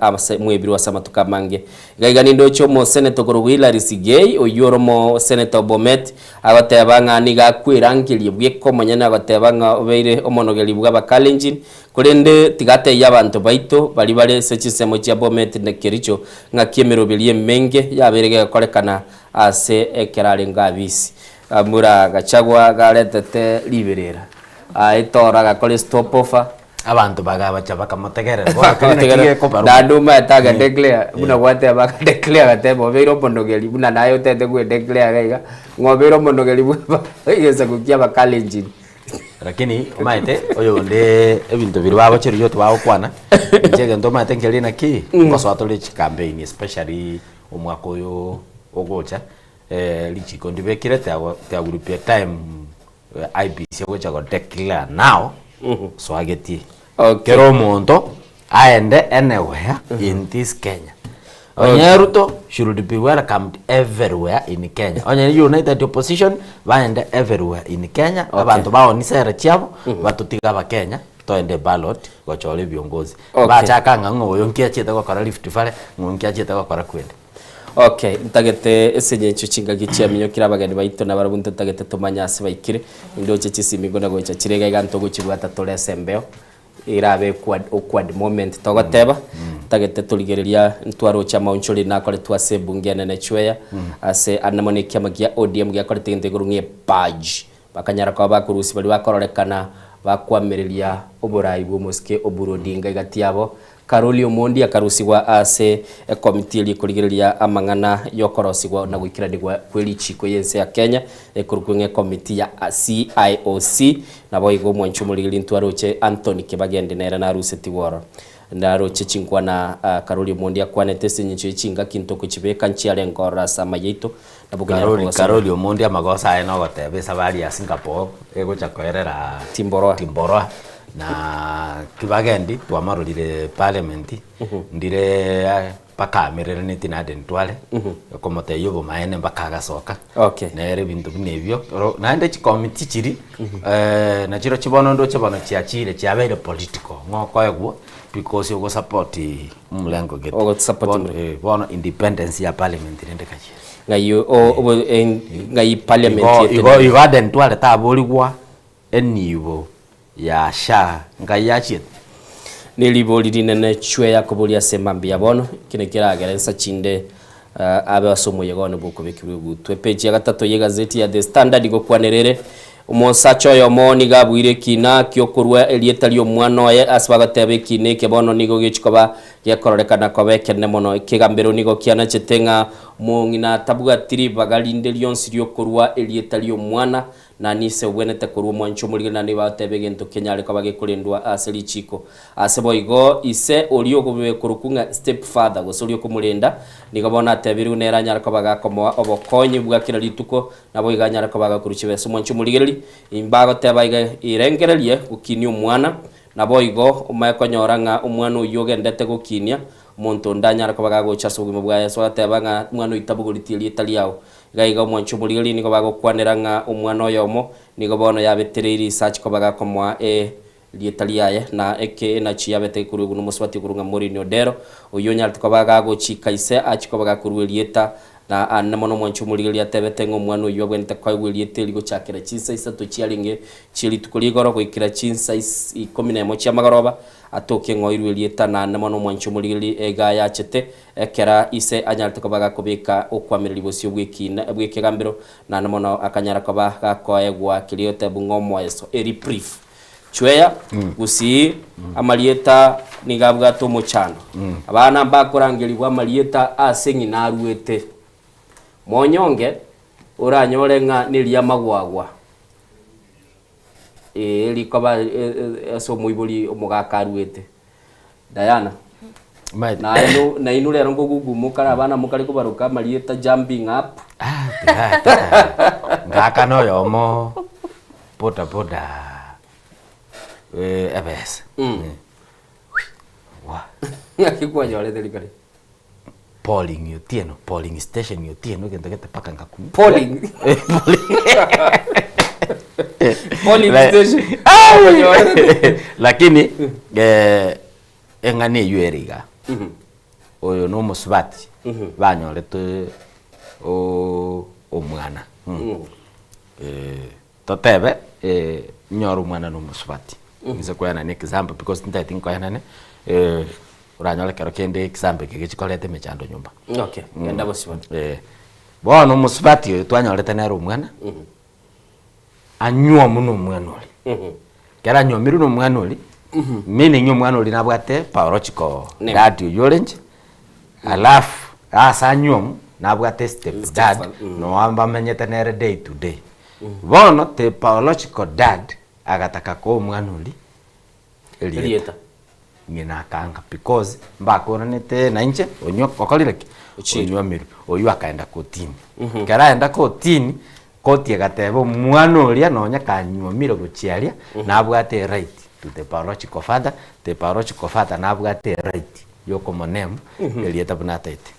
wasamatuka mange gaigani ndocho mo senator Gorugila Risigei oyoromo senator Bomet agateba ngani gakwirangirie bwekomonyana agateba nga obeire omonogeri bwa bakalenjin kurende tigate y'abantu baito bali bale sechisemo cha Bomet ne Kericho nga kiemerobelie menge yaberege korekana ase ekerale ngabisi amura gachagwa galetete liberera aitora gakole stop offer abantu bagaba chabaka mategerera ndanduma etaga declare buna gwate baka declare gatemo beiro mondogeli buna nayo tete gwe declare gaiga ngobero mondogeli bwa yesa kukia bakalenjin lakini maite oyo nde ebintu biri babo chiri yoto bawo kwana njege ndo maite ngelina ki koso atole campaign especially omwako yo ogocha lichiko ndibekire ta group ya time IBC ogocha go declare now so ageti kero monto aende anywhere in this Kenya. Onyeruto should be welcomed everywhere in Kenya. Onye United Opposition baende everywhere in Kenya. Abantu bao ni sera chiabo batutiga ba Kenya toende ballot gochole viongozi. Bachaka ngango yonkia cheta kwa kara Rift Valley, ngonkia cheta kwa kara kwende. Okay, ntagete esenye chuchinga gichya minyo kirabagani baito na barabuntu tagete tumanyasi baikire indoche chisimigo na gocha chirega iganto gochibwata tole sembeo irabe kwad moment togoteba tagete tuligereria ntwaro cha maunchori na kole twase bungia nene chweya ase anamone kyamagia ODM gya kole tinde gurungie page bakanyara kwa bakurusi bali bakorolekana bakwamiriria oborai bwomoske oburodinga igatiabo Karoli Omondi akarusigwa ase committee ili kuligereria amangana yokorosigwa na gwikiranirwa kwelichiko yense ya Kenya kurugwenge committee ya CIOC na boigo mwanchu muligeli ntwaroche Anthony Kibagende na na ruseti woro ndaroche chinkwa na Karoli Omondi akwanete senyicho chinga kinto kuchibeka nchiale ngora sama yeito na Karoli Omondi amagosa eno gotebe sabari ya Singapore ego chakoerera Timboroa na Kibagende twamarulire parliament ndire paka merere neti na dentwale komote yobo maene bakaga soka na ere bintu binebyo na ende chi committee chiri na chiro chibono ndo chibono chiachire chiabere political ngoko yegwo because you go support mlengo get bono independence ya parliament nende kachi ngayo ngai parliament igo dentwale taboligwa enibo ya sha ngayachit niliboli dinene chweya kubulia semambi yabono kine kirageresa chinde abe asomo yegono buko bekirwe gutwe page ya gatatu ye gazeti ya The Standard go kwanerere Umusacho yomo niga bwire kina kyokurwa elieta lyo mwana oye asbagatebe kine kebono nigo gichikoba gekororekana kobekene mono kigambero nigo kiana chetenga mungina tabuga tiri bagalinde lyonsi lyokurwa elieta lyo mwana na nise wenete kurwa mwancho muligana ni batebe gento kenyale kabage kulindwa aseli chiko aseboigo ise olio kubwe kurukunga step father gosolio kumulenda nigabona tebiru neranya kabaga komo obokonyi bwakira lituko nabo iganya kabaga kuruchibe mwancho muligeli imbago tebaiga irengerelie gukini umwana nabo igo umayekonyoranga umwana uyogendete gukinia muntu ndanya kabaga gochaso bwa yeso tebanga umwana itabugulitili italiao gaiga mwancho muligeli nigo bagokwaneranga umwana oyomo nigo bono yabetereri research kabaga komwa lietaliaye na eke na chiabete kurugu no muswati kurunga Mourinho dero uyonya tukabaga gochika ise achikobaga kuruwe lieta na anamono mwancho muligeli atebete ngomwana uyo bwente kwa wiliete ligo chakira chinsa isa to chialinge chili tukuligoro kuikira chinsa 11 chia magaroba atoke ngoirwe lieta na anamono mwancho muligeli ega yachete ekera ise anyal tukabaga kubika okwamiriri bosio bwekina bwekegambiro na anamono akanyara kabaga koegwa kiliote bungomo eso reprieve chweya gusi amalieta nigabwa to muchano abana bakorangirwa amalieta asengi naruete monyonge uranyorenga nilia magwagwa likoba eso muibuli omugakaruete Diana na inu lero ngugumukara abana mukali kubaruka malieta jumping up ngaka no yomo poda ebes wa yakikwa yole delikale polling station yotieno kende paka ngaku polling station lakini engane yueriga oyo no musubati banyorete omwana totebe nyoru mwana no musubati ngize kwana ne example because I think kwana ne uranyola kero kende example kigichikolete mechando nyumba okay kenda bosibona bono musubati twanyolete nero mwana anywa muno mwana oli kera nyomiru no mwana oli meaning mwana oli nabwate biological dad yolenje alafu asanyom nabwate step dad no amba menyete nere day to day bono the biological dad agataka ko mwana oli elieta ngina kanga because mbakona nete na inche onyo kokolireki onyo miru oyu akaenda kotini kera enda kotini koti agatebo mwana oli nonya kanywa miro guchiaria nabwate right to the biological father nabwate right yoko monem elieta bunatete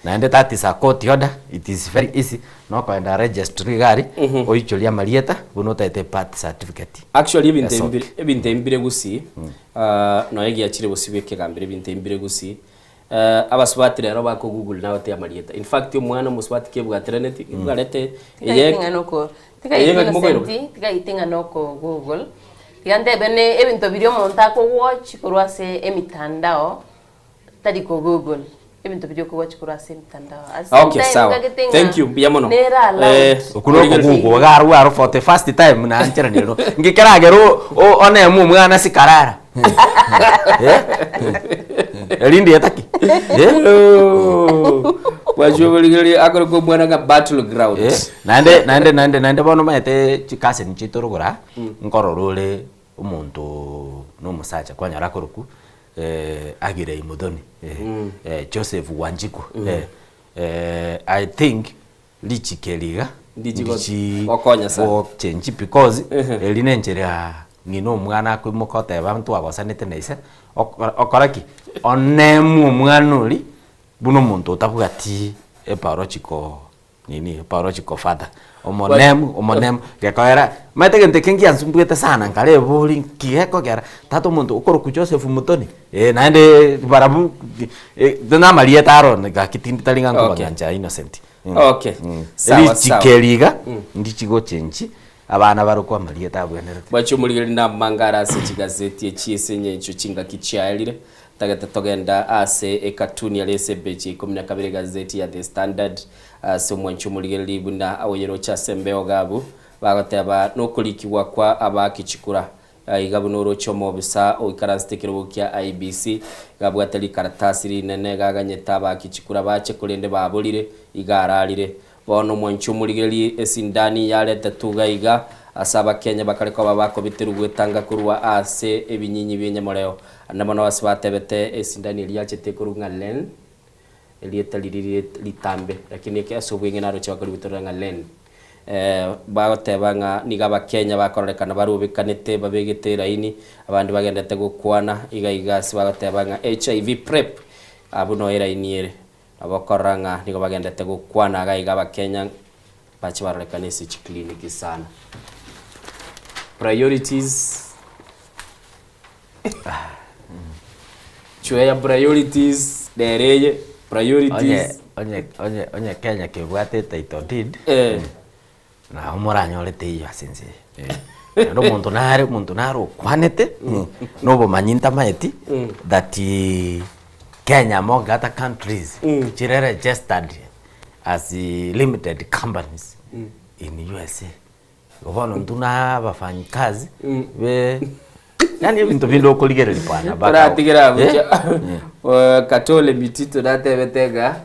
na ende that is a court order. It is very easy no kwenda registry gari oicholia malieta bunotete birth certificate actually ebinte imbire gusi no yegi achire bosibe kegambire ebinte imbire gusi abaswati rero bako Google nawe te malieta in fact umwana muswati ke bwa internet bwarete yega noko tiga itinga noko Google yande bene ebinto birio monta ko watch kurwase emitandao tadi ko Google ebintu byo kuwacha kurase mitandao okay sawa thank you biamono okuno kugugo garu aro for the first time na anchera nero ngikeragero one mu mwana sikarara elindi yataki wajobeligeli akoro ko mwana ga battleground nande bono maete chikase ni chitorugura nkororole umuntu no musacha kwanyara koroku agire imodoni Joseph Wanjiku I think lichikeliga wakonya sana change because elinenjera ngino mwana ko mukota abantu abasanete neise okoraki onemu mwana uli buno muntu otabugati biological father omonem gekaera mategente kengia nsumbuete sana ngale boli kieko gera tato muntu ukoro ku Joseph Mutoni naende barabu dena malieta aro ngakitindi talinga ngo baganja innocent okay sawa chikeliga ndichigo chenchi abana barukwa malieta abwenere bacho muligeri na mangara se gazeti echisenye icho chinga kichialire tagata togenda ase ekatuni alese bechi 12 gazeti ya The Standard se mwancho muligeri bunda awonyero cha sembeo gabu bagoteba no kulikiwa kwa abakichikura igabunuro chomo bisa oikaransitekero kia IBC gabwateli karatasi rinene gaganyeta abakichikura bache kulende babolire igararire bono mwanchumurigeri esindani yarete tugaiga asaba Kenya bakareko babako biteru gwetanga kurwa ase ebinyinyi byenyamoreo anamano basibatebete esindani ryachete kurunga len eliyetalirire litambe lakini keso bwenge naro chakari bitoranga len bagotebanga nigaba Kenya bakorekana barubikanete babegete raini abandi bagendete gukwana igasi bagotebanga HIV prep abuno era iniere abakoranga nigo bagendete gukwana gaiga Kenya bachi barekana si clinic sana priorities chwe priorities dereye priorities onye Kenya kebwatete itodid na umuranyolete iyo asinze ndo muntu naro kwanete nobo manyinta maeti that Kenya among other countries chire registered as limited companies in USA gohono nduna bafanyikazi be yani ibintu bindo koligere lipana baratigera katole mitito datebetega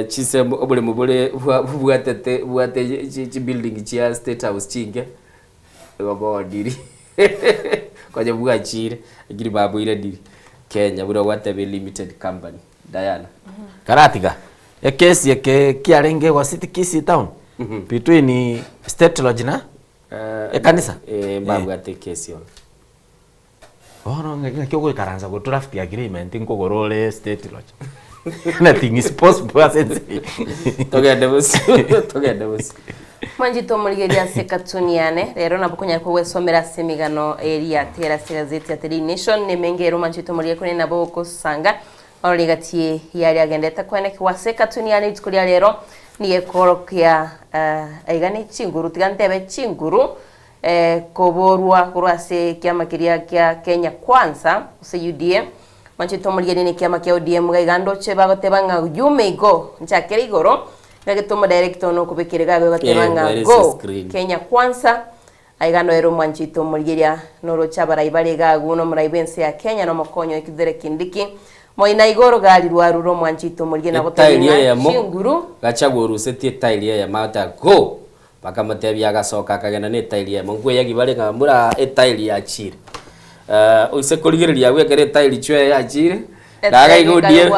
chise obule mubule bwatete chi building chia state house chinge gobo diri kwaje bwachire igiri babuire diri Kenya buro watebe limited company Diana karatiga kesi yake kiarenge wa city kisi town between state lodge na kanisa babwate kesi on ono ngakyo karanza go draft agreement ngogorole state lodge nothing is possible asense togenda bus Mwanjito muligeria sekatuniane rero nabukonya ko wesomera semigano area tera segazeti ya Daily Nation ne mengero manjito mulige kune nabo kusanga oligatie yari agendeta kwene kwa sekatuniane itukulia rero niye korokia aigane chinguru tigantebe chinguru koborwa kurase kiama kiria kia Kenya Kwanza use UDM manjito mulige ni kiama kia UDM gaigando cheba gotebanga yume go nchakere igoro gagitomo director no kubekirega gatebanga go Kenya Kwanza aigano ero mwanchito muligeria noro chabara ibarega guno muraibense ya Kenya no mokonyo ikidere kindiki moina igoro gali rwaruro mwanchito muligena gotebanga chinguru gachaguru setie tailie ya mata go bakamatebya gasoka kagenda ne tailie mongwe yagibarenga mura etaili ya chire use kuligeria wegere taili chwe ya chire daga igodie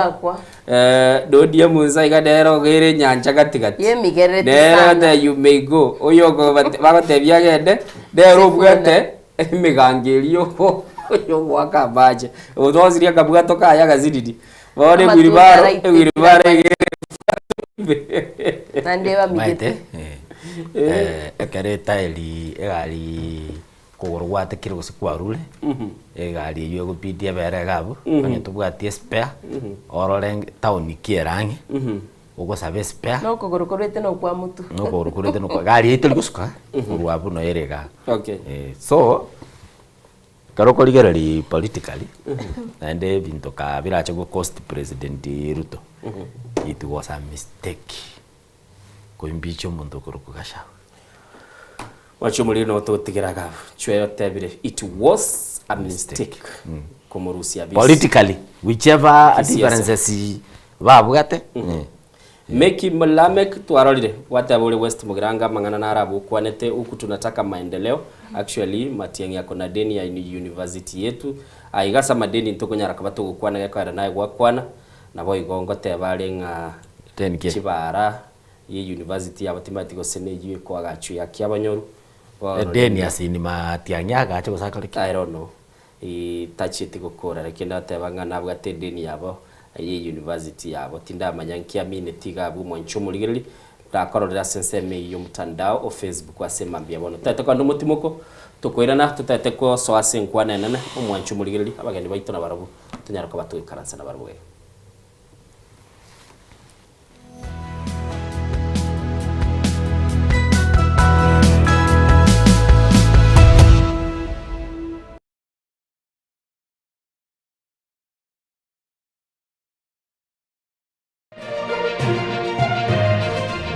dodia muza igadero gere nyanja gatigati ye migerete sana there you may go oyogo bagotebya gende dero bwete migangerio oyo waka baje odoziria kabwato kaya gazididi bone gwiribaro nandeba migete ekare taili egali kugorwate kiro gusikwarule egali yo gupidia bere gabo kanye tubwatie spare ororeng town kierangi ugo sabe spare no kugorokorete no kwa mutu no kugorokorete no kwa gali itel gusuka urwabu no erega okay so karoko ligerali politically and binto ka birache go cost president Ruto it was a mistake ko imbicho mundo koroko gasha wachumuli no totigeraga chweyo tebire it was a mistake komorusia bis politically whichever differences babugate Meki Mlamek tuarolire watabule West Mugranga mangana na arabu kwanete huku tunataka maendeleo actually matiangi yako na deni ya university yetu aigasa madeni ntoko nyaraka batugo kwana yakara naye gwakwana nabo igongo tebale nga chibara ye university ya mathematical seneji kwa gachu ya kiabanyoru deni asini matiangi agache gusakaliki I don't know tachiti gukora lakini atebanga nabwo atedeni yabo ye university yabo tinda manyankia mine tiga bu mwanchumuligiri ndakororera senseme yo mtandao o Facebook asema mbia bono tete kwa ndumutimoko tukwirana tutete ko so asenkwa nene umwanchumuligiri abageni baito na barabu tunyaruka batuikaransa na barabu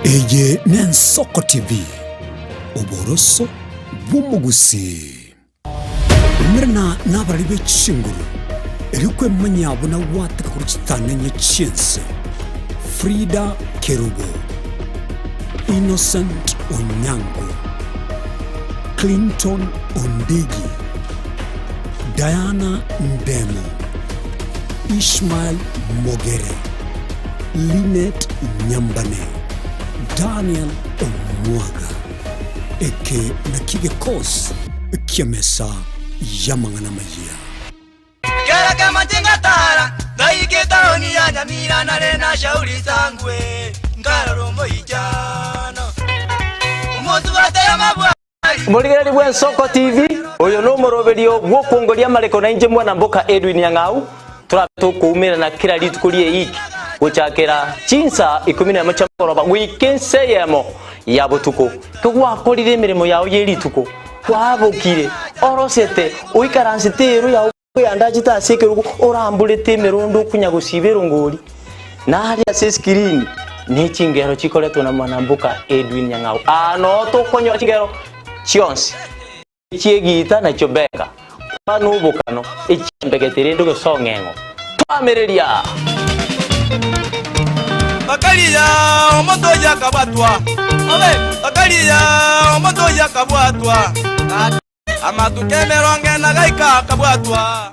Eye Nensoko TV oboroso bw'omugusi umrna n'abari chinguru erikwe manyabo na wataka kuri kitanenya cyense Frida Kerubo, Innocent Onyango, Clinton Ondigi, Diana Ndemo, Ishmael Mogere, Lynette Nyambane, Daniel Omwaga, eke nakige kos kiamesa yamangana majia. Kera kama tingatara, naiketa oni ya nyamira na rena shauri sangwe, ngarombo ijana. Umozu wataya mabwa. Muligari bwa Nsoko TV, oyo no moroberio gwo kuongoria mareko na inje mwana mboka Edwin Nyang'au, turatukumira na kila litukulie iki. Guchakera chinsa 10 machamoroba wikense yemo yabutuko. Tugwakorire emirimo yawo yerituko. Wabukire orosete uikaransitero ya yandajita sekerugo orambulete merondo kunyagusibero ngoli nari ase screen ni chingero chikoleto na manambuka Edwin Nyang'au ano to konyo chingero chionsi chiegita na chobeka panu bukano ichimbegeterendo gesongengo twamereria bakaliya omoto yakabwatwa obe bakaliya omoto yakabwatwa amatukemero na gaika kabwatwa.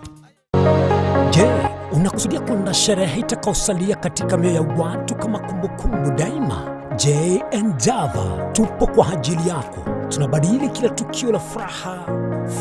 Je, unakusudia kuunda sherehe itakaosalia katika mioyo ya watu kama kumbukumbu daima? J&J tupo kwa ajili yako. Tunabadili kila tukio la furaha,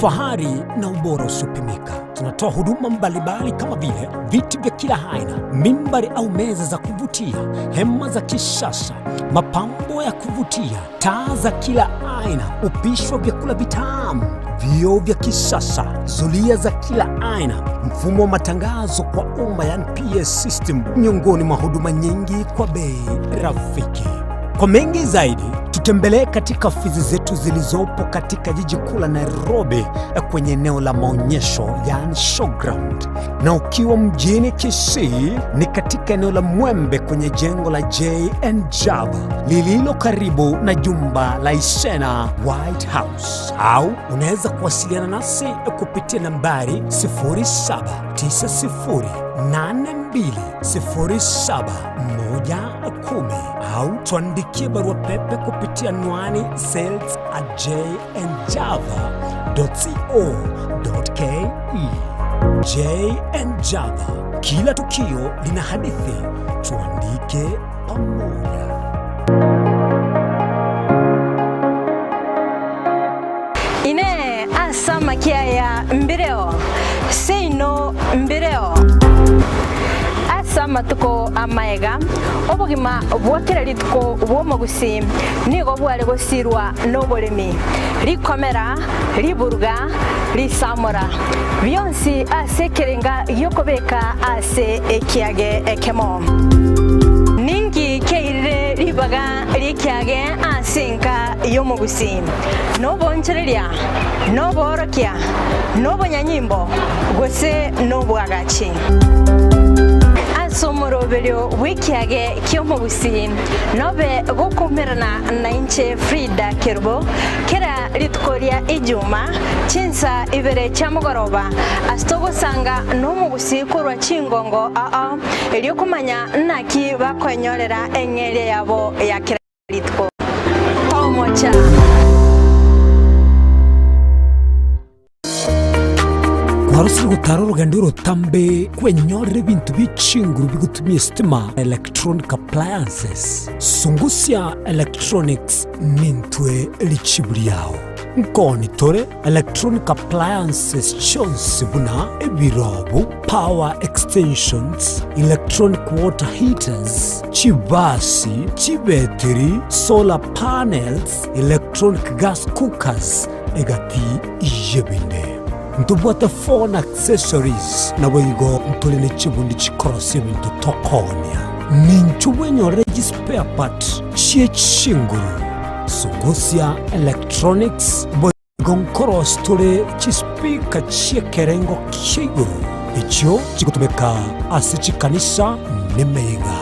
fahari na ubora usiopimika. Tunatoa huduma mbalimbali kama vile viti vya kila aina, mimbari au meza za kuvutia, hema za kisasa, mapambo ya kuvutia, taa za kila aina, upishi wa vyakula vitamu, vioo vya kisasa, zulia za kila aina, mfumo wa matangazo kwa umma yani PS system, miongoni mwa huduma nyingi kwa bei rafiki. Kwa mengi zaidi, tutembelee katika ofisi zetu zilizopo katika jiji kuu la Nairobi kwenye eneo la maonyesho yani showground. Na ukiwa mjini Kisii ni katika eneo la Mwembe kwenye jengo la J&J lililo karibu na jumba la Isena White House. Au unaweza kuwasiliana nasi kupitia nambari 0790820710 au tuandikie barua pepe kupitia anwani sales@jnjava.co.ke. J&J, kila tukio lina hadithi, tuandike pamoja. Ine asama kia ya mbireo, seino mbireo. Asama tuko amaega, obogima bwakira lituko bwomagusi, nigo bwale gosirwa nobolemi, likomera, liburga, lisamora. Bionsi ase kerenga yokobeka ase ekiage ekemo. Ningi keire libaga likiage asinka yomogusi. Nobo nchereria, nobo orokia, nobo nyanyimbo, gose nobo agachi. Somoroberio wikiage kyomogusi nobe gokomerana na inche Frida Kerubo kera litkoria ijuma chinsa ibere chamugoroba astogo sanga nomugusi kurwa chingongo eliokumanya naki bakwenyorera engere yabo ya kera litko tomocha. Warusiri gutara urugendo rutambe kwenyorera bintu bicinguru bigutumye stima electronic appliances Sungusya Electronics nintwe lichiburi yao nkoni tore electronic appliances chonsi buna ebirobu power extensions electronic water heaters chibasi chibeteri solar panels electronic gas cookers egati ijebinde ntubwata phone accessories na boigo ntulene chibundi chikorosi bintu tokonia ninchuwenyorera spare part chiechinguru Sungusya Electronics boigo nkoros tule chispika chiekerengo kiguru icho chikutumeka asichikanisa nemeiga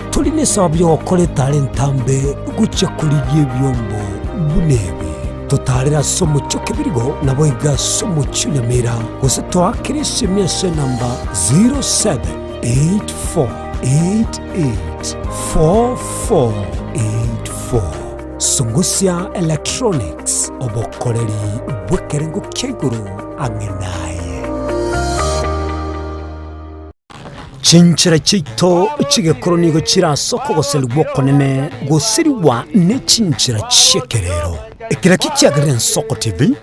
tuline sababu yo kole talentambe gucha kuliye byombo bunebi totarira somo chokebirigo nabo iga somo chunyamira gose twakirisi miese namba 0784884484 Sungusia Electronics obokoreri bwekerengo keguru angenaye Chinchira chito chigekoro nigo chirasoko goseli gwokonene gosiriwa ne chinchira chekerero ekira kikiagarira Soko TV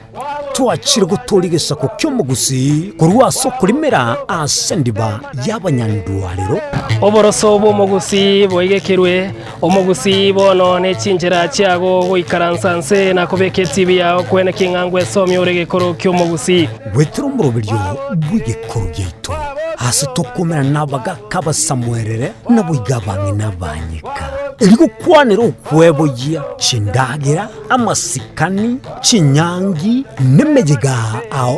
twachire guturigisa ku kyomugusi kurwa soko limera asendiba y'abanyandwariro oboroso bw'omugusi bwegekirwe omugusi bono ne chinchira chiago goikaransanse na kubeke TV yawe kwene kingangwe somye uregekoro kyomugusi wetero murobiryo bw'igekoro gyeito hasi tokomera nabaga kabasamwerere nabwigabange nabanyika iligo kwanero kweboya chindagira amasikani chinyangi nemejiga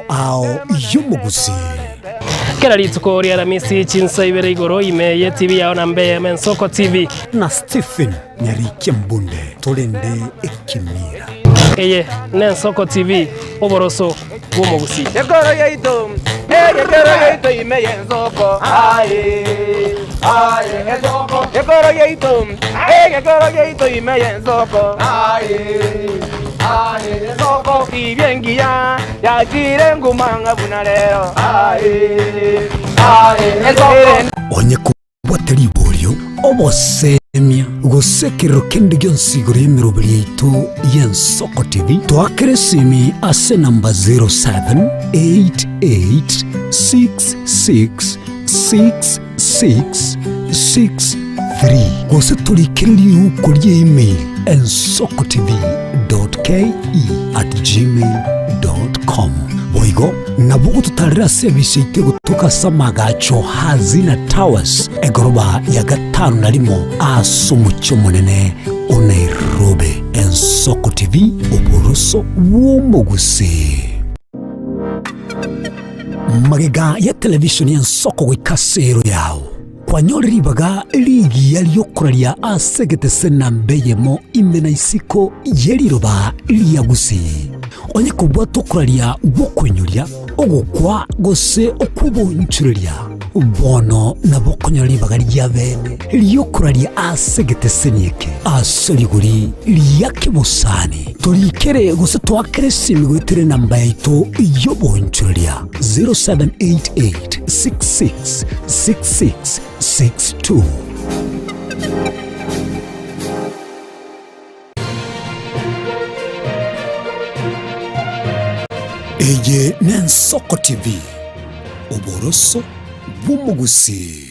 ao yumugusi kera litsuko ria ramisi chinsa ibere igoro imeye TV yao na mbeye men Soko TV na Stephen Nyarike Mbunde tolende ekimira eye nen Soko TV oboroso bw'omugusi Yegoro yeito imeye Soko Soko Yegoro yeito imeye Soko Soko Ibiengia yakire ngumanga bunaleo onye kuboteri bolyo obosemia gusekero kendi gyonsigoro yemirobiri yaitu yen Soko TV twakeresimi ase namba 0788666663 gose tulikiriri ukuri email ensokotv.ke@gmail.com boigo nabugo tutarira service ite gutuka samagacho hazina towers egoroba ya gatanu narimo asumucyo munene Nairobi Soko TV oboroso w'omugusi magega ya television ya Soko wikasero yawo kwanyoribaga ligi yaliyokoralia asegete senambeyemo imena isiko yeliroba liyagusi onye kubwa tokoralia bokwenyulia ogokwa gose okubonchurelia bono nabokonyoribaga lyabene liyokoralia asegete senyeke asoliguri liyakibusani tolikere gose twakeresimi gwitere namba yaito yobonchurelia 0788666662 Eye nen Soko TV oboroso bw'omugusi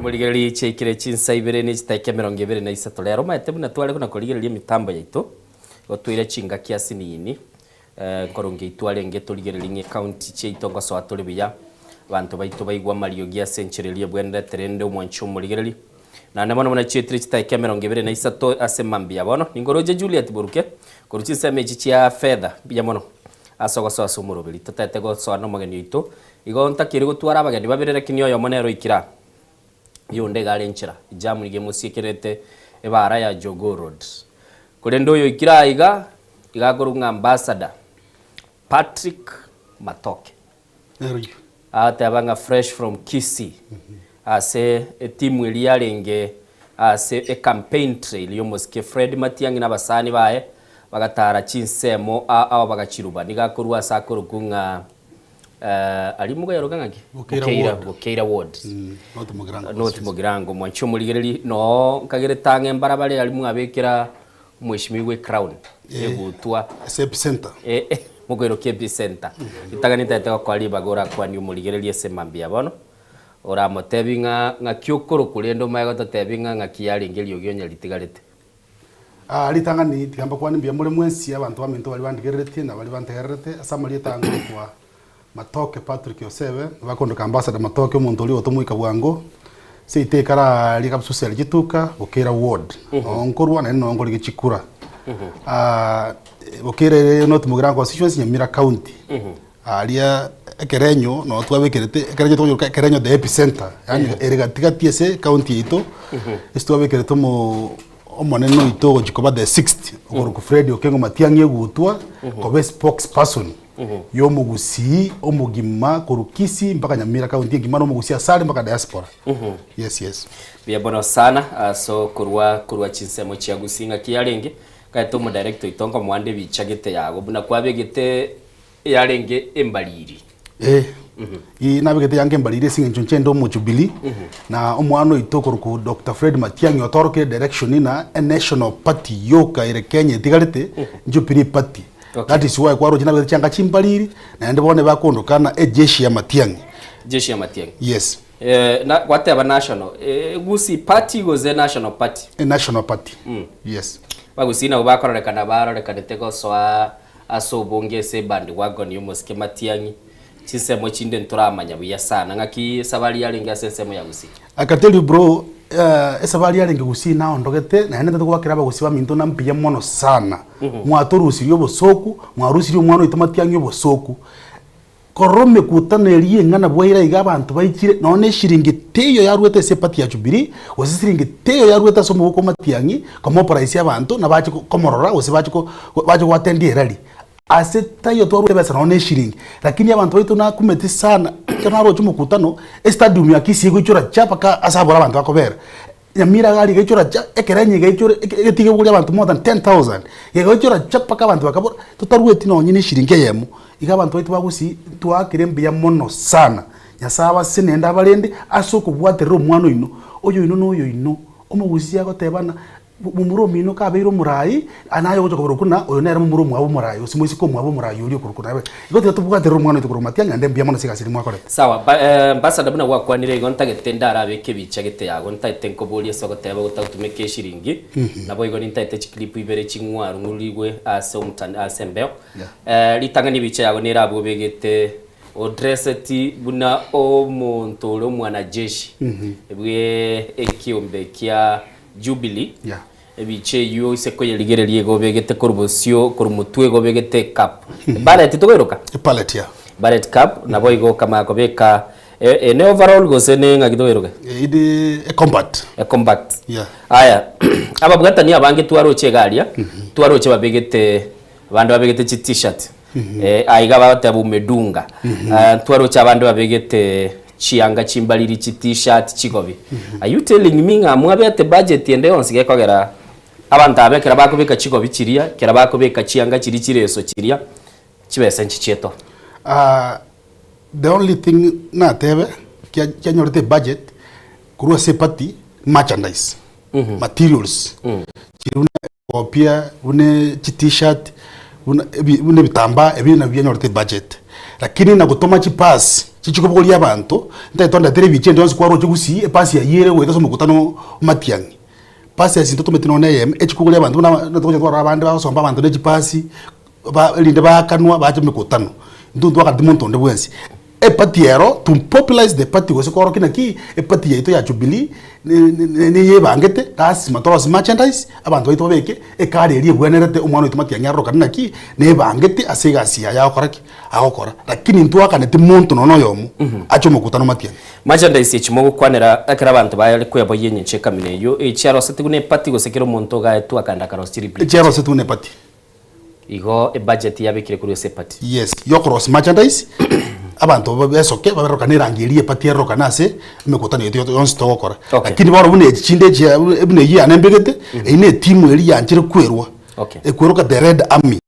Muligeri chekire chinsa ibere ni chitaike 23 lero maete buna twale kuna kuligereria mitambo yaito gotwire chinga kiasi nini koronge itwale ngetoligereria county cheito ngoso atuli biya bantu baitu baigwa mario gia century bwende trende umwancho muligereri na nemona muna chetire chitaike 23 asemambia bono ningoroje Juliet Buruke kuruchi semeji chia fedha biya mono asogoso asumurubiri tutete go swana mageni ito igonta kiri gutwara abageni babirere kinyo yo monero ikira yonde galenchira jamu nige musiekerete ebara ya Jogo Road kurendo yo ikira igagorunga ambassador Patrick Matoke ate abanga fresh from Kisii ase timu iliarenge ase campaign trail yo moske Fred Matiangi nabasani bae bagatara chinsemo aba bagachiruba nigakorwa sakorukunga alimuga yarogangaki Bukeira Ward North Mugirango mwancho muligereri no kagere tange mbarabare alimu abekera mweshimiwe Crown egutwa epicenter mugero epicenter itaganita yataka kwali bagora kwa ni muligereri esemambia bono ora motebinga ngakyokoro kulendo mayago tatebinga ngakiyali ngeli ogyonya litigarete litangani tigamba kwa nimbia muri mwensi abantu bamento bali bandigerete na bali bantegerete asamali tango kwa Matoke Patrick Osebe bakondoka ambassador Matoke umuntu uli otomwika bwango seitekara likapsusa ligituka okera ward onkorwa na no ngoli gicikura okere not mugirango constituency Nyamira county alia Kerenyo no twabekerete Kerenyo to Kerenyo the epicenter yani erigatiga tiese county ito istwabekerete mo omoneno ito gikoba the 60th okoruko Fred Okengo Matiang'i gutwa kobe spokesperson yo mugusi omugima korukisi mpaka Nyamira county ngima no mugusi asali mpaka diaspora yes bia bono sana so kurwa chinsemo chia gusinga kiarenge kaito mu director itongo mwande bichagete yago buna kwabegete yarenge embaliri nabegete yange embaliri singe nchendo mu Jubilee na omwano itokoruko Dr. Fred Matiang'i otoroke direction na a national party yoka ire Kenya tigalete Jubilee party. That is why kwaro jina changa chimbaliri na ndibone bakondokana jeshi ya Matiang'i. Jeshi ya Matiang'i. Yes. Na whatever national gusi party was a national party. A national party. Yes. Bagusina ubakorekana barorekanete ko swa asobonge se bandi wagon yo moske Matiang'i. Chisemo chinde nturamanya buya sana ngaki sabali yalinga sensemo ya gusi. I can tell you bro, esabali yalinga gusi na ondogete na nende twakira bagusi ba minto na mpiya mono sana. Mwatorusirio bosoku, mwarusirio mwana ito Matiang'i bosoku. Korome kutaneriye ngana bwaira iga abantu bayikire none shiringi teyo yarwete sepati ya Jubilee osiringi teyo yarwete somo uko Matiang'i komo price y'abantu na bachi komorora osibachi ko watendi rally aseta yo twaru besa none shiringi lakini abantu baitu na kumeti sana kana ro chumu kutano stadium ya Kisii guchura chapa ka asabora abantu akobera Nyamira gali gachura ekerenye gachura etige buli abantu more than 10,000 gachura chapa ka abantu bakabora tutarweti no nyine shiringi yemu iga abantu baitu bagusi twakire mbiya mono sana nyasaba sinenda abalende asoko bwaterero mwana ino oyo ino no yo ino omugusi agotebana mumuromi ino kabeiro murai anayo gojo korokuna oyo nera mumuromi abo murai osimoisi ko mwabo murai uri korokuna be igote tubwaterero mwana ito koromati ngande mbiya mono sigasiri mwakore sawa ambassador buna wakwanire igonta getenda arabe bicha gete yago ntaite nkobolie sogoteba gutautumeke shiringi nabo igo ntaite clip ibere chingwaru ngurigwe ase umtani asembeo litanga nibicha yago nerabo begete odreseti buna omuntu lo mwana jeshi ebwe ekiombe kia Jubilee ebiche yo iseko yeligererie go begete korubosio korumutwe go begete cup ballot togoiroka ballot ya ballot cup nabo igo kama ko beka ne overall go sene ngagidoiroka ide combat aya ababwata ni abange twaroche galia twaroche babegete bandu babegete t-shirt aiga batabu medunga twaroche abandu babegete chianga chimbaliri t-shirt chigobi are you telling me ngamwabete budget yende yonse gekogera abantu abekera bakubika chigobi chiria kera bakubika chianga chiri chireso chiria chibese nchicheto the only thing na tebe kya nyorete budget kurwa sepati merchandise materials chiruna kopia une t-shirt une bitamba ebina byanyorete budget lakini na gutoma chipass chichikobolia abantu ndayitonda television ndonse kwaro chigusi epasi ya yere weta somukutano Matiang'i pasi ya sinto tumetino neyem echikobolia abantu na toje twara abandi basomba abantu nechipasi ba linde bakanwa baje mikutano ndundu wakati muntu nde bwensi epatiero to popularize the party wese kwaro kinaki epati yaito ya Jubilee ni yebangete tasi matoros merchandise abantu baito beke ekari eri bwenerete umwana wito Matiang'i aroka naki ne bangete asegasi ya yakoraki agokora lakini ntwakanete muntu nono yomu acho mukutano Matiang'i merchandise chimo kwanera akara abantu bayali kuyabo yenye cheka mineyo echaro setigune party gosekero muntu ga tu akanda karosiri plate echaro setigune party igo budget yabekire kuri ose party yes yo cross merchandise abantu besoke baberoka nirangirie party eroka nase mekutano yeto yonse togokora lakini baro bune chinde je bune yi anembegete ine timu eri yanjire kwerwa ekweroka the Red Army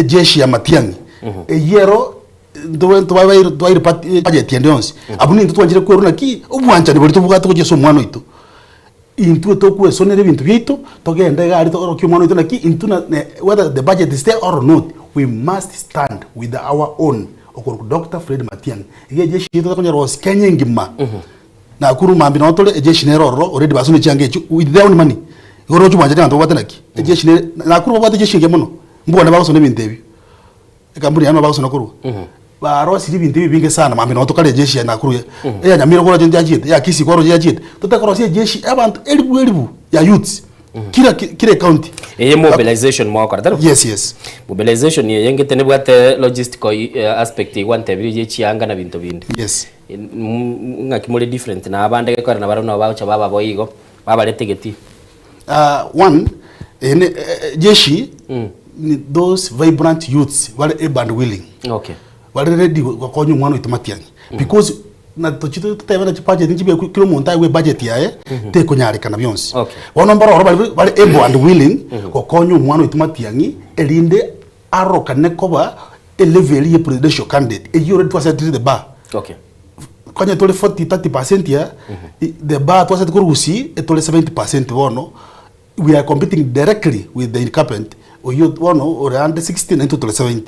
jeshi ya Matiang'i yero ndo twaire party budget yende yonse abuni ntwanjire kwerwa naki ubwanja ni bari tuvuga tugeso mwana ito into to kwesonere bintu byito togende gari to orokyo mwana ito naki into whether the budget is there or not we must stand with our own okoro Dr. Fred Matiang'i ige jeshi ito konyo ros Kenya ngima na kuru mambi na otole jeshi neroro already basune change with their own money goro chuma jana ndo watanaki jeshi na kuru wabate jeshi ngemono mbona bakosone bintu ebyo ekamburi hano bakosona kuru barosi ibintu bibinge sana mambe no tokale jeshi na kuru ya nyamira kora jendi ajite ya kisi kora jeshi tutakorosia jeshi abantu elibu ya youth kila county mobilization mo akora yes mobilization yenge tene bwate logistical aspect wante biri chianga na bintu bindi yes ngakimule different na abande kora na barona bacho baba boyigo baba letegeti one jeshi those vibrant youths wale able and willing okay wale ready kwa mwana itumatiani because na tochito tutebana budget njibe kilo monta we budget yae te kunyarikana byonse wono mbaro wale able and willing kwa konyo mwana itumatiani elinde aroka nekoba level ye presidential candidate e you ready to set the bar okay kwenye tole 40-30% ya the bar to set kurusi e tole 70% wono we are competing directly with the incumbent wono around 16 into 70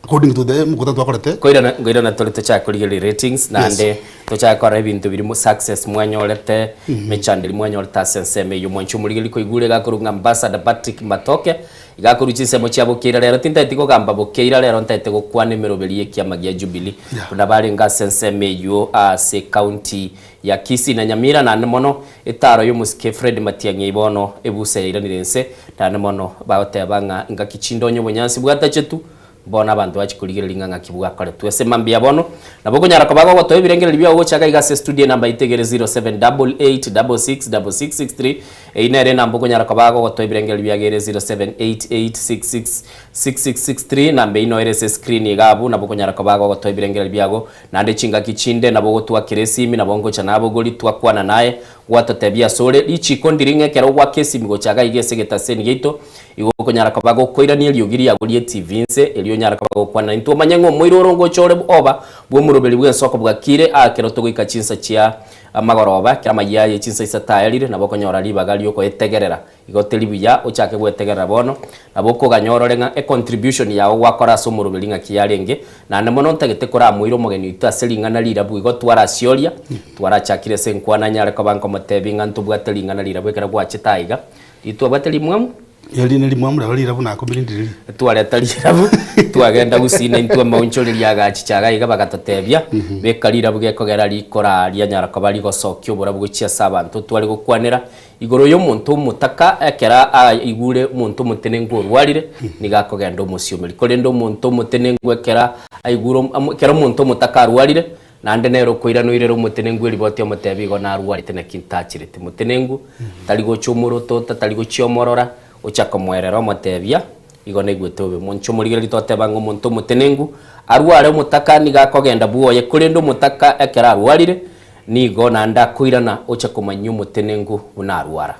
according to the mukutatu wakorete koira na tole tocha kuligeli ratings na ande tocha kora bintu biri mu success mwanyolete mechandili mwanyoleta senseme yo mwanchu muligeli ko igure gakurunga ambassador Patrick Matoke igakuruchise mo cyabo kira rero tinta tiko gamba bokira rero ntate go kwa nemero beliye kiamagia Jubilee kuna bali nga senseme yo se county ya Kisii na Nyamira na mono etaro yo musike Fred Matiang'i ibono ebuse iranirense na mono baote banga nga kichindonyo bonyansi bwata chetu bona abantu bachikurigera linganga kibuga kare twese mambia bono naboko nyara kabago goto ebirengere libya wo chaka igase studio number itegere 0788666663 einere namboko nyara kabago goto ebirengere libya gere 0788666663 nambe ino RS screen igabu naboko nyara kabago goto ebirengere libyago nande chinga kichinde naboko twa kiresimi nabongo cha nabo goli twakwana naye watotebia sore ichiko ndiringe kero gwa kesi migo chaka igese getaseni gito igoko nyara kabago koirania liogiri yagulie TV nse elio nyara kabago kwana into manyango moirorongo chore oba bwo murobeli bwe soko bwakire akero to gwika chinsa chia amagoroba kama yaye chinsa isatayalire naboko nyora libagali yoko etegerera igoteli buya ochake gwetegerera bono naboko ganyororenga contribution yawo wakora so murobeli nga kiyarenge na nemono ntagete kora muiro mogeni itaselinga na lira bwo igotwara siolia twara chakire senkwana nyara kabanko motebinga ntubwatelinga na lira bwekera bwa chitaiga itwa bateli mwamu yali neli mwamura bali rabu nako birindiri twale talirabu twagenda gusina intwa maunchori yaga chichaga iga bagatotebya bekalira bugeko gera likora lya nyara kabali gosokyo burabu gucia sabantu twali gukwanira igoro yo muntu mutaka ekera igure muntu mutenengo rwalire nigako genda omusiomeri kolendo muntu mutenengo ekera aiguro kera muntu mutaka rwalire nande nero koirano irero mutenengu riboti omutebigo na rwalite na kintachirite mutenengu taligo chumuroto taligo chiomorora uchako mwerero motebia igone gwetobe moncho murigeri litotebango muntu mutenengu arware mutaka nigakogenda buoye kurendo mutaka ekera arwarire nigo nanda kuirana uchako manyu mutenengu unarwara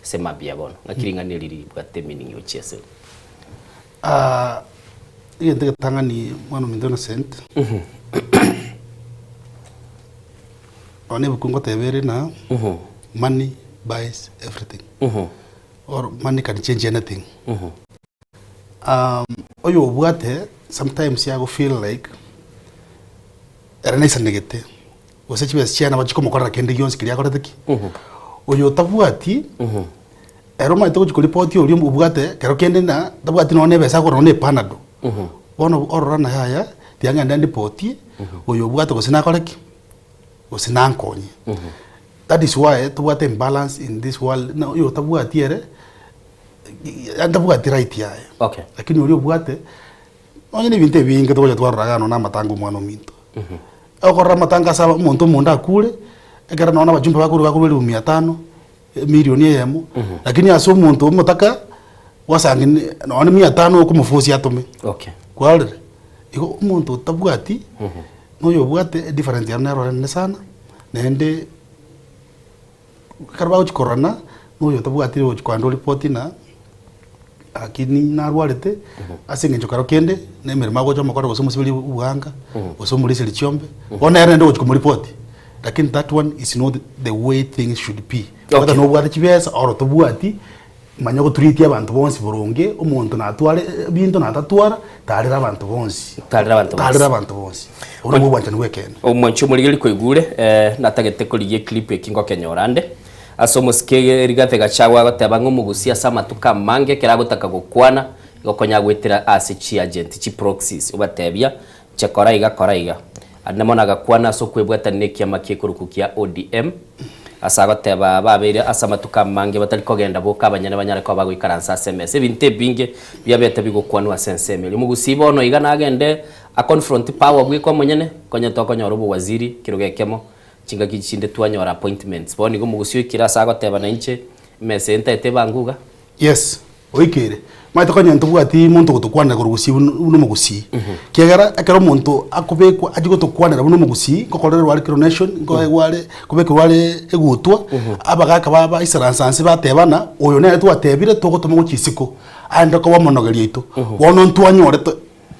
sema bia bono ngakiringa neliri bwate meaning yochese yende tangani mwana Innocent one bukungo tebere na money buys everything or money can change anything. Oyo bwate sometimes ya go feel like eranaisa negete osechi besiana bachiko mokora kende yonsi kiri akora teki oyo tabwati eroma ito ko report yo limu bwate kero kende na tabwati no nebesa ko no panado bono orora na haya tianga ndandi poti oyo bwate ko sina koreki osina nkonyi that is why tabwate imbalance in this world no yo tabwati ere tabwati right ya okay lakini uri bwate onye ni binte binge to yatwaraga no na matango mwana minto okora matanga saba muntu munda kule egera naona bajumbe bakuru 500 milioni yemo lakini aso muntu mutaka wasangine naona 500 kumufusi atome okay kwale iko umuntu tabwati noyo bwate different ya nero ne sana nende karba uchikorana noyo tabwati uchikwando report na akini narwalete asinge njokaro kende nemere magojo makoro gosomusibili uwanga osomulise lichombe ona yare ndo uchikum report lakini that one is not the way things should be whether no bwate chibesa or tobwati manyo treat abantu bonse boronge umuntu natware bintu natatwara tarira abantu bonse tarira abantu bonse ono bwanje nwekene omoncho muligeli koigure natagete kuliye clip ekingo kenyorande asomuske rigate gachawa gateba ngomugusia sama tukamange keragotaka gukwana gokonya gwetira as chi agent chi proxies ubatebia koraiga anamonaga kwana so kwebwatane kiama kikuruku kia ODM asagoteba babere asamatuka mange batari kogenda boka abanyane banyare ko bagwikaransa SMS binte binge byabete bigokwanwa senseme mugusiba ono igana agende a confront power gwiko munyene konye tokonyoro bu waziri kirugekemo chinga kichinde twanyora appointments boni go mugusio kira sagoteba na inche mesenta etebanguga yes oikere maito konye ntubwati muntu gutukwana kurugusi uno mugusi kegera akero muntu akubekwa ajigo tukwana uno mugusi kokorero wali coronation ngo wale kubekwa wale egutwa abagaka baba isaransansi batebana oyo ne twatebire tugotuma gucisiko ande ko bamonogeri ito wono ntwanyore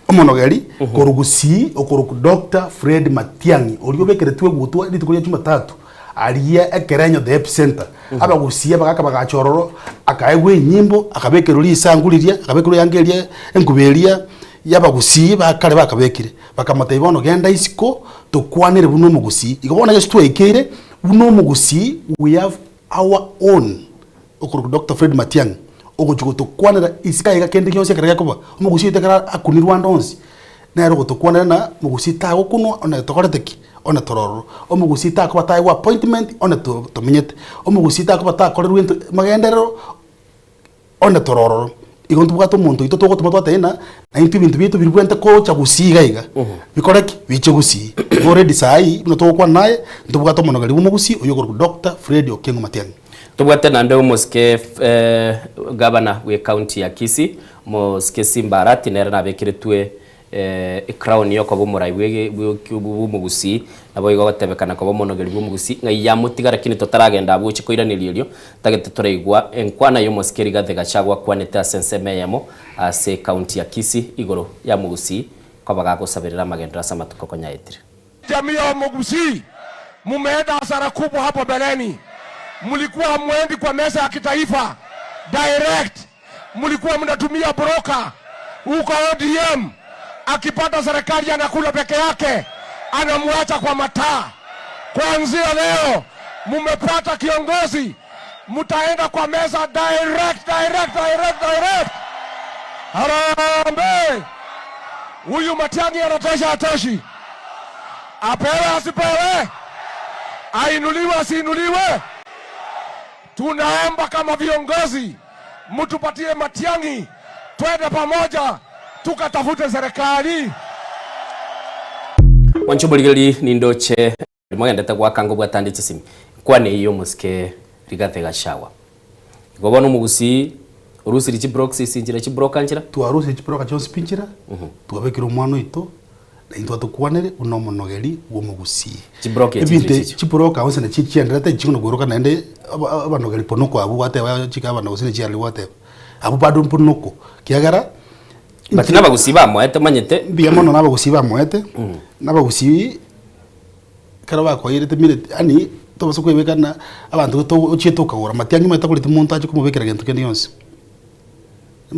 omonogeri kurugusi okuruku Dr. Fred Matiang'i oliyo bekere twegutwa litukuria Jumatatu aliye ekerenyo the epicenter abagusiye bagaka bagachororo akaegwe nyimbo akabekeruri isanguriria akabekeruri yangeria enkuberia yabagusiye bakare bakabekire bakamata ibono genda isiko tukwanire buno mugusi igobona yesu twekere buno mugusi we have our own okuru Dr. Fred Matiang'i ogochugo tukwanira isika igakende kyose kerega kuba mugusi tekara akunirwa ndonzi nero gotukwanira na mugusi tago kuno ona tokoreteki ona tororo omugusita ko bataye wa appointment ona tomenyete omugusita ko batakorerwe into magenderero ona tororo igontu bwato muntu ito togo tumatwa na into bintu bitu birwente ko cha gusiga iga bikoreki biche gusi already sai no to kwa naye ndubwato monogari umugusi uyogoro Dr. Fred Okengo Matiang'i tubwate nande umuske governor we county ya Kisii muske Simbarati nera nabekiretwe crown yo ko bomurai bumugusi nabo igotebekana ko bomonogeri bumugusi ngai yamutigara kini totaragenda buchi koiraniririo ryo tagete toreigwa enkwana yo moskeri gathe gachagwa kwaneta senseme yamo ase county ya Kisii igoro ya mugusi ko bagagusabirira magendera samatuko konyaitire jamii ya mugusi mumeenda hasara kubwa hapo beleni mlikuwa mwendi kwa meza ya kitaifa direct mlikuwa mnatumia broker huko ODM akipata serikali anakula peke yake anamwacha kwa mataa. Kuanzia leo mumepata kiongozi mutaenda kwa meza direct. Harambe huyu Matiang'i anatosha atoshi, apewe asipewe, ainuliwe asiinuliwe. Tunaomba kama viongozi mtupatie Matiang'i, twende pamoja tukatafute serikali. Wanchubuligeli nindoche mwagendete kwa kango bwatanditse simi kwane iyo muske Rigathi Gachagua gobano mugusi urusi richi broxi sinjira chi brokanjira twarusi richi broka chose pinjira twabekira umwana ito into tukwanere uno monogeri wo mugusi chi broka chi broka wose ne chi chiendete chikuno goroka nende abanogeri ponoko abu wate wa chika bana wose ne chiali wate abu badu ponoko kiagara bati nabagusi bamwete manyete biamono nabagusi bamwete nabagusi kara bakoyirete mire ani tobaso kwebekana abantu to chieto kagora Matiang'i meta kulite muntu aje kumubekera gento kendi yonse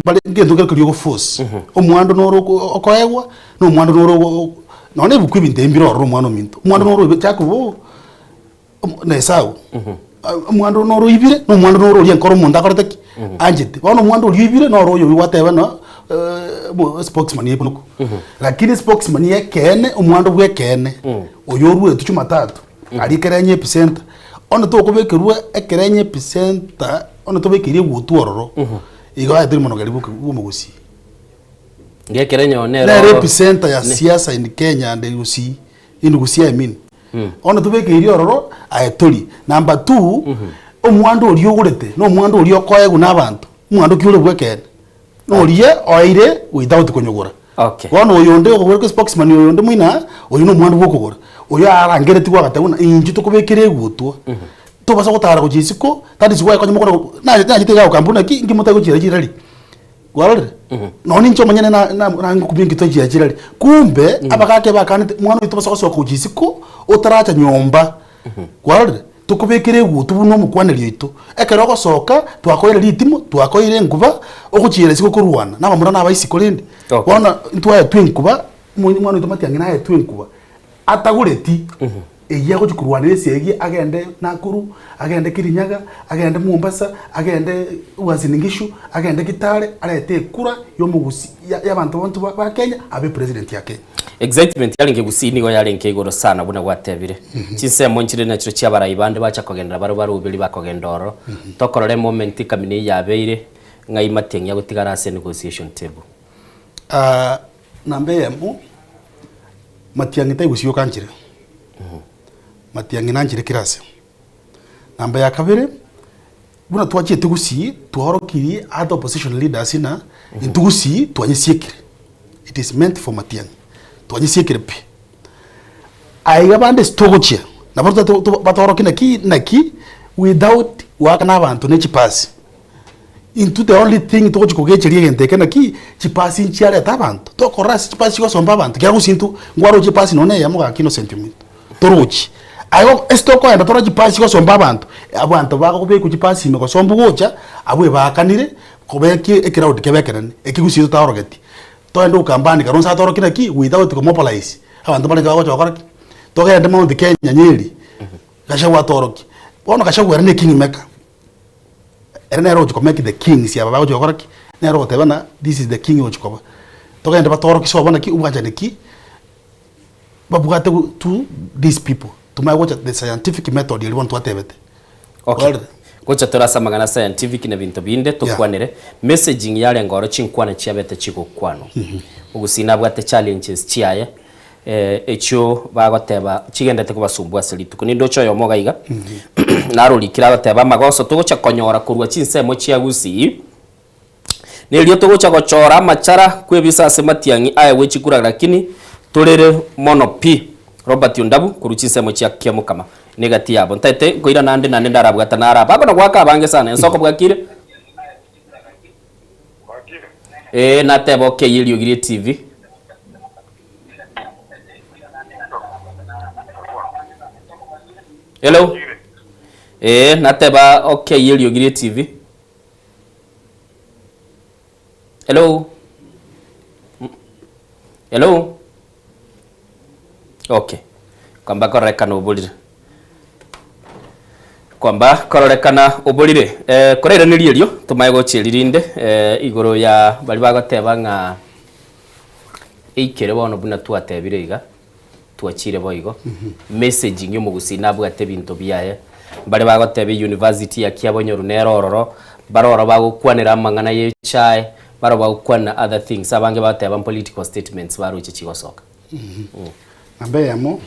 bale ngento kali ko force omwando noro okoegwa no mwando noro none bukwibinte mbiro ro mwano minto mwando noro chakubo na sawa mwando noro ibire no mwando noro yen koro munda koroteki anjete bano mwando ibire noro yo wateba no spokesman yepunuko lakini spokesman yekene omwando bwekene oyorwe tuchumatatu ali kerenye epicenter ona to kubekerwe ekerenye epicenter ona to bekirie gutuororo igo ayatiri monogari bumugusi ngekerenye onero na epicenter ya siasa in Kenya and Gusi in Gusi I mean ona to bekirie ororo ayatori number 2 omwando oriogurete no omwando oriokoegu nabantu omwando kiure bwekene norie oire without kunyugura okay wono oyonde ogoreke spokesman oyonde muina oyo no mwandu gukugura oyo arangereti gwa gatabuna inji tukubekire gutwa to basa gutara ko jisiko tadi siwa ko nyumukora na jitega ukambuna ki ngi mutago jira jirali gwalore noni ncho manyene na ngukubingi to jira jirali kumbe abakake bakane mwana ito basa ko ko jisiko otaracha nyomba gwalore tukubekire gutu buno mukwaneli ito ekero ko soka twakoire ritimo twakoire nguba okuchire siko kurwana naba murana abaisiko lindi wana ntwaye twinkuba mwana ito Matiang'i naye twinkuba atagureti eya ko kurwana segi agende Nakuru agende Kirinyaga agende Mombasa agende Uasin-Gishu agende Kitale arete kura yo mugusi y'abantu ba Kenya abe president yake excitement yali ngegusini go yali ngegoro sana buna gwatebire chise monchire na chiro chia barayibande bacha kogenda baru ubili bakogendoro tokorore moment kamini yabeire ngai mateng ya gutigara ase negotiation table nambe yemu Matiang'i taigusio kanchire Matiang'i nanchire kirase namba ya kabere buna twachi tugusi tuhorokiri other opposition leaders ina intugusi twanyisiekire it is meant for Matiang'i twanyisiekire pi aiga bande stogochia na batorokina ki without wakana abantu ne chipasi into the only thing togochi kogecherie genteke na ki chipasi nchiare tabantu to korasi chipasi ko somba abantu kya gusintu ngwaro chipasi none ya muga kino sentiment torochi ayo estoko enda torochi chipasi ko somba abantu abantu bako be ku chipasi me ko sombu gocha abwe bakanire kobeki ekiraudi kebekerane ekigusito taorogeti to endo kambani karonsa torokina ki without ko mobilize abantu bale ko chokora to ga ndemo de Kenya nyeri kasha watoroki bona kasha wera ne king meka erne ro to make the king si ababa chokora ki ne ro tebana this is the king of chokora to ga ndeba toroki so bona ki ubanja ne ki babugate to these people to my watch the scientific method you want to atebete okay gocha torasa magana scientific na bintu binde tukwanire messaging yale ngoro chinkwana chiabete chigukwano ugusina bwate challenges chiaye echo bagoteba chigendete kubasumbwa selitu kuni ndocho yo mogaiga naruri kira bateba magoso tugocha konyora kurwa chinsemo chiagusi nelio tugocha gochora machara kwebisa ase Matiang'i aye wechikura lakini tolere monopi Robert Yondabu kuruchinsemo chia mukama negati yabo ntaite goira nande ndarabwata naraba bako gwaka bange sana ensoko bwakire natebo Keyilio Gire TV hello nateba Keyilio Gire TV hello hello okay kwamba korekana ubulire kwamba kororekana ubulire korera nilio tumaye gochiririnde igoro ya bali bagoteba nga ikere bono buna twatebire iga twachire boigo messaging yo mugusina bwate bintu biaye bali bagotebe university ya Kiabonyoru nerororo baroro bagukwanira mangana ye chai baro bagukwana other things abange bateba political statements baro chichigosoka ambe yamo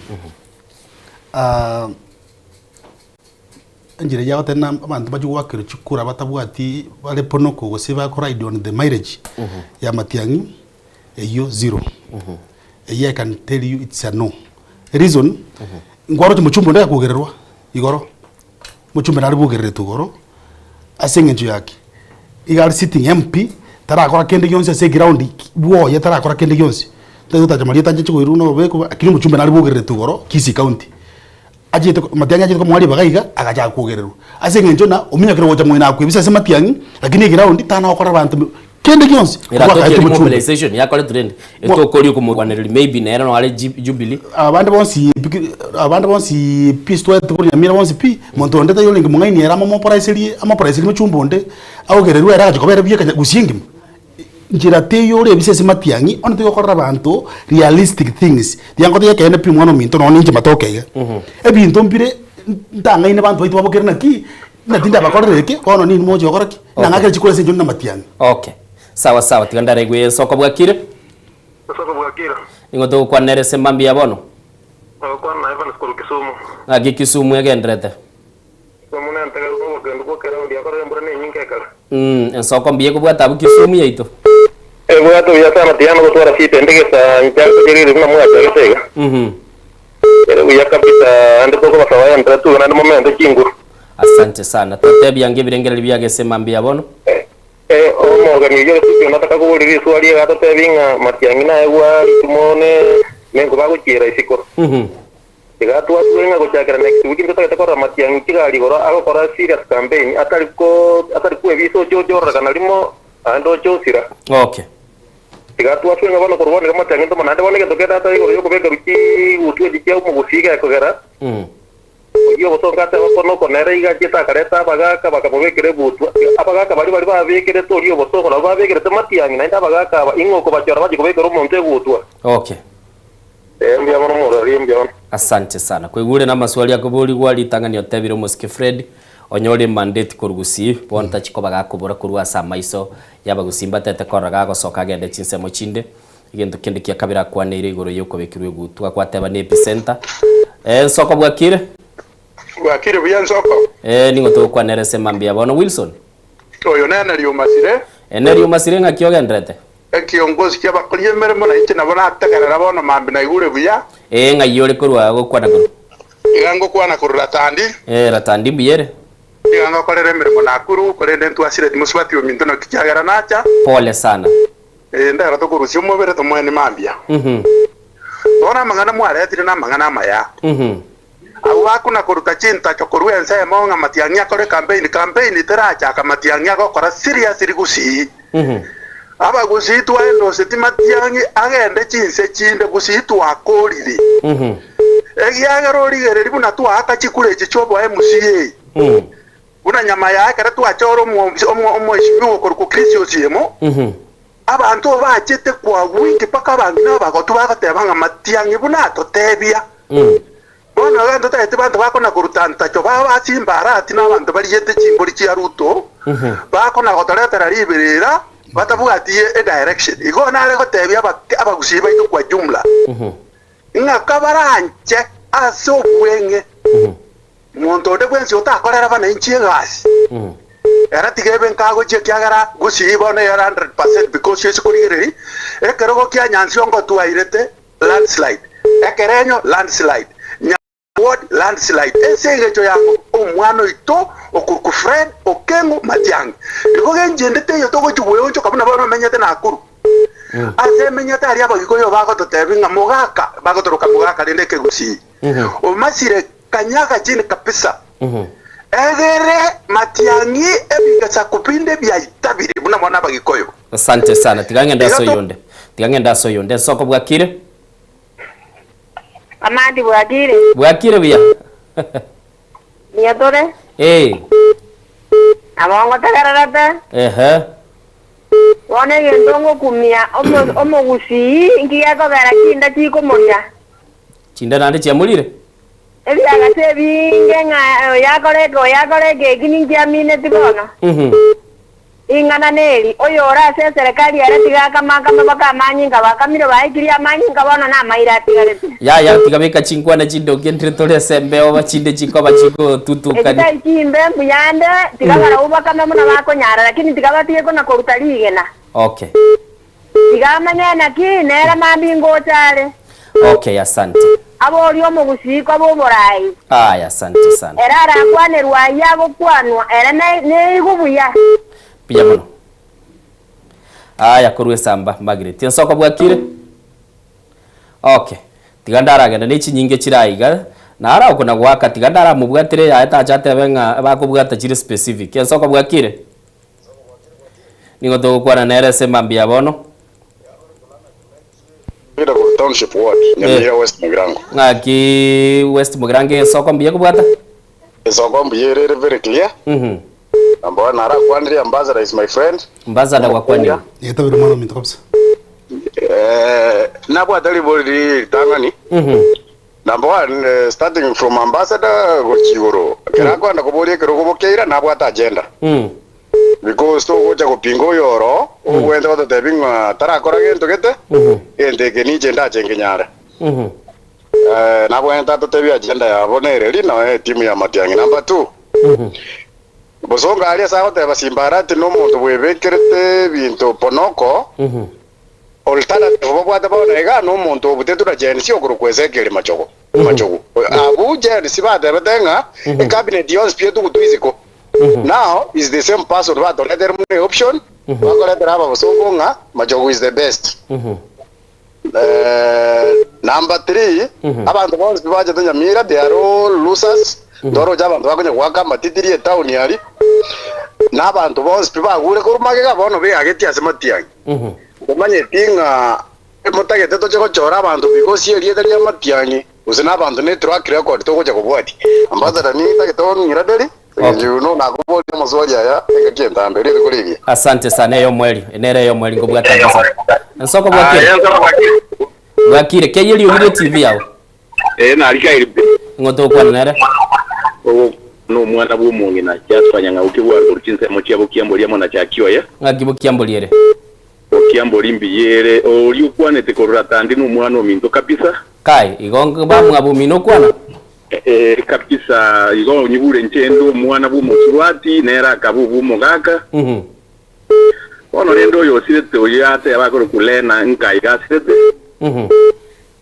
njire yago tena abantu bajuwa kiro chukura batabwati bale ponoko gosiba ko ride on the marriage ya Matiang'i eyo zero I can tell you it's a no reason ngwaro chumuchumbo nda kugererwa igoro muchumbe nari bugerere tugoro asengenjo yake igar sitting MP tara akora kende yonse se ground wo ya tara akora kende yonse tayo jamalia tanje chiko no beko akini muchumbe nari bugerere tugoro Kisii County ajite Matiang'i ajite ko mwali bagaiga agaja kugerero asengenjo na uminya kiro woja mwina kwibisa se Matiang'i lakini ground tana akora bantu kende yonse kwa mobilization yakole trend etokori ko mwanere maybe na era no ale Jubilee abandi bonsi pistol tukuri ya mira bonsi pi monto ndeta yo lingi mungaini era mo price muchumbonde augererwa era jikobera biye gusingi njira teyo le bisese Matiang'i ono teyo korra bantu realistic things yango te yakene pi mwana minto no ninje matoke ebintu mpire ndanga ine bantu baitu babokera naki na tinda bakorereke ono nini mojo koraki na ngake chikole se jonna Matiang'i okay sawa tigandara igwe soko bwakire ingoto kwa nere semambi ya bono kwa na Ivan skuru Kisumu agi Kisumu yagendrete somuna ntega ko gendo ko kera ndi akora mbura ne nyinke kala soko mbiye ko bwata bu Kisumu yaito bwato ya sana tiano ko twara site ndege sa ntango jiriri na mwa tega ya kapita ande ko basawaya ntratu na momento kingu asante sana totebi yange birengere byage semambi ya bono organiyo sio nataka kuuliriza swali ya hata binga Matiang'i na ewa tumone mengo bago chira isiko tiga tu watu wenga ko chakira next week ndota ko Matiang'i kigali goro ako kora serious campaign atari ko eviso jojo kana limo ando chosira okay tiga tu watu wenga bano korwone kama Matiang'i to manade wale ke data yo ko bega ruki utu dikia mu gusiga ko gara yo bosonga te bono konere iga chita kareta bagaka bakabobekere butu abagaka bali babekere to yo bosonga na babekere te Matiang'i na nda bagaka ingo ko bachora baji kubekere umuntu egutwa okay Mbia mono murori mbia. Asante sana. Kwa igure na maswali yako boli gwali tangani otebire Muski Fred onyore mandate kurugusi bonta chiko bagakubura kurwa samaiso yabagusimba tete koraga gosoka gende chinse mochinde igendo kende kia kabira kwanire igoro yuko bekirwe gutu akwateba ne epicenter nsoko bwakire buya nsoko ningo to kwanere semambia bono Wilson oyo nana lyo masire eneriyo masire ngakiogendrete kiongozi kia bakolie meremo na ichi nabona atagarara bono mambi na igure buya ngayore kurwa gukwana kuru igango kwana kuru ratandi ratandi buyere igango korere meremo nakuru korende ntwasire timuswati ominto no kichagara nacha pole sana ndara to kurusio mobere to mwene mambia bona mangana mwaretire na mangana maya au akuna kuruta chinta chokorwe nse monga matiangia kore campaign teracha kamatiangia gokora serious rigusi aba gusitu endo setimatiangi agende chinse chinde gusitu akorire egiagaro rigere buna tu akachikure chichobo MCA una nyama yake ratu achoro omo ishibiwo koruko Christian siemo abantu bachete kwa wingi paka bangina bagotu bagatebanga matiangi buna totebia bona abantu taete bantu bakona kurutanta cyo baba simbara ati nabantu bari yete chimbori chia Ruto bakona gotoretera liberera batavuga ati direction igo nare gotebia abagusiba ito kwa jumla ngakabaranje aso bwenge muntu de bwensi utakorera bana inchie gasi era tigebe nkago che kyagara gusiba na 100% because yesu kurigeri ekero kya nyansi ngo tuairete landslide ekerenyo landslide what landslide esenge cho yako omwano ito okurku Fred okengo matiangi igo genjendete yo togo chubwe cho kabuna bano menyete na akuru ase menyete ari abagiko yo bago totebinga mogaka bago toroka mogaka ndeke gusi o masire kanyaga chini kabisa egere matiangi ebiga sakupinde bya itabire buna mwana bagikoyo. Asante sana tigange ndaso yonde soko bwakire amadi bwakire bya niadore amongo tagararata wone gendongo kumia omo gusi ngiyago gara kinda chiko moria chinda nande chiamulire ebiaga sebinge yakorege giningia mine tibono ingana neri oyo ora se serikali aratiga kama bakamanyinga bakamiro baikiria manyinga bono na maira tigarete ya tigabeka chinkwa na chindo kendre tole sembe oba chinde chiko bachiko tutukani eti chimbe muyande tigagara uba kama muna bakonyara lakini tigabatie kona korutarigena okay tigamanya na kinera mambingo tare okay asante abo olio mugusiko abo borai asante sana erara kwane rwaya gukwanwa era ne igubuya pia mono kurwe samba Margaret nsoko bwakire okay tigandara agenda ni chinyinge chiraiga na ara ukona gwaka tigandara mubwatire ya etachate benga bakubwata chire specific nsoko bwakire ningo to kwana nere semambia bono Ida ku township ward nyamira West Mugrango ngaki West Mugrango soko mbiye kubwata soko mbiye very clear ambao nara kwandiri ambassador is my friend ambassador wa kwani yeta biro mano minto kabisa nabwa dalibori tangani number one starting from ambassador gochigoro kera kwanda kuborie kero kubokeira nabwa ta agenda because to gocha kupingo yoro uwenda wata tebinga tara kora gento gete ende geni agenda chengenyara nabwa enta to tebi agenda ya bonere lino timu ya Matiangi number 2 bosonga alia saho te basimbarati no muntu bwebekerete bintu ponoko alternative bobwata bona ega no muntu obutetu na jensi okuru kwezekere machogo abu jensi bata betenga cabinet yons pietu kutuiziko now is the same person ba don't let them option bakora drama bosongo nga machogo is the best number 3 abantu bonse baje tanya mira they are all losers ndoro jabantu bakonya gwaka matitiri town yari nabantu bonse bagure kurumage gabono be ageti asematiangi umanye tinga emotagete to chego chora abantu because yeri etari Matiangi usina abantu ne track record to goja kubwati ambassador ni tageto ngiraderi no nakuboli mazwali aya ngakenda mbere kurigi asante sana yo mweli enere yo mweli ngobwata ambassador nsoko bwakire Wakire keyeli ogire TV yawo. Na alikaire. Ngoto kwa nere. No mwana bwo mungi na cyatwanya nga ukibwa rukinse mu cyabo kiyambolia mona cyakiwa ya. Ngagibo kiyamboliere. Okiyamboli mbiyere oli ukwanete koratandi no mwana ominto kabisa. Kai igonga ba mwabu mino kwana. Kabisa igo nyibure nchendo mwana bwo muswati nera kabubu mogaka. Ono rendo yo sirete oyate abakoro kulena nkai gasete.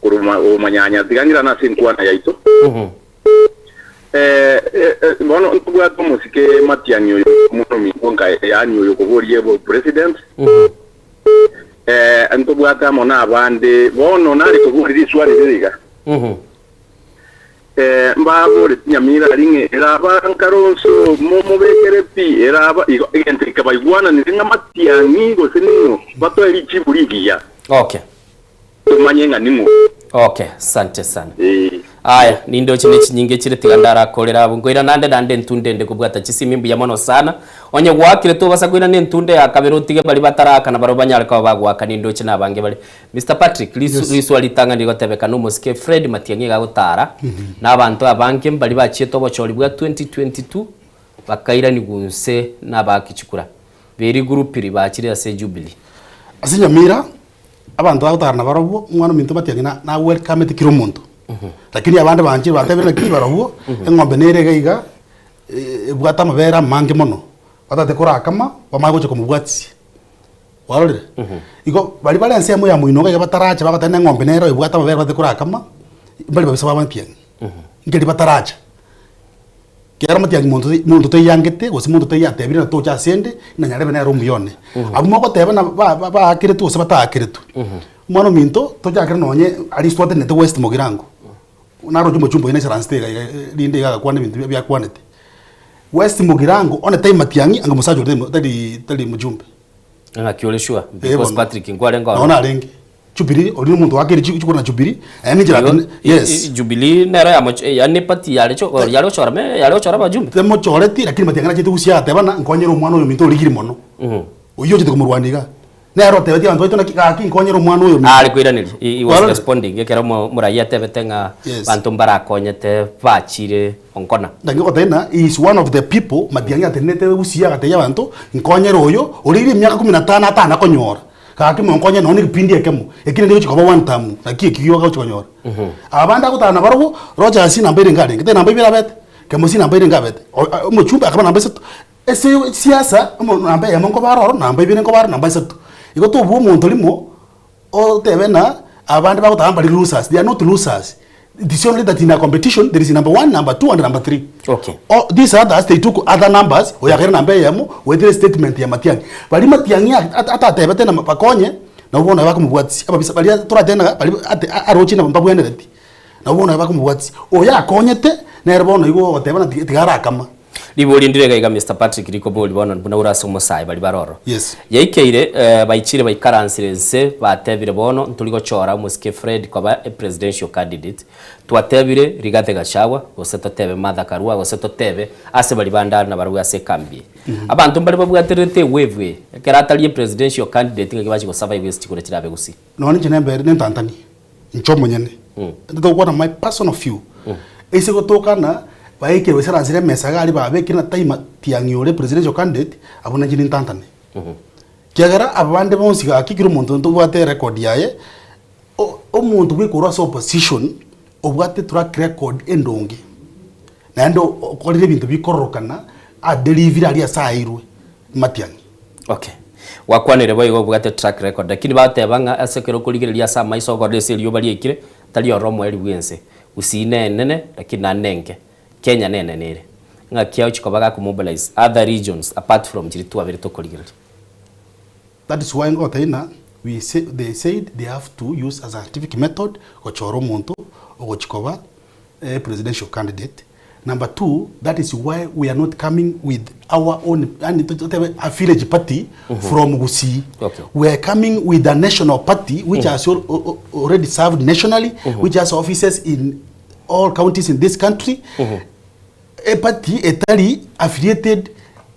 Kuruma o manyanya tigangira na sinkwana yaito. Bueno, tuwa como si que Matianyo muno mingonga yanyo yokoborie bo president. Antuwa kama na bande bono nari kobori swali diga. Mbabo nyamira ringe eraba karonso momo bekere pi eraba igente kabaigwana ninga Matianyi go senino bato eri chiburigia. Okay. Tumanyenga nimo. Okay, asante sana. Aya, nindo chine chinyinge chire tigandara kolera bungoira nande ntundende kubwata chisimimbu ya mono sana. Onye gwakire to basakwina ne ntunde akabero tige bali bataraka na baro banyala ka bagwaka nindo china bange bali. Mr Patrick lisu alitanga ndi gotebeka no musike Fred Matianyi ga gutara na abantu abange bali bachieto bochori bwa 2022 bakaira ni gunse na bakichukura. Very group iri bachire ase Jubilee. Asinyamira abantu bagutara barobo mwana minto Matianyi na welcome tikiro muntu. Lakini abandi banje batebera kibarobo engombe nerega iga bwata mabera mange mono batate kora kama bamago cyo kumubwatsi warore igo bali bali anse mo ya muinoga ya bataracha bagatane ngombe nero bwata mabera batate kora kama bali babisa Matianyi ngeli bataracha kera Matianyi muntu to yangete gosi muntu to yatebira na to cha sende na nyarebe na romu yone abumo ko tebe na ba akire tu se bata akire tu mwana minto to jakere nonye Aristotle ne to West Mogirango naro jumo chumbo ina saranstega linde ga kwane bintu bya kwanete West Mogirango one time Matianyi anga musajo tali mujumbe anga kioleshwa because Patrick ngwale ngwa ona lengi Jubilee oli muntu wakiri chukuna Jubilee ani jira yes Jubilee nero ya ne pati yale chora bajumbe temo choreti lakini Matianyi na chitu usia tebana nkonyero umwana oyo minto ligiri mono uyo chite kumurwandiga nero tebeti abantu itona kiki nkonyero umwana oyo ali kwiraniri he was responding yekera muraya tebetenga bantu mbarakonyete bachire onkona ndangiko tena is one of the people Matianyi atenete usia gateya bantu nkonyero oyo oliri myaka 15 atana konyora kaki monkonya noni kipindi ekemo ekine ndio chikoba one time naki kiyo ga chikonyora abanda kutana barogo roja sina mbere ngare ngite namba ibira bet kemo sina mbere ngabet umuchumba akaba namba setu ese siasa namba ya monko baroro namba ibire ngo bar namba setu iko to bu muntu limo o tebena abanda bakutamba bali losers they are not losers. It is only that in a competition there is number 1, number 2 and number 3. Okay. Oh, these others they took other numbers. Oyakere number yamo with statement ya Matianyi. Bali Matianyi ata tebete na pakonye na ubona yako mubwatsi. Aba bisa bali tora tena bali arochi na mbabu enereti. Na ubona yako mubwatsi. Oya konyete na erbona igo tebana tigara kama. Liboli ndirega iga Mr Patrick liko boli bona buna uraso musai bali baroro. Yes. Yaikeire baichire baikaransirense batebire bono ntuligo chora musike Fred kwa presidential candidate. Twatebire Rigathi Gachagua goseto tebe Martha Karua goseto tebe ase bali bandana na baruga se kambi. Abantu bali babwaterete wave keratali presidential candidate ngibachi go survive west kure kirabe gusi. Noni chinembe ne tantani. Nchomo nyene. Ndo kwa my personal view. Ese gotoka na baike wesera zire mesaga ali babe kina time Matianyi ole presidential candidate abona jini tantane kiagara abande bonsi ga kikiro muntu ntubwate record yaye o muntu kwikura so opposition obwate track record endonge nando kolire bintu bikorokana a delivery ali asairwe Matianyi. Okay. Wakwanire boy obwate track record lakini batebanga asekero kuligirelia sama isoko deseli yobali ekire tali oromo eli bwense usine nene lakini nanenge Kenya nene nere nga kiao chikobaga ku mobilize other regions apart from Jiritu abiri to koligirira. That is why ngotaina they said they have to use a scientific method ochoro muntu ogochikoba presidential candidate. Number 2, that is why we are not coming with our own a village party from Gusii. Okay. We are coming with a national party which has already served nationally, which has offices in all counties in this country. A party etali affiliated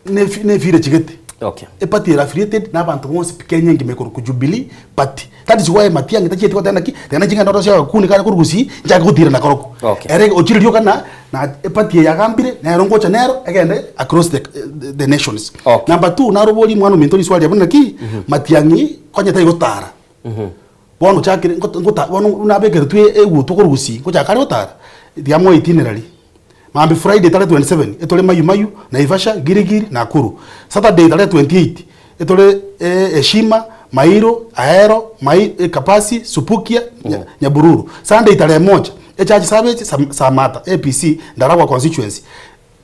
ne village gete. Okay. A party affiliated na bantu bonse Kenya ngimekoro ku Jubilee party. that is why Matiang'i tachete ko tena jinga ndo sia kuni kana kurugusi njaga gutira na koroko ere ochiri kana na epati ya gambire na rongo cha nero agende across the nations. Number 2 na roboli mwana mintoni swali abona ki Matiang'i konya tai gotara bono chakire ngota bono unabekere tu egu tokorugusi ko chakare gotara diamo itinerary mambi Friday tarehe 27 etole mayu Naivasha Girigiri Nakuru. Saturday tarehe 28 etole Heshima Mairo Aero Kapasi Supukia Nyabururu. Sunday tarehe 1 echaji Savage Samata APC Ndaragwa constituency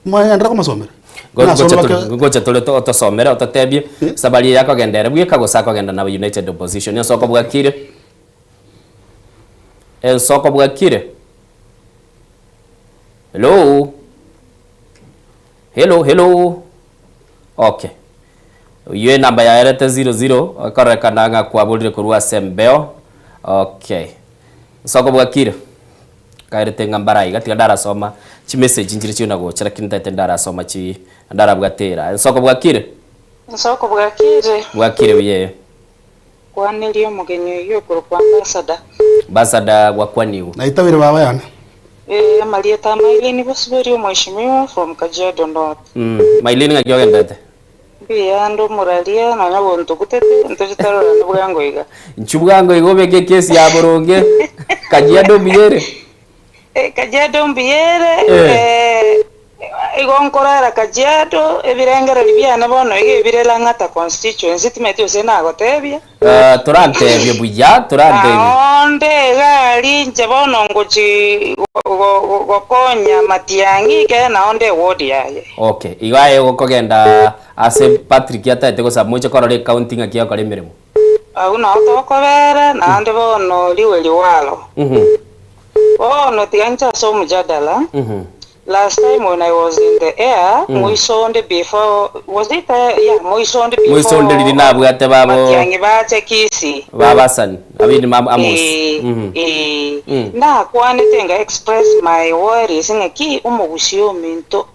mwandara ko masomera ngocha tole to somera otatebye sabali yako gendere bwika gosako genda na United Opposition yo soko bwakire soko bwakire. Hello. Okay. Yue namba ya erete 00 akarekananga kwa bulire kurua sembeo. Okay. Soko bwakire. Kairete ngambara igati ndara soma chi message njiri chi nago chira kinta ndara soma chi ndara bwatera. Soko bwakire. Soko bwakire. Bwakire biye. Kwanelio mugenyo yo kwa ambassador. Ambassador gwakwaniu. Na itawire baba yana. Marieta Mailini Bosberio mheshimiwa from Kajiado North. Mailini ngakyo ndete. Biyando muralia na nyabonto kutete ntojitaro na bwango iga. Nchubwango igo beke kesi ya boronge. Kajiado Mbiyere. Kajiado Mbiyere igonkorara Kajiado ebirengera libyana bono ebirela ngata constituency timete osena agotebia. Turantebye buya turantebye. Onde gali nje bono ngochi gokonya Matiang'i ke na onde ward yaye. Okay, igaye gokogenda ase Patrick yatate ko samuche korore counting akiya kare mirimo. Una otokobera na ande bono liwe liwalo. Bono tiancha so mujadala. Last time when I was in the air, Moisonde before was it Moisonde before. Moisonde lina bwate babo. Matiang'i bache kisi. Baba san, abini mam amos. Na kwani tenga express my worries ngaki umugusio minto.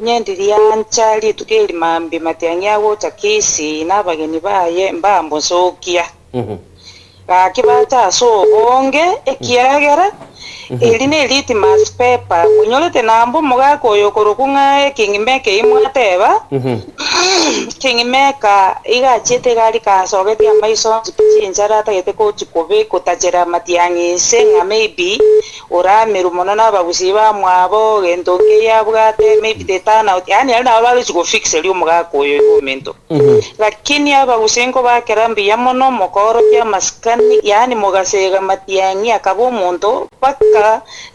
Nyendiria nchali tukeli mambi Matiang'i awo takisi na bageni baye mbambo sokia. Kibacha so bonge ekiagera eline elite mass paper kunyolete nambo mugako yokorokunga kingimeke imwateba kingimeka igachete gali kasogeti amaiso chinjara tagete ko chikobe kotajera Matiang'i senga maybe ora merumono na bagusiba mwabo gendoke yabwate maybe detana yani alina bali chiko fix elio mugako yo momento lakini abagusengo bakerambi yamono mokoro kya maskani yani mugasega Matiang'i akabo muntu paka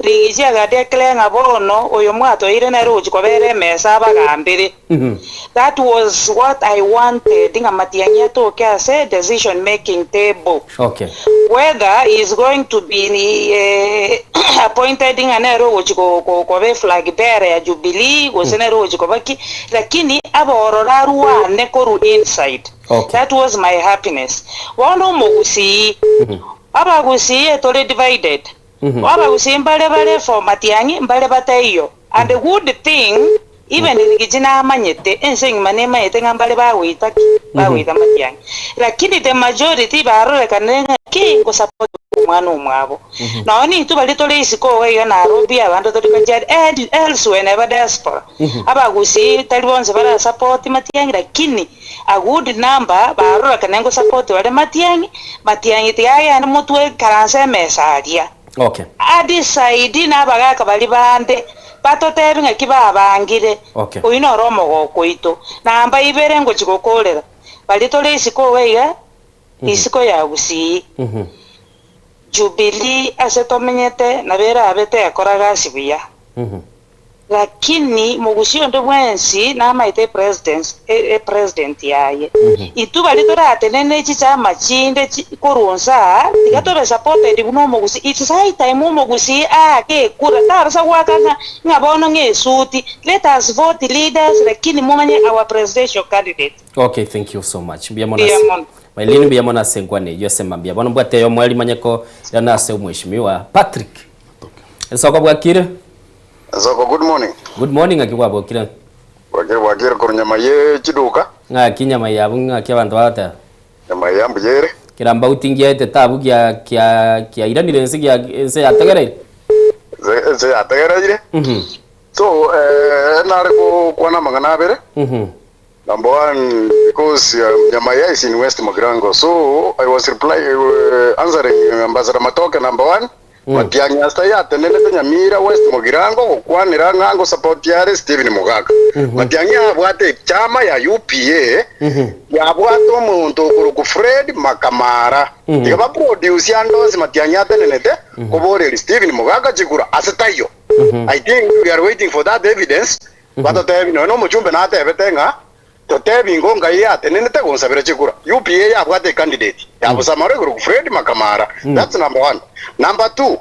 rigija gadekle ngabono oyo mwato ire na roji kobere mesa bagambire. That was what I wanted dinga Matiang'i to kase decision making table. Okay. Whether is going to be appointed dinga na roji ko be flag bearer ya Jubilee go sene roji ko baki lakini aborora ruwa ne koru inside. Okay. That was my happiness. Wono mugusi abagusi etole divided. Waba usimbale bale for Matiang'i mbale batayo. And the good thing even igijina amanyete enseng manema yete ngambale bawita Matiang'i. Lakini the majority barole kanenga ki ko support umwana umwabo. Naoni tuba litole isiko we na Nairobi abantu tolikaja elsewhere never diaspora. Abagusi talibonze bara support Matiang'i lakini a good number barole kanengo support wale Matiang'i tiaye ana mutwe karanse mesaria. Okay. Adi saidi na bagaka bali bande batotebe ngakiba abangire. Okay. Oyino romo gokoito namba ibere ngo chikokolera bali tole isiko weiga isiko ya gusi. Jubilee asetomenyete na bera abete akoraga sibuya. Lakini mugusio ndo mwensi na maite president yaye. Ituba litora atenene chicha machinde kurunza tikatobe supported buno mugusi it's high time mugusi ke kura tarasa wakanga ngabono ngesuti let us vote leaders lakini mumanye our presidential candidate. Okay, thank you so much. Mailini biyamona sengwane yosema biyabona mbwate yo mwali manyeko yana se mheshimiwa Patrick. Soko bwakire. Soko good morning. Good morning akibwa bwakire. Bwakire kurunyama ye chiduka. Kinyama yabu ngakiabantu bata. Nyama yambuyere. kiramba utingia ete tabu kia iranire nsi nse yategereire nse yategereire so nare kwana magana abere number one because Nyamaya is in West Mugirango, so I was answering Ambassador Matoke number one. Matiang'i hasta ya tenene Nyamira West Mugirango kwanira ngango support yare Stephen Mugaga. Matiang'i abwate chama ya UPA ya abwate omuntu ku Fred Makamara. Tikaba produce yandozi Matiang'i atenenete kuboreri Stephen Mugaga chikura asetayo. I think we are waiting for that evidence. But no muchumbe na tebetenga to tebi ngonga ya tenenete gonsabira chikura. UPA ya abwate candidate. Ya busamare ku Fred Makamara. That's number one. Number two,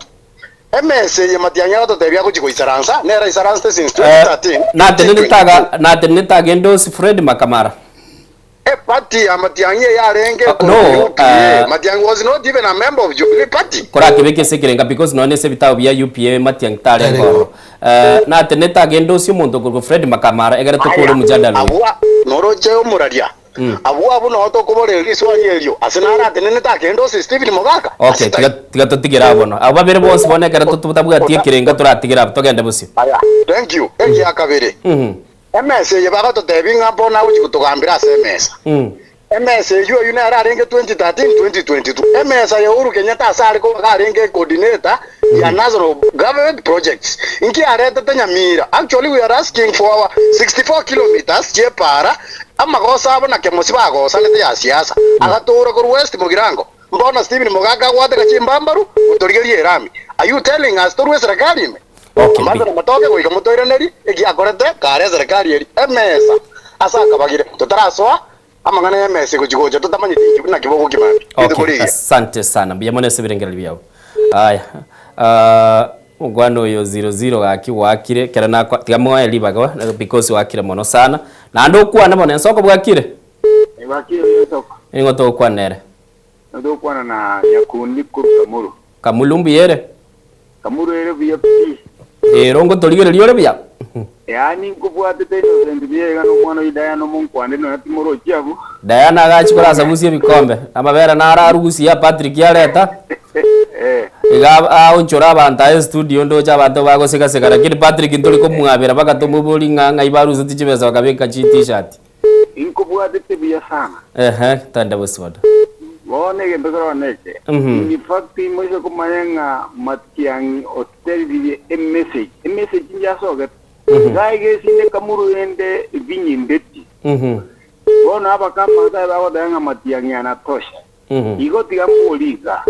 MS ya Matiang'i to tebi akuchiko isaransa, nera isaransa since 2013. Na tenenete endosi Fred Makamara. Party ya Matiang'i ya renge no, Matiang'i was not even a member of Jubilee Party. Kora kibeke sekirenga because no ne sebitawo bya UPA Matiang'i tarengo. Na tenenete endosi umuntu ku Fred Makamara egere to kure mujadalo. Abwa noroje umuraria. Abwa abu no to kuboreri swanyelyo. Asinara tenenete endosi Stephen Mugaga. Okay, tiga totigira abono. Aba bere bonse bone egere to tubutabuga tie kirenga turatigira togende busi. Aya, thank you. Eki akabere. MS yebaga to tebinga bona uchi kutogambira SMS. MS yo yuna ararenge 2013 2022. MS ya Uhuru Kenyatta asari ko arenge coordinator ya national government projects. Inki arete Nyamira. Actually we are asking for our 64 kilometers para amagosa abona kemosi bagosa lete ya siasa. Agatora ko West Mugirango. Mbona Stephen Mugaga wate kachimbambaru utorigerie rami. Are you telling us to serikali me? Okay. Madara Matoke ko ikamutoira neri eki akorete kare serikali eri MS asa kabagire tutaraswa amangana MS ko jigoja tutamanye na kiboko kimambi. Okay. Asante sana. Biyamone sebirengera byabo. Aya. Ugwano yo 00 gaki wakire kera na tigamwa elibaga because wakire mono sana. Na ndo kwana bone nsoko bwakire. Wakire yo soko. Ingo to kwanere. Ndo kwana na yakundi ku Kamuru. Kamulumbi yere. Kamuru yere biya. Rongo toligere liore bya. Yani nkubwate teno sendibiye gano mwana idaya no munkwande no yatimoro chiabu. Diana gachi kora sabusi bikombe. Amabera na ararugusi ya Patrick yareta. Iga onchora abanta studio ndo cha bantu bago seka seka lakini Patrick ntoli ko mwabera baka tomubuli nganga ibaruza tichibeza bakabeka chi t-shirt. Nkubwate tebiya sana. Tanda buswada. Wone ke ndogoro neke. In fact moise ko mayenga Matiang'i austerity message nja soga. Gaige sine Kamuru ende vinyindeti. Wona aba kama za bawo danga Matiang'i anatosha. Igo tigamuliza.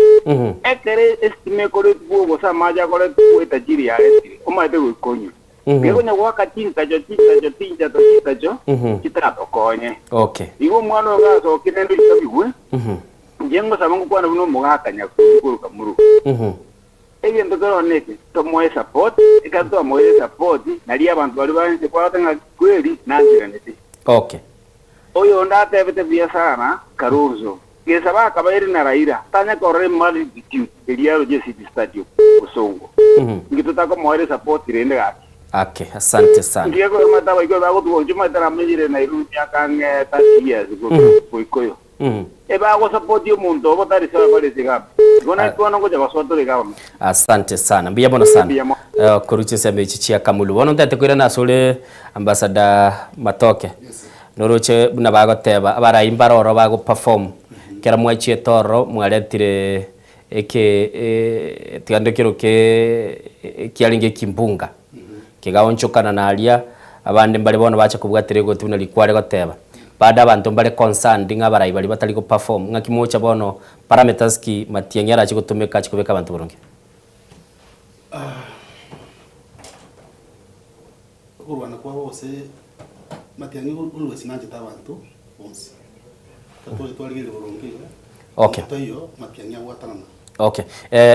Ekere estime kore tuwo sa maja kore tuwo tajiri ya eti. Omaite gukonyo. Ngego nya waka tinta jo kitara tokonye. Okay. Igo mwana ga so kinendo itabiwe. Jengo sabangu kwa na buno Mugaga nyakuru Kamuru. Ebi ndogoro neke to moe support ikato moe support nali abantu bali banse kwa tanga kweli nanjira nete. Okay. Oyo ndate bete bia sana Karuzo. Gesaba kabairi na Raila tanya korre mali bitu eliaro je city stadium usongo. Ngito ko moe support rende gaki. Okay, asante sana. Ndiye ko mata ba ko ba ko tuwo juma tara mejire na iru nyakange tasiya ko koyo. Eba ko support yo muntu obotari sawa pale sigapi. Gona tuano ngoja baswato legawa. Asante sana. Biya bona sana. Kuruche sembe chichia Kamulu. Wono ndate kwira na sole ambassador Matoke. Noroche buna bago teba abara imbaroro bago perform. Kera mwachie toro mwaletire eke tigandekero ke kialinge kimbunga. Kigaonchokana na alia abandi mbali bono bacha kubwatire go tuna likware goteba. Baada abantu mbale concerned ngabarayi bali batali ko perform ngakimocha bono parameters ki Matiang'i arachi gutumika chikubeka abantu boronge. Urwana kwa bose Matiang'i ulwe sinanje tabantu bonse. Tatole twalire boronge. Okay. Tayo Matiang'i agwatana. Okay.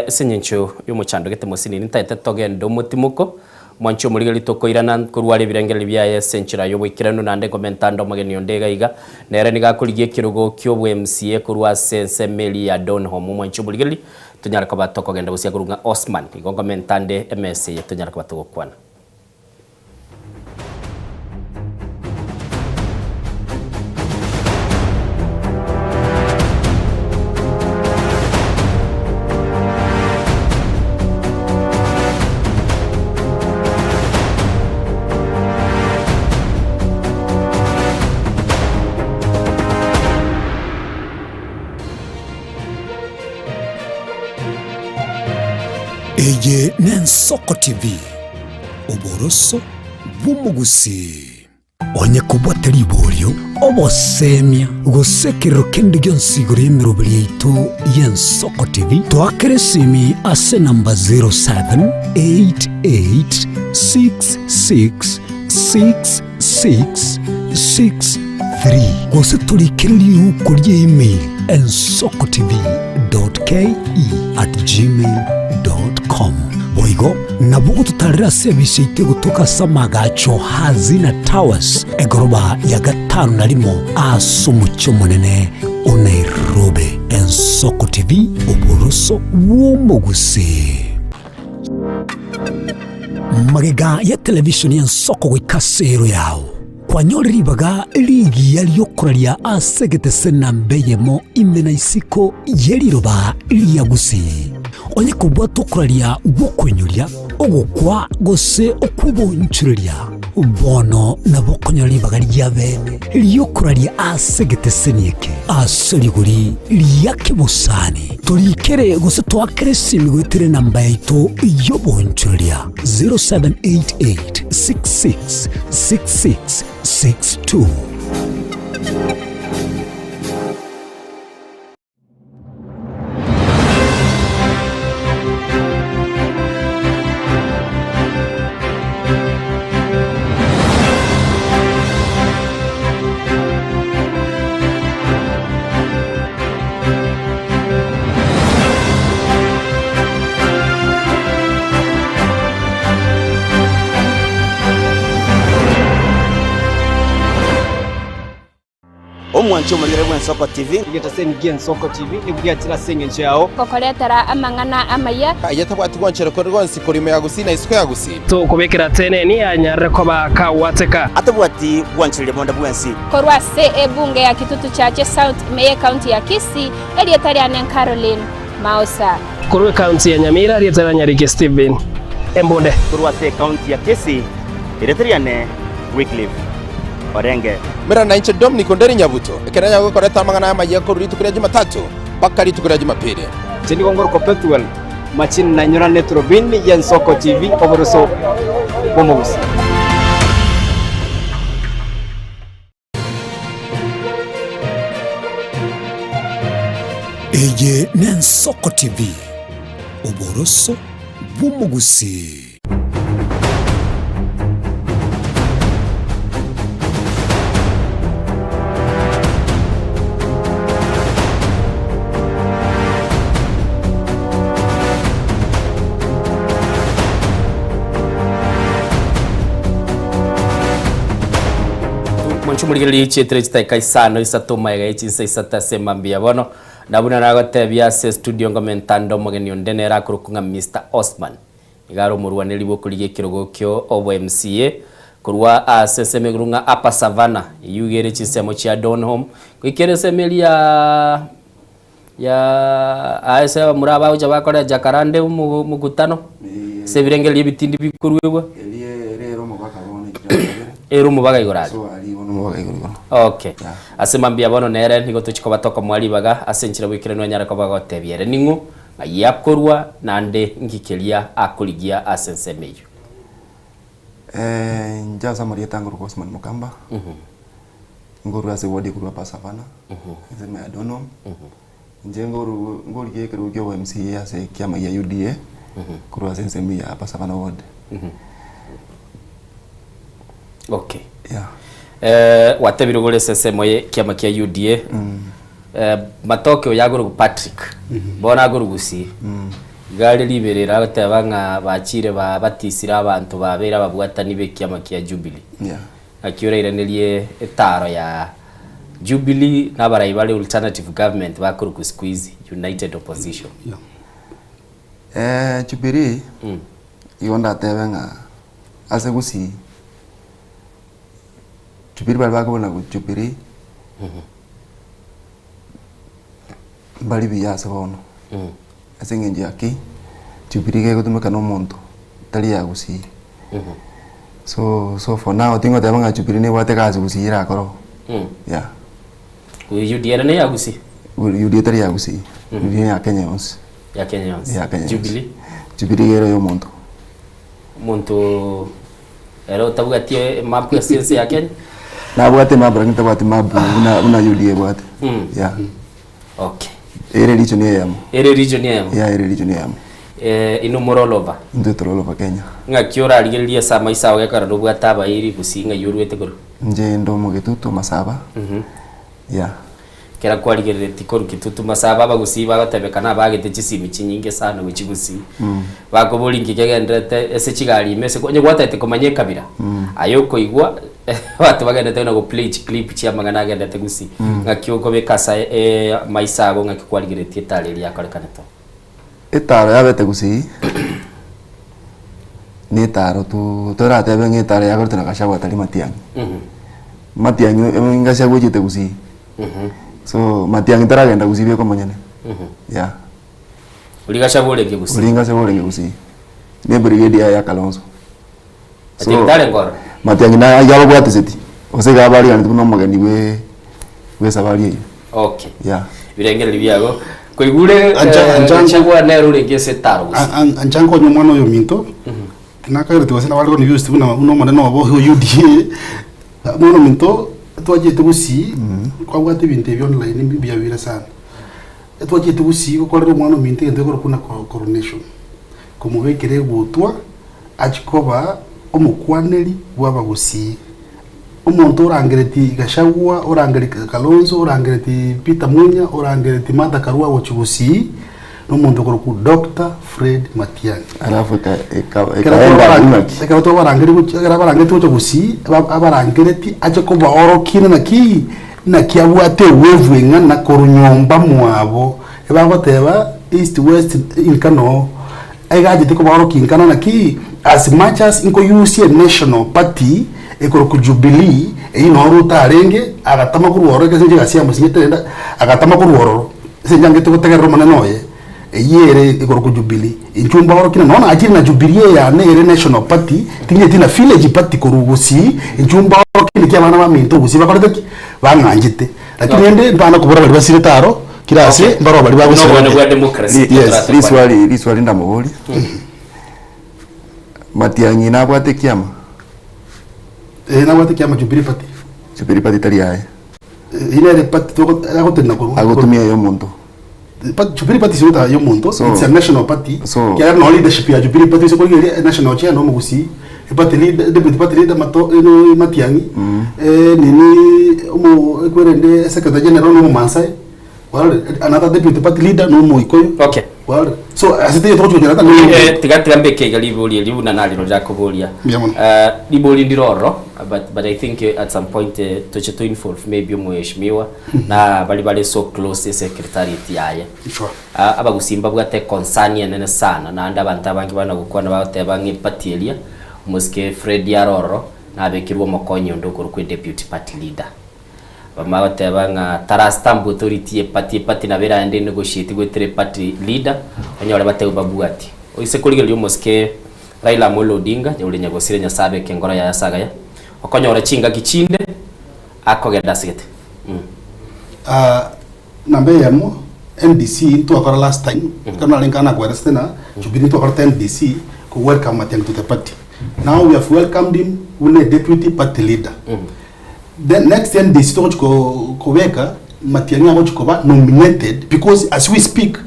Sinyencho yomuchando gete mosini ntaite togendo mutimuko. Mwancho muligali tokoirana kurwale birengeli bya senchira yo wikirano nande komentando mageni ondega iga nere niga kuligie kirugo kyo MCA kurwa sense meli ya Donholm mwancho muligali tunyara ko batoko genda busia kurunga Osman igo komentande MSA tunyara ko batoko kwana. Ensoko TV oboroso bw'umugusi onye kubwatera iboryo obosemia gusekero kendi gyonsigura emirobiri yaitu y'Ensoko TV twakeresimi ase namba 0788666663 gose tulikirira uko email ensokotv.ke@gmail.com boigo nabugo tutarira service ite gutuka samagacho hazina towers egoroba ya 5 asumucyo munene Nairobi. Ensoko TV oboroso w'umugusi magega ya television y'Ensoko gwikasero yawo kwanyoribaga ligi yaliyokuralia asegete nambeyemo imena isiko yeliroba liyagusi onye kubwa tokuralia gukwenyulia ogukwa gose okubonchuria bono nabokonyoribaga lyabene liyokuralia asegete senieke aseliguri liyake busani tolikere gose twakere simigwetire namba yaito yobonchuria 0788666662. Omwancho manyere bw'Ensoko TV ngetaseni Ensoko TV nibwatira senge nchao kokoletera amangana amaya ayatabwati gwanchero ko rwansi korimo yagusina isiko yagusi to kubekera tene ni anyare ko bakawateka atabwati gwanchire bonda bwansi korwase ebunge ya kitutu chache South Meye County ya Kisii elietariane Caroline Mausa kurwe county ya Nyamira elietariane Nyariki Steven Embonde korwase county ya Kisii elietariane Wycliffe Orenge mera na inche Dominic Onderi Nyabuto ekeranya gukoreta amangana y'amagiye ko ruri tukira Jumatatu bakari tukira Jumapili Tindi Gongoro Perpetual machini na nyora netrobin y'Ensoko TV oboroso bw'umugusi Eye n'Ensoko TV oboroso bw'umugusi. Chumurigeli chetre chita isano isatoma ya chinsa isata semambia bono nabuna nagotebia se studio ngomentando mogeni ondenera kurukunga Mr Osman igaro murwaneli bokulige kirogo kyo obo MCA kurwa aseseme grunga apa savana yugere chisemo cha Donholm kwikere semelia ya aesa muraba uja bakora jakarande mugutano sebirengeli ibitindi bikurwewa rero mubaka bone eru mubaga igorage okay asemambia bono nere nigo tuchiko batoko mwali baga asenchira wikire no nyara ko bagotebiere ningu yakorwa nande ngikelia akuligia asensemeyo njasa Maria Tangoro Osman Mukamba ngorwa se wodi kurwa pasavana nzema ya Donholm njengoro ngorige kirugyo wa MCA ase kiama ya UDA kurwa sensemi ya pasavana ward okay watebirugole sesemoye kiama kia UDA matokeo yagoro Patrick bona gurugusi gari liberera batabanga bachire batisira abantu babera babwatani be kiama kia Jubilee akiura irenelie etaro ya Jubilee n'abarayibale alternative government bakuru squeeze united opposition Jubilee yonda tebenga asegusi Jubilee balbagona ku Jubilee bali biyasa bono asengenje aki Jubilee ke kutumeka no muntu tali ya gusi so for now tingo tebanga Jubilee ne wate kazi gusira koro UDA ne ya gusi UDA tali ya gusi UDA ya Kenya ons Jubilee Jubilee gero yo muntu muntu ero tabugatie map ya sense ya Kenya na bwate mabra ntabwate mabu una UDA bwate yeah okay ere region yam yeah ere region yam ino morolova ndo torolova Kenya nga kiora aligelia sama isa ogekara no bwataba iri gusinga yuruete goro nje ndo mugetutu masaba yeah kera kwaligerere tikoru kitutu masaba bagusiba batebekana bagete chisimi chinyinge sana wichigusi bakobolingi kegendete ese chigali mese konye gwatete komanye kabira ayoko igwa watu bagendete na go play clip chia magana gendete gusi ngakyoko bekasa maisabo ngakikwaligerere tietale ya kalekaneto etaro yabete gusi ni taro tu torate benge taro ya kortena kashawa tali matiang matiang ngasya gojete gusi so matiang taragenda gusibye ko manyane yeah uligasha bolenge gusi ne brigade ya Kalonzo so tale ngoro matiang na yabo bwate seti osega bali kandi kuno magani we sabali okay yeah birengere byago koigure anchangwa nero lengese taro anchango nyumano yo minto tinakaire tiwasena wali ko news tuna uno maneno abo UDA mono minto twaje tugusi kwa bwate binte byo online bibya bira sana twaje tugusi ko korero mwana minte ende ko kuna coronation kumubekere gutwa achikoba omukwaneri wabagusi umuntu urangereti Gashagwa urangereti Kalonzo urangereti Peter Munya urangereti Martha Karua wochugusi n'umuntu ko Dr. Fred Matiang'i alafu eka to barangeri wochugusi abarangereti aje ko baorokine na kiabwate wevwenga na korunyomba mwabo ebagoteba east west in Kano aigaje tiko baorokine Kano na as much as inko use national party ekoro ku Jubilee ino ruta arenge agatama kuruoro kese gasia musinyetenda agatama kuruoro senjange to tegero manenoye yere ekoro ku Jubilee inchumba oro kina nona ajiri na Jubilee ya ne national party tinye tina village party korugusi inchumba oro kini kya bana baminto gusi bakorete banganjite lakini ende bana kubura bali basire taro kirase mbaro bali bagusire no bwana democracy this wali ndamubuli Matiang'i na bwate kiama na bwate kiama Jubilee party tali yae ile party to agotena ko agotumia yo muntu Jubilee party sota yo muntu it's a national party kya no leadership ya Jubilee party so ko ile national chair no mugusi party leader deputy party leader Matiang'i nini umu ekwerende secretary general no Mansai well another deputy party leader no mu ikoyo okay well so asite to chonyera no tigambe ke galiboli libuna nali no jakobolia liboli ndiroro but I think at some point to involve maybe muheshimiwa na bali so close secretariat yaye abagusimba bwate concern nene sana na anda abantu abangi bana gukwana bate bangi patielia muske Fred Yaroro na bekirwa mokonyo ndoko ku deputy party leader bamawate banga tarastambu authority party na bera ende negotiate gwetere party leader onyora bate babuati oise kuligero yo muske Raila Amolo Odinga yule nyagosire nyasabe kengora ya sagaya okonyora chinga kichinde akogenda sigete nambe yamo NDC to akora last time kana lingana kwa restena Jubilee to akora NDC ko welcome Matiang'i to the party now we have welcomed him with a deputy party leader then next NDC to koweka Matiang'i agochikoba nominated because as we speak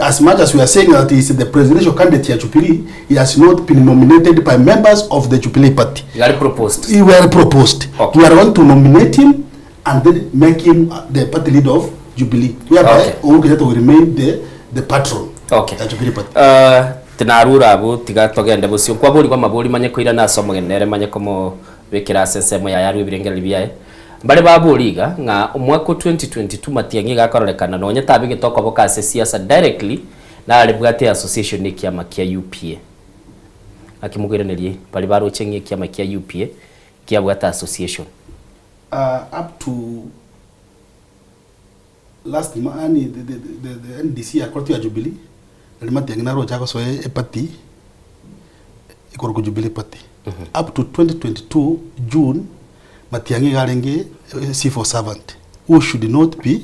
as much as we are saying that he is the presidential candidate here Jubilee, he has not been nominated by members of the Jubilee party. He were proposed. He were proposed. Okay. We are going to nominate him and then make him the party leader of Jubilee. Whereby Ogeto will remain the patron. Okay. Jubilee party. Tinarura abo tigatogenda busio kwa boli kwa maboli manye koira na somo genere manye komo wekira sensemo ya yaru ibirengera libiaye. Mbale baboliga nga umwaka 2022 Matiang'i gakorolekana no nyata bigitoko bokase siasa directly na alibwate association ni kiama kia UPA akimugwerenerie bali barochengie kiama kia UPA kia bwata association up to last month the NDC according to Jubilee Matiang'i na rocha ko so e party ikoro Jubilee party up to 2022 June Matiang'i garenge civil servant who should not be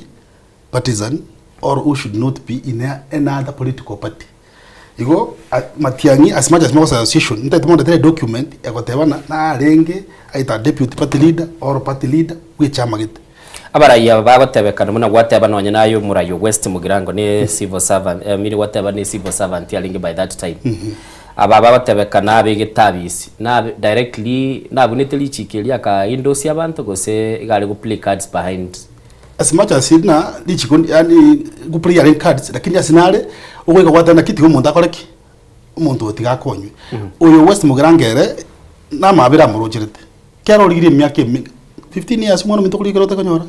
partisan or who should not be in another political party. igo Matiang'i as much as members association nta tumonde tele document yakotebana na renge aita deputy party leader or party leader we chama gite abaraya bagotebekana muna gwateba nonye nayo murayo West Mugirango ni civil servant mini wateba ni civil servant yalingi by that time aba bagotebekana begitabisi na directly na buneteli chikelia ka indosi abantu gose igale go play cards behind as much as ina lichikondi yani go play cards lakini asinale ugweka gwatana kiti umuntu akoreki umuntu otigakonywe uyo West Mugirangere na mabira murujirite kero ligiri myaka 15 years mwana minto kuligero takanyora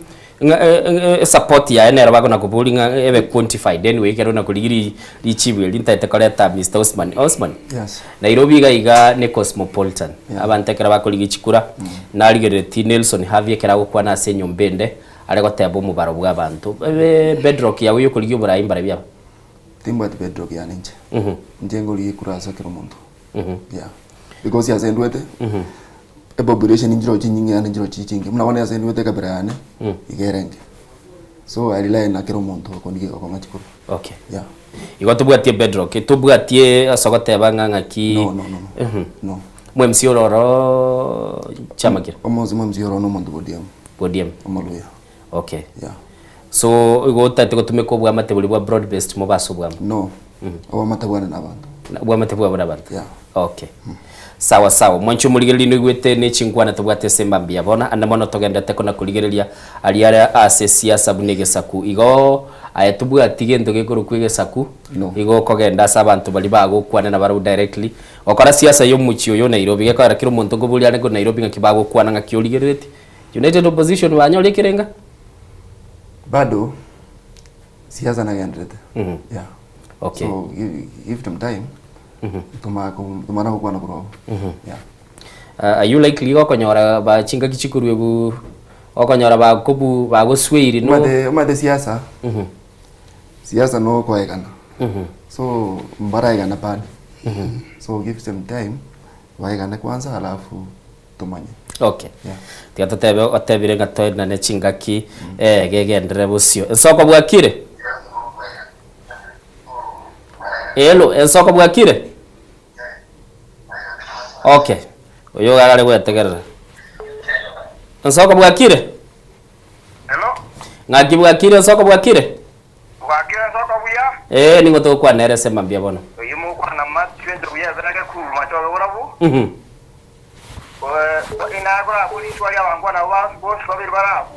support ya enero bagona kubulinga ebe quantified anyway kero na kuligiri lichibwe lintete koleta Mr. Osman yes Nairobi gaiga ne cosmopolitan abantekera bakoligi chikura na ligereti Nelson Havie kera gukwa na senyo mbende arego tebo mubaro bw'abantu bedrock yawe yo kuligyo burayi mbara byabo timba the bedrock ya ninje njengo li kurasa kero muntu yeah because ya zendwete a population injiro chinyingi ya injiro chichingi mnabona ya zendwete kabira yane igerenge so I rely na kero muntu kondige ko ngachikuru okay yeah igotubwatie bedrock itubwatie asogoteba ngangaki no mwemsi ororo chamakira omozi mwemsi ororo no muntu podium amaluya okay yeah so igotate gotumeko bwa matebuli bwa broad based mo basubwa no oba matebwana nabantu bwa matebwa n'abantu yeah okay sawa sawa mwancho muligelino igwete ne chingwana tubwate semba mbia bona andamono togendete kona kuligerelia aliara ase siasa bunege saku igo ayatubwati gendo gekuru kwege saku igo kogenda sabantu bali bago kwana na baru directly okora siasa yo muchio yo Nairobi gekara kiro muntu ngo buli anego Nairobi ngakibago kwana ngakioligereti United Opposition banyole kirenga bado siasa na gendete yeah okay so give them time tumana kwa na bro yeah are you likely okonyora ba chinga kichikuru ebu okonyora ba kobu ba go sweiri no made siasa siasa no kwa ekana so mbara ekana pad so give them time waekana kwanza halafu tumanye okay yeah tiato tebe otebire ngatoy na ne chinga ki gegendere busio soko bwakire hello soko bwakire okay oyo gagare gwetegerera nsoko bwakire hello ngaki bwakire nsoko bwakire soko buya ningo to kwa nere sema mbia bono oyo mo kwa na matwende buya zaraga ku matoro burabu inagora kuri twali abangwa na boss babiri barabu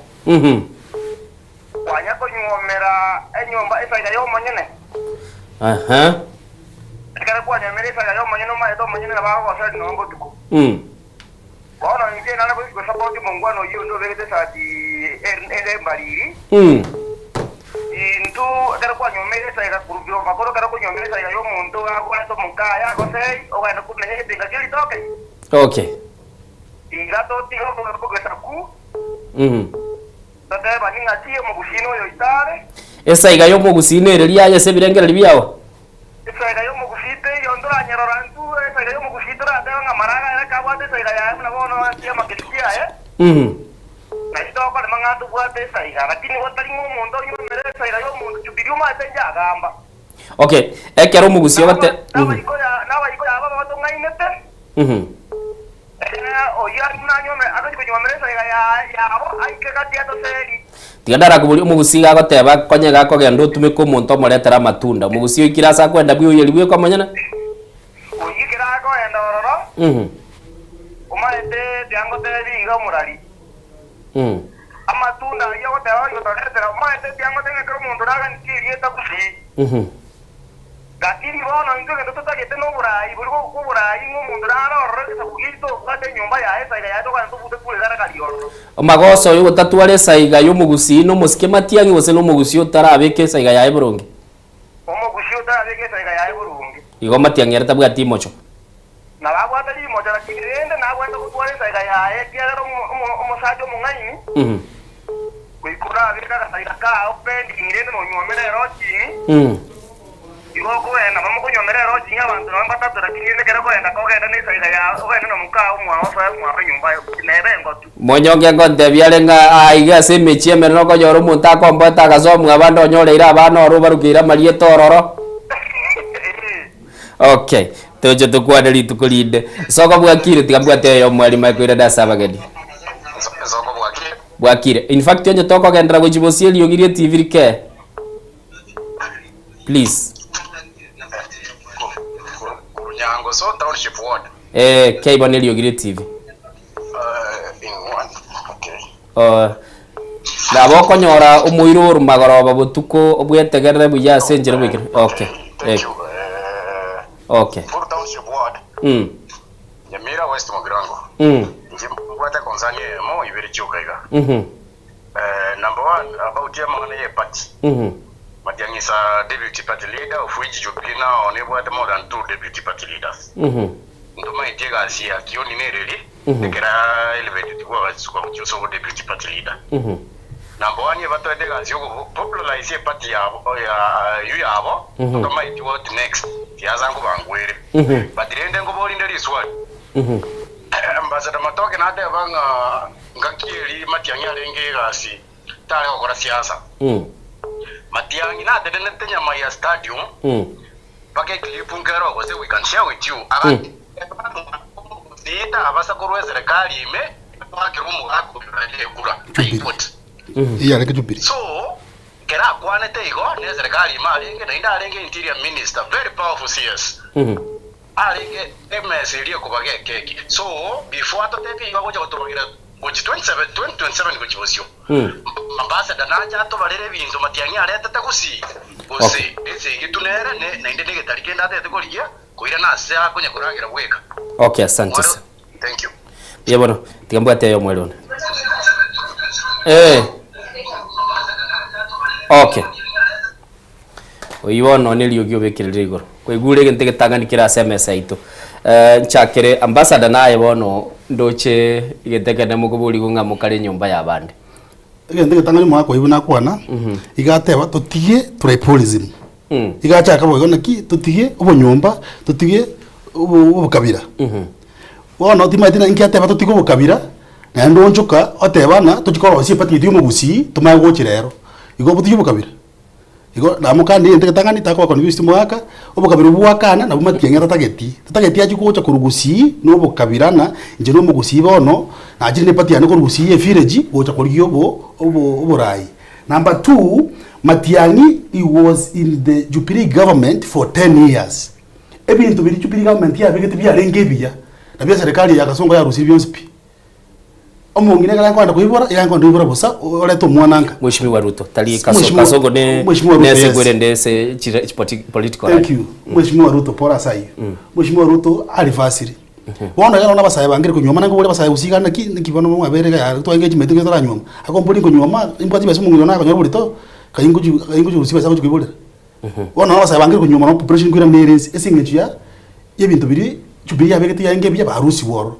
wanya ko nyomera enyomba isaga yo monyene Kara kwa nyamere sa yo manyeno ma edo manyeno na ba ko sa nombo tuko bona nje na ko ko support mongwano yo ndo vete sa di ende mariri into kara kwa nyamere sa ga kurubyo makoro kara kwa nyamere sa yo muntu akwa to munkaya ko sei o ga no ku ne de ga jeli toke okay ingato tiho ko ko sa ku tata ba ninga tie mo busino yo itare esa iga yo mo busino eri ya se birengera libiao Saga yo mugufite yondora nyarorantu saga yo mugufite ra nga maraga era kabate saga ya mna bono ya makirikia na ito ko manga tu bwate saga lakini watari mu mundo yo mere saga yo mundo jubiru ma tenja gamba okay ekero mugusio bate na wa iko ya baba to ngainete o ya mna nyome akaji ko nyome saga ya abo ai ke katia to seri tigadara kubuli mugusiga goteba konye gako gendo tumiko muntu moretera matunda mugusio ikirasa kwenda bwiyo yelibwe kwa manyana uyikira ko enda ororo umaete byango teri iga murari amatunda yo goteba yo toretera umaete byango teri ko muntu raga nikiri eta kusi lakini bono ndio ndo tutagete no burai buri ko burai ngo muntu rara ororo sabugito kate nyumba ya esa ya to kan tubute kule gara kalioro magoso yo tatuare saiga yo mugusi no musike matiangi wose no mugusi utarabeke saiga ya iburungi omugusi utarabeke saiga ya iburungi igo matiangi erta bwati mocho na bagwa tali mocho la kirende na gwenda kutware saiga ya kiagero umusajo mungaini kuikura abika saiga ka open ingirende no nyomera rochi igo kwenda mama kunyomera rochi abantu no batatu la kirende kera kwenda ko genda ni saiga ya kwenda no mukao mwa ofa mwa nyumba yo nebengo tu monyonge ngonde byalenga aiga se mechie merno ko yoro munta kombo ta gazo mwa bando nyoleira abana oru barukira marie tororo Okay. Tojo tukwada litukulide. Soko bwakire tikabwate yo mwali makwira dasa bagadi. Soko bwakire. Bwakire. In fact yonje toko gendera gochibosie lyogirie TV rike. Please. Nyango so township ward. Kaibone lyogirie TV. In one. Okay. Na bokonyora umuiro rumagoroba butuko obwetegerere buya senjere bwikire. Okay. Okay. For township ward. Nyamira West Mogirango. Njimwata konzanye mo ibiri chukaiga. Number 1 about yamana ye party. Matiangisa deputy party leader of which Jubilee now only what more than 2 deputy party leaders. Ndoma itega asia kioni nereli. Tekera elevated kwa so deputy party leader. Number 1 ye bato itega asia popularize party ya yabo. Kama it what next. Yazangu bangwere. But rende ngo boli nderi swali. Ambassador Matoke na ate banga ngakiri Matiangi arenge gasi. Tare okora siasa. Matiangi na ate nete nyama ya stadium. Pake clip ngero go say we can share with you. Sita abasa kurwe serikali ime pake rumu ako kura. Input. Iya reke tupiri. So kera kwane teigo ne serikali malenge na inda arenge interior minister very powerful CS. Arenge MS iliyo kubage keki. So before atoteke iwa goja kutubagira goji 2027 goji bosio. Mambasa danaja to barere bintu Matiangi arete takusi. Gose ese gitunere ne na inde nege tarike ndate tekoligia kuira na ase akonya kuragira weka. Okay, asante. Thank you. Yebono, tikambwate yo mwelone. Okay. Oyiwono nelio gyobekirire igoro. Kwigure gentege tanganikira SMS aito. Nchakere ambassador naye bono ndoche igeteke nemukubuli gunga mukare nyumba ya bande. Gentege tangani mwako ibuna kwana. Igateba tutige tribalism. Igachaka boyona ki tutige ubonyumba, tutige ubukabira. Wono timatina inkiateba tutige ubukabira. Na ndonchoka otebana tukikora osipati timo gusi tumagochirero. Igo buti ubukabira. Igo namukandi ente tangani takwa konvist mwaka ubukabira bwakana na bumatianga tatageti ajikocha kurugusi no bukabirana nje no mugusi bono na ajiri ne pati ane kurugusi e fireji gocha kuriyo oborai. Number 2, Matiangi, he was in the Jubilee government for 10 years. Ebintu biri Jubilee government ya bigete bya rengebia na bya serikali ya kasongo ya Rusi byonspi. Omongine kala kwanda kuibora yango ndibora bosa oleto mwananga Mheshimiwa Ruto tali kasongo ne segwere ndese political. Thank you. Mheshimiwa Ruto pora sai. Mheshimiwa Ruto alifasiri. Wana yana basaya bangire kunyoma nango bole basaya usigana kibono mu abere ya to engagement ke tara nyoma akombuli kunyoma impati bese mungu yona kanyoro bulito kayingu usiba sabu kibole. Wana basaya bangire kunyoma no population kwira nerens esingechia yebintu biri Jubilee abegete yange bya barusi woro.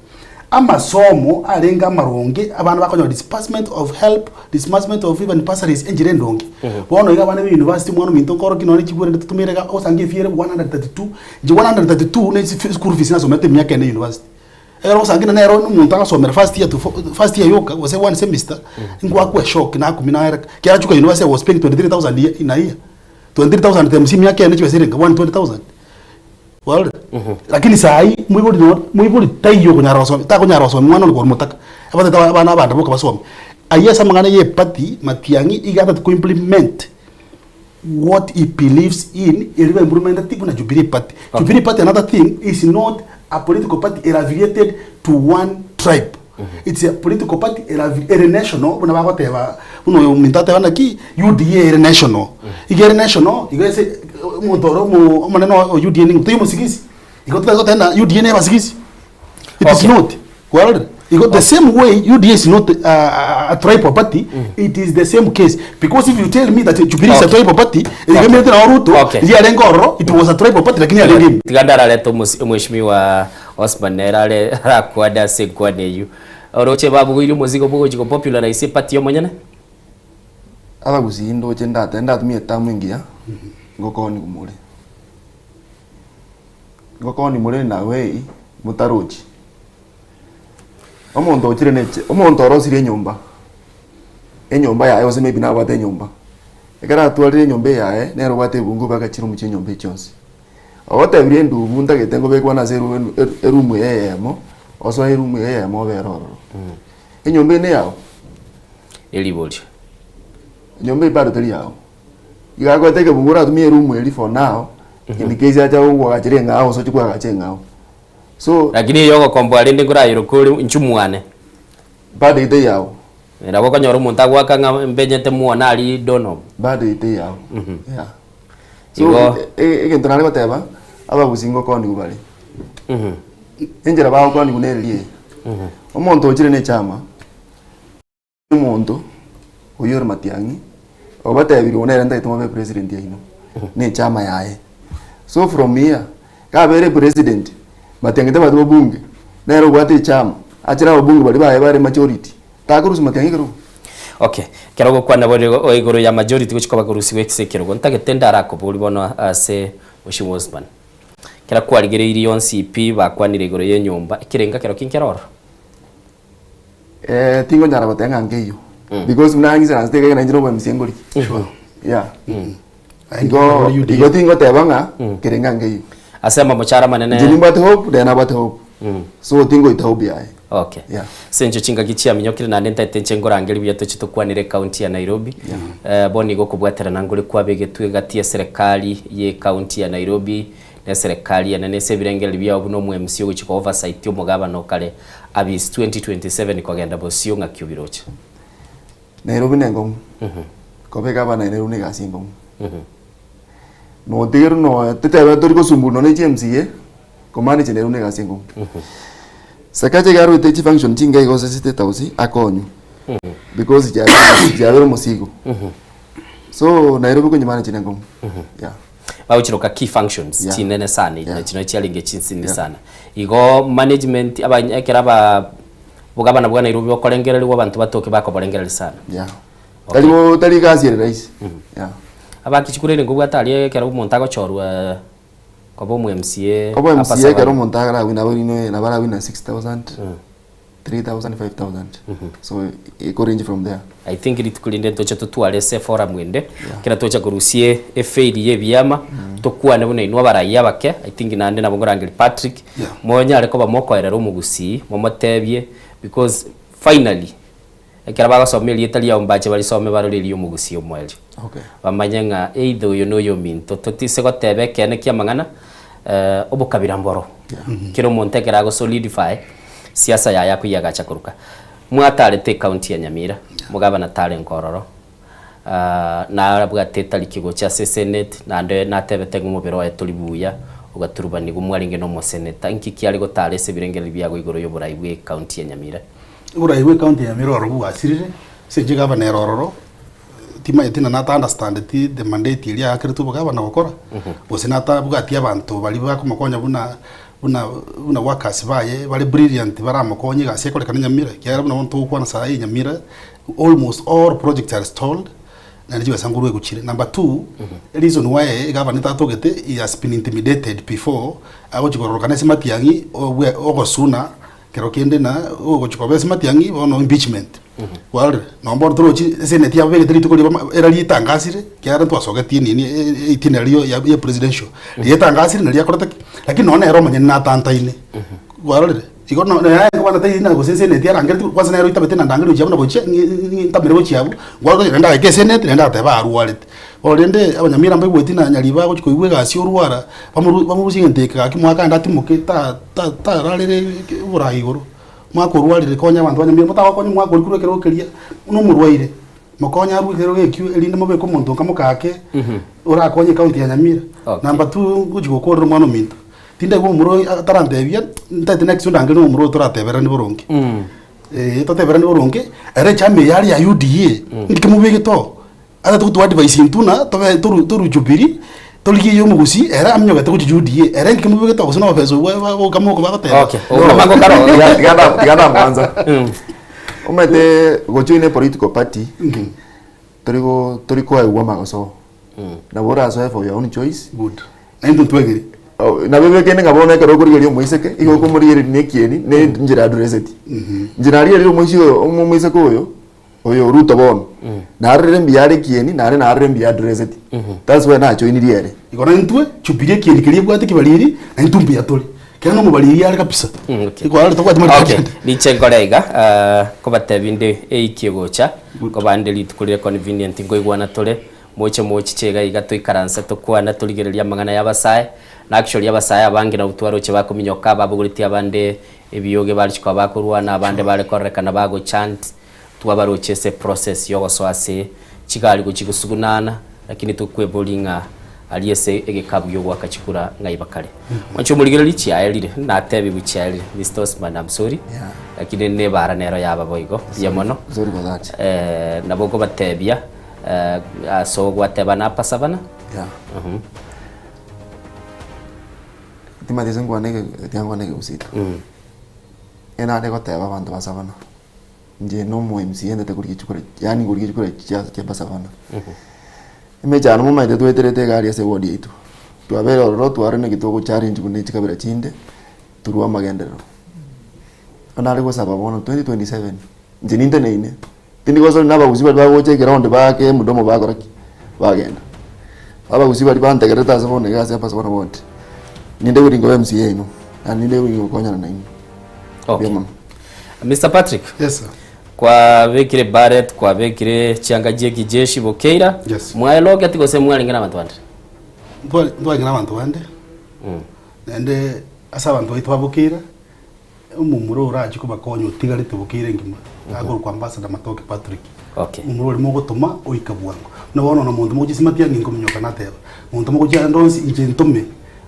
Amasomo alenga maronge abantu bakonya disbursement of help, disbursement of even bursaries enjire ndonge. Bono iga bana university mwana minto koro kinone kigure tutumirega osange fiere 132 je 132 ne school fees na somete myaka ne university. Ero osange na ero umuntu akasomera first year yoka was one semester ingwa kwa shock na kumina era kya chuka university was paying 23,000 in a year. 23,000 times myaka ne chwe sirenga 120,000. Well, lakini sai muibuli tayo kunyara wasomi ta kunyara wasomi mwana ngo mutaka abate abana abanda boka basomi ayesa mangana ye party Matiangi igata to implement what he believes in iriba implement tipo na Jubilee party. Jubilee party, another thing, is not a political party affiliated to one tribe. It's a political party national buna bakoteba buno mintate bana ki UDA national igere national igese mutoro mu maneno UDA ni mutimo sigisi igotela tena UDA ne basigisi. It is not well because the same way UDA is not a tribal party. It is the same case because if you tell me that Jubilee is a tribal party igame tena Ruto ya lengoro it was a tribal party lakini alirimi tigandara leto mheshimiwa Osman Nerale rakwada sekwane yu oroche babu ile muzigo bugo jiko popular na ise party yo monyane ala gusindo chenda tenda tumie tamu ingia ngokoni kumule ngokoni mule na wei mutarochi omonto chire neche omonto orosire nyumba enyumba yae ose maybe na bate nyumba ekara twalire nyumba yae nero bate bungu baka chiro muche nyumba chonse ote bire ndubu ntagete ngo bekwa na zeru erumu yemo oso erumu yemo beroro enyombe ne yao eliboli nyombe bado tali yao igago teke bungura tumie erumu eli for now in case acha uwa gachirenga ao so chikwa gachenga so lakini yogo kombwali ndingura yirukuri nchumwane bado ite yao era boko nyoru muntu agwaka mbenyete muona ali dono bado ite yao yeah so egento nale bateba aba busingo kondi kubali enjera bawo kondi kunelie omuntu ochire ne chama omuntu oyor Matiang'i obatebiri onera ndaituma be president yaino ne chama yae so from here ka bere president Matiang'i te batu bunge nero bwate chama achira obunge bali bare majority takurusi Matiang'i kero okay kerogo kwa nabode oigoro ya majority gochiko bakurusi wekise kerogo ntagetenda arako buli bono ase Mheshimiwa Osman kera kwarigereire yon CP bakwanire igoro ye nyumba ikirenga kero kinkeroro tingo nyara batenga ngeyo because mnangiza nasteke na njiro bamsengori yeah igo tingo tebanga kirenga ngeyo asema mochara manene jini but hope then about hope so tingo itahobi yae okay yeah senjo chinga gichia minyokire na ndenta tenchengora angeli bya tochito kwanire county ya Nairobi boni go kubwatera nangule kwabege twegatie serikali ye county ya Nairobi na serikali ya nese birengeli bya obuno mu MC uchi oversight yo mugabano kale abis 2027 kwa genda bosio ngakyubirocha Nairobi nengo kobega bana Nairobi ngasingo no dir no tetebe toriko sumbuno ne GMCA komani che Nairobi ngasingo sakaje garu ite function tinga igo sesite tausi akonyu because jabero musigo so Nairobi kunyimana che nengo yeah bauchiroka key functions tinene sana ina chino chalinge chinsini sana igo management abanyekera ba bugabana bwa Nairobi bakolengerera abantu batoke bakobolengerera sana yeah tali gazi rais yeah abakichikurere ngo bwatali kera umuntu agochorwa kobo mu MCA kobo MCA kera umuntu agara wina bino na bara wina 6000 3000 5000 so it range from there I think it kulinde tocha tutwale se fora mwende kira tocha kurusie efaili ye biyama tokwane bune inwa baraya bake I think nande nabo ngorangeli Patrick monya ariko bamokoerera umugusi momotebye because finally kira bagasomeli etali ya umbache bali some baroreri umugusi omweli okay bamanyanga either you know your mean totise gotebe kene kiamangana obukabira mboro kiro montekera go solidify siasa ya yaku yagacha kuruka mwatarete county ya Nyamira mugabana tare nkororo na arabwate talikigo cha senate na ndo natebete ngumubiro wa tolibuya ugaturubani gumwaringe no mo senate inki kiali gotare se birengeri byago igoro yo buraiwe county ya Nyamira buraiwe county ya Nyamira orobu asirire seje gabana erororo tima yetina nata understand the mandate ili akiritu bugabana gukora bosinata bugati abantu bali bakomakonya buna workers baye bali brilliant baramukonye gase kolekana Nyamira kyara buna wonto kwa na Nyamira almost all projects are stalled na ndiwe sangurwe guchire number 2 reason why government atogete he has been intimidated before agochigororokana Matiang'i ogosuna kero kende na ogochikobe Matiang'i ono impeachment wale nombo trochi senate ya bege trito kuli era litangasire kyara twasogetie nini itinerio ya presidential litangasire na liakorata lakini none ero manye na tantaine wale iko no ya kwa tayi na go senate ya rangere kwa sana ero itabete na ndangere uchiabu na boche ntabere uchiabu wale nenda ke senate nenda teba aruwale olende abanyamira mbe gweti na nyaliba go chikoigwe gasi urwara bamurusi ngenteka kimwaka ndati muke ta ralere urayigoro mwakorwarire konya abantu banyamira mutawa konya mwakorikure kero keria no murwaire mukonya aru kero gekyu elinde mabeko muntu kamukake urakonye county ya Nyamira number 2 guchigokorera mwana minto tinde go muro tarandebia ntate next ndangere muro turatebera ni boronge totebera ni boronge ere chame yari ya UDA ndikimubege to ada tu advice intuna tobe turu jubiri toliki yo mugusi era amnyo gata kuji UDA era ndikimubege to kusina bafezo wo kamoko bagate okay mango karo tigana mwanza umete gochine political party toriko aiwa magoso na bora so for your own choice good endo twegeri na bebe kene ngabona kero kurigerio muiseke igo kumurigeri nekieni ne njira addressed njira ari ari muisio muiseke oyo oyo Ruto bono narere mbiyare kieni nare narere mbiyare dressed that's why na join iriere igora ntwe chupirie kieni kiri bwate kibaliri na ntumbi yatoli kana mu baliri yare kabisa igora to kwati okay niche ngorega ko batebinde eikigocha ko bandeli tukulire convenient ngoigwana tole moche chega igato ikaransa to kwana tuligereria mangana yabasaye na actually yabasaye abange na utwaro che bakominyoka babuguriti abande ebiyoge balishikwa bakurwana abande bale korrekana bago chant twabarochese process yogoswase chigali guchigusugunana lakini tukwebolinga aliyese egekabuyo gwakachikura ngaibakare mancho muligereri chiaelire na tebi buchiaelire Mr. Osman I'm sorry lakini ne bara nero yaba boigo yamono sorry for that naboko batebia so gwateba na pasavana tima disengo nege usita ena de goteba abantu basavana nje no mu MC ndete kuri chukure yani kuri chukure cha pasavana imejana mu maite tweterete gari ase wodi yitu twabera ro twarene gitogo challenge kune chikabira chinde turwa magendero anale go sababono 2027 nje ninde neine tindi gozo naba uziba bagoche ground bake mudomo bagoraki bagenda aba uziba bantegereta sabone gase pasavana wodi ninde uri ngo MC ino ani ninde uri konya na ino okay Mr. Patrick yes sir kwa vekire Barrett kwa vekire chiangaje kijeshi bokeira yes. Mwaeloge ati gose mwalinga abantu bande ndwagira abantu bande nende asa abantu baitwa bokeira umumuro uraje kuba konyo tigarite bokeira ngima agoro kwa ambassador Matoke Patrick okay umumuro limo gutuma oikabwango nabona no muntu mugi simatia ngingo minyoka nateba muntu mugi ndonsi inje ntome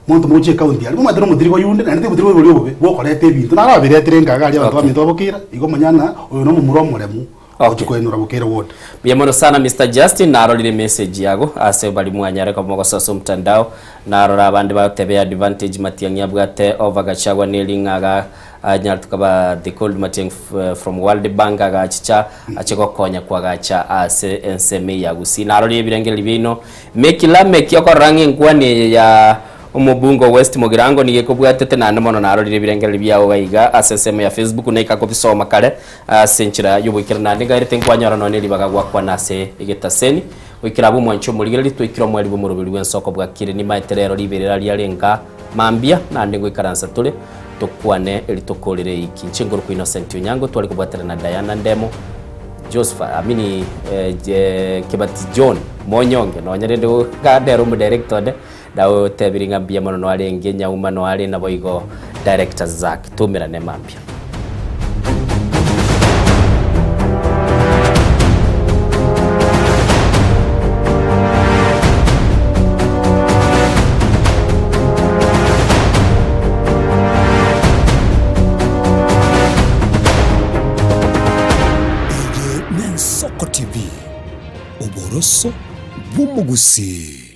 muntu mugi account yali mumadero mudirigo yunde nande mudirigo buri bobe bokorete ibintu narabiretere ngagari abantu bamitwa bokira igo manyana uyo no mumuro muremu okikwenura bokira wode biamono sana Mr. Justin narolire message yago ase bali mwanyare kwa mogo soso mtandao narora abandi batebe advantage matiangia bwate over gachagwa nelingaga anyar tukaba the cold matting from World Bank agachicha acheko konya kwa gacha ase nsme yagusi narolire birengeli bino mekila mekiyoko rangi ngwani ya umubungo West Mugirango nige kubwatete nande mono narolire birengeli byawo bayiga aseseme ya Facebook naika ko bisoma kale senchira yubukira nande gairete nkwanyara none libagagwa kwa nase igetaseni wikira bu mwancho muligeri twikira mwali bu murubiri wensoko bwakire ni maeterero liberera lyalenga mambia nande ngwikaransa tule tokwane elitokolere iki nchingoro ku Innocent Onyango twali kubwatera na Diana Ndemo Joseph amini Kebati John Monyonge no nyarende gadero mu director de dawo tebiringa mbia mono alenge nyauma no ale na boigo directors zake tumira ne mambia Soko TV Oboroso Bumugusi.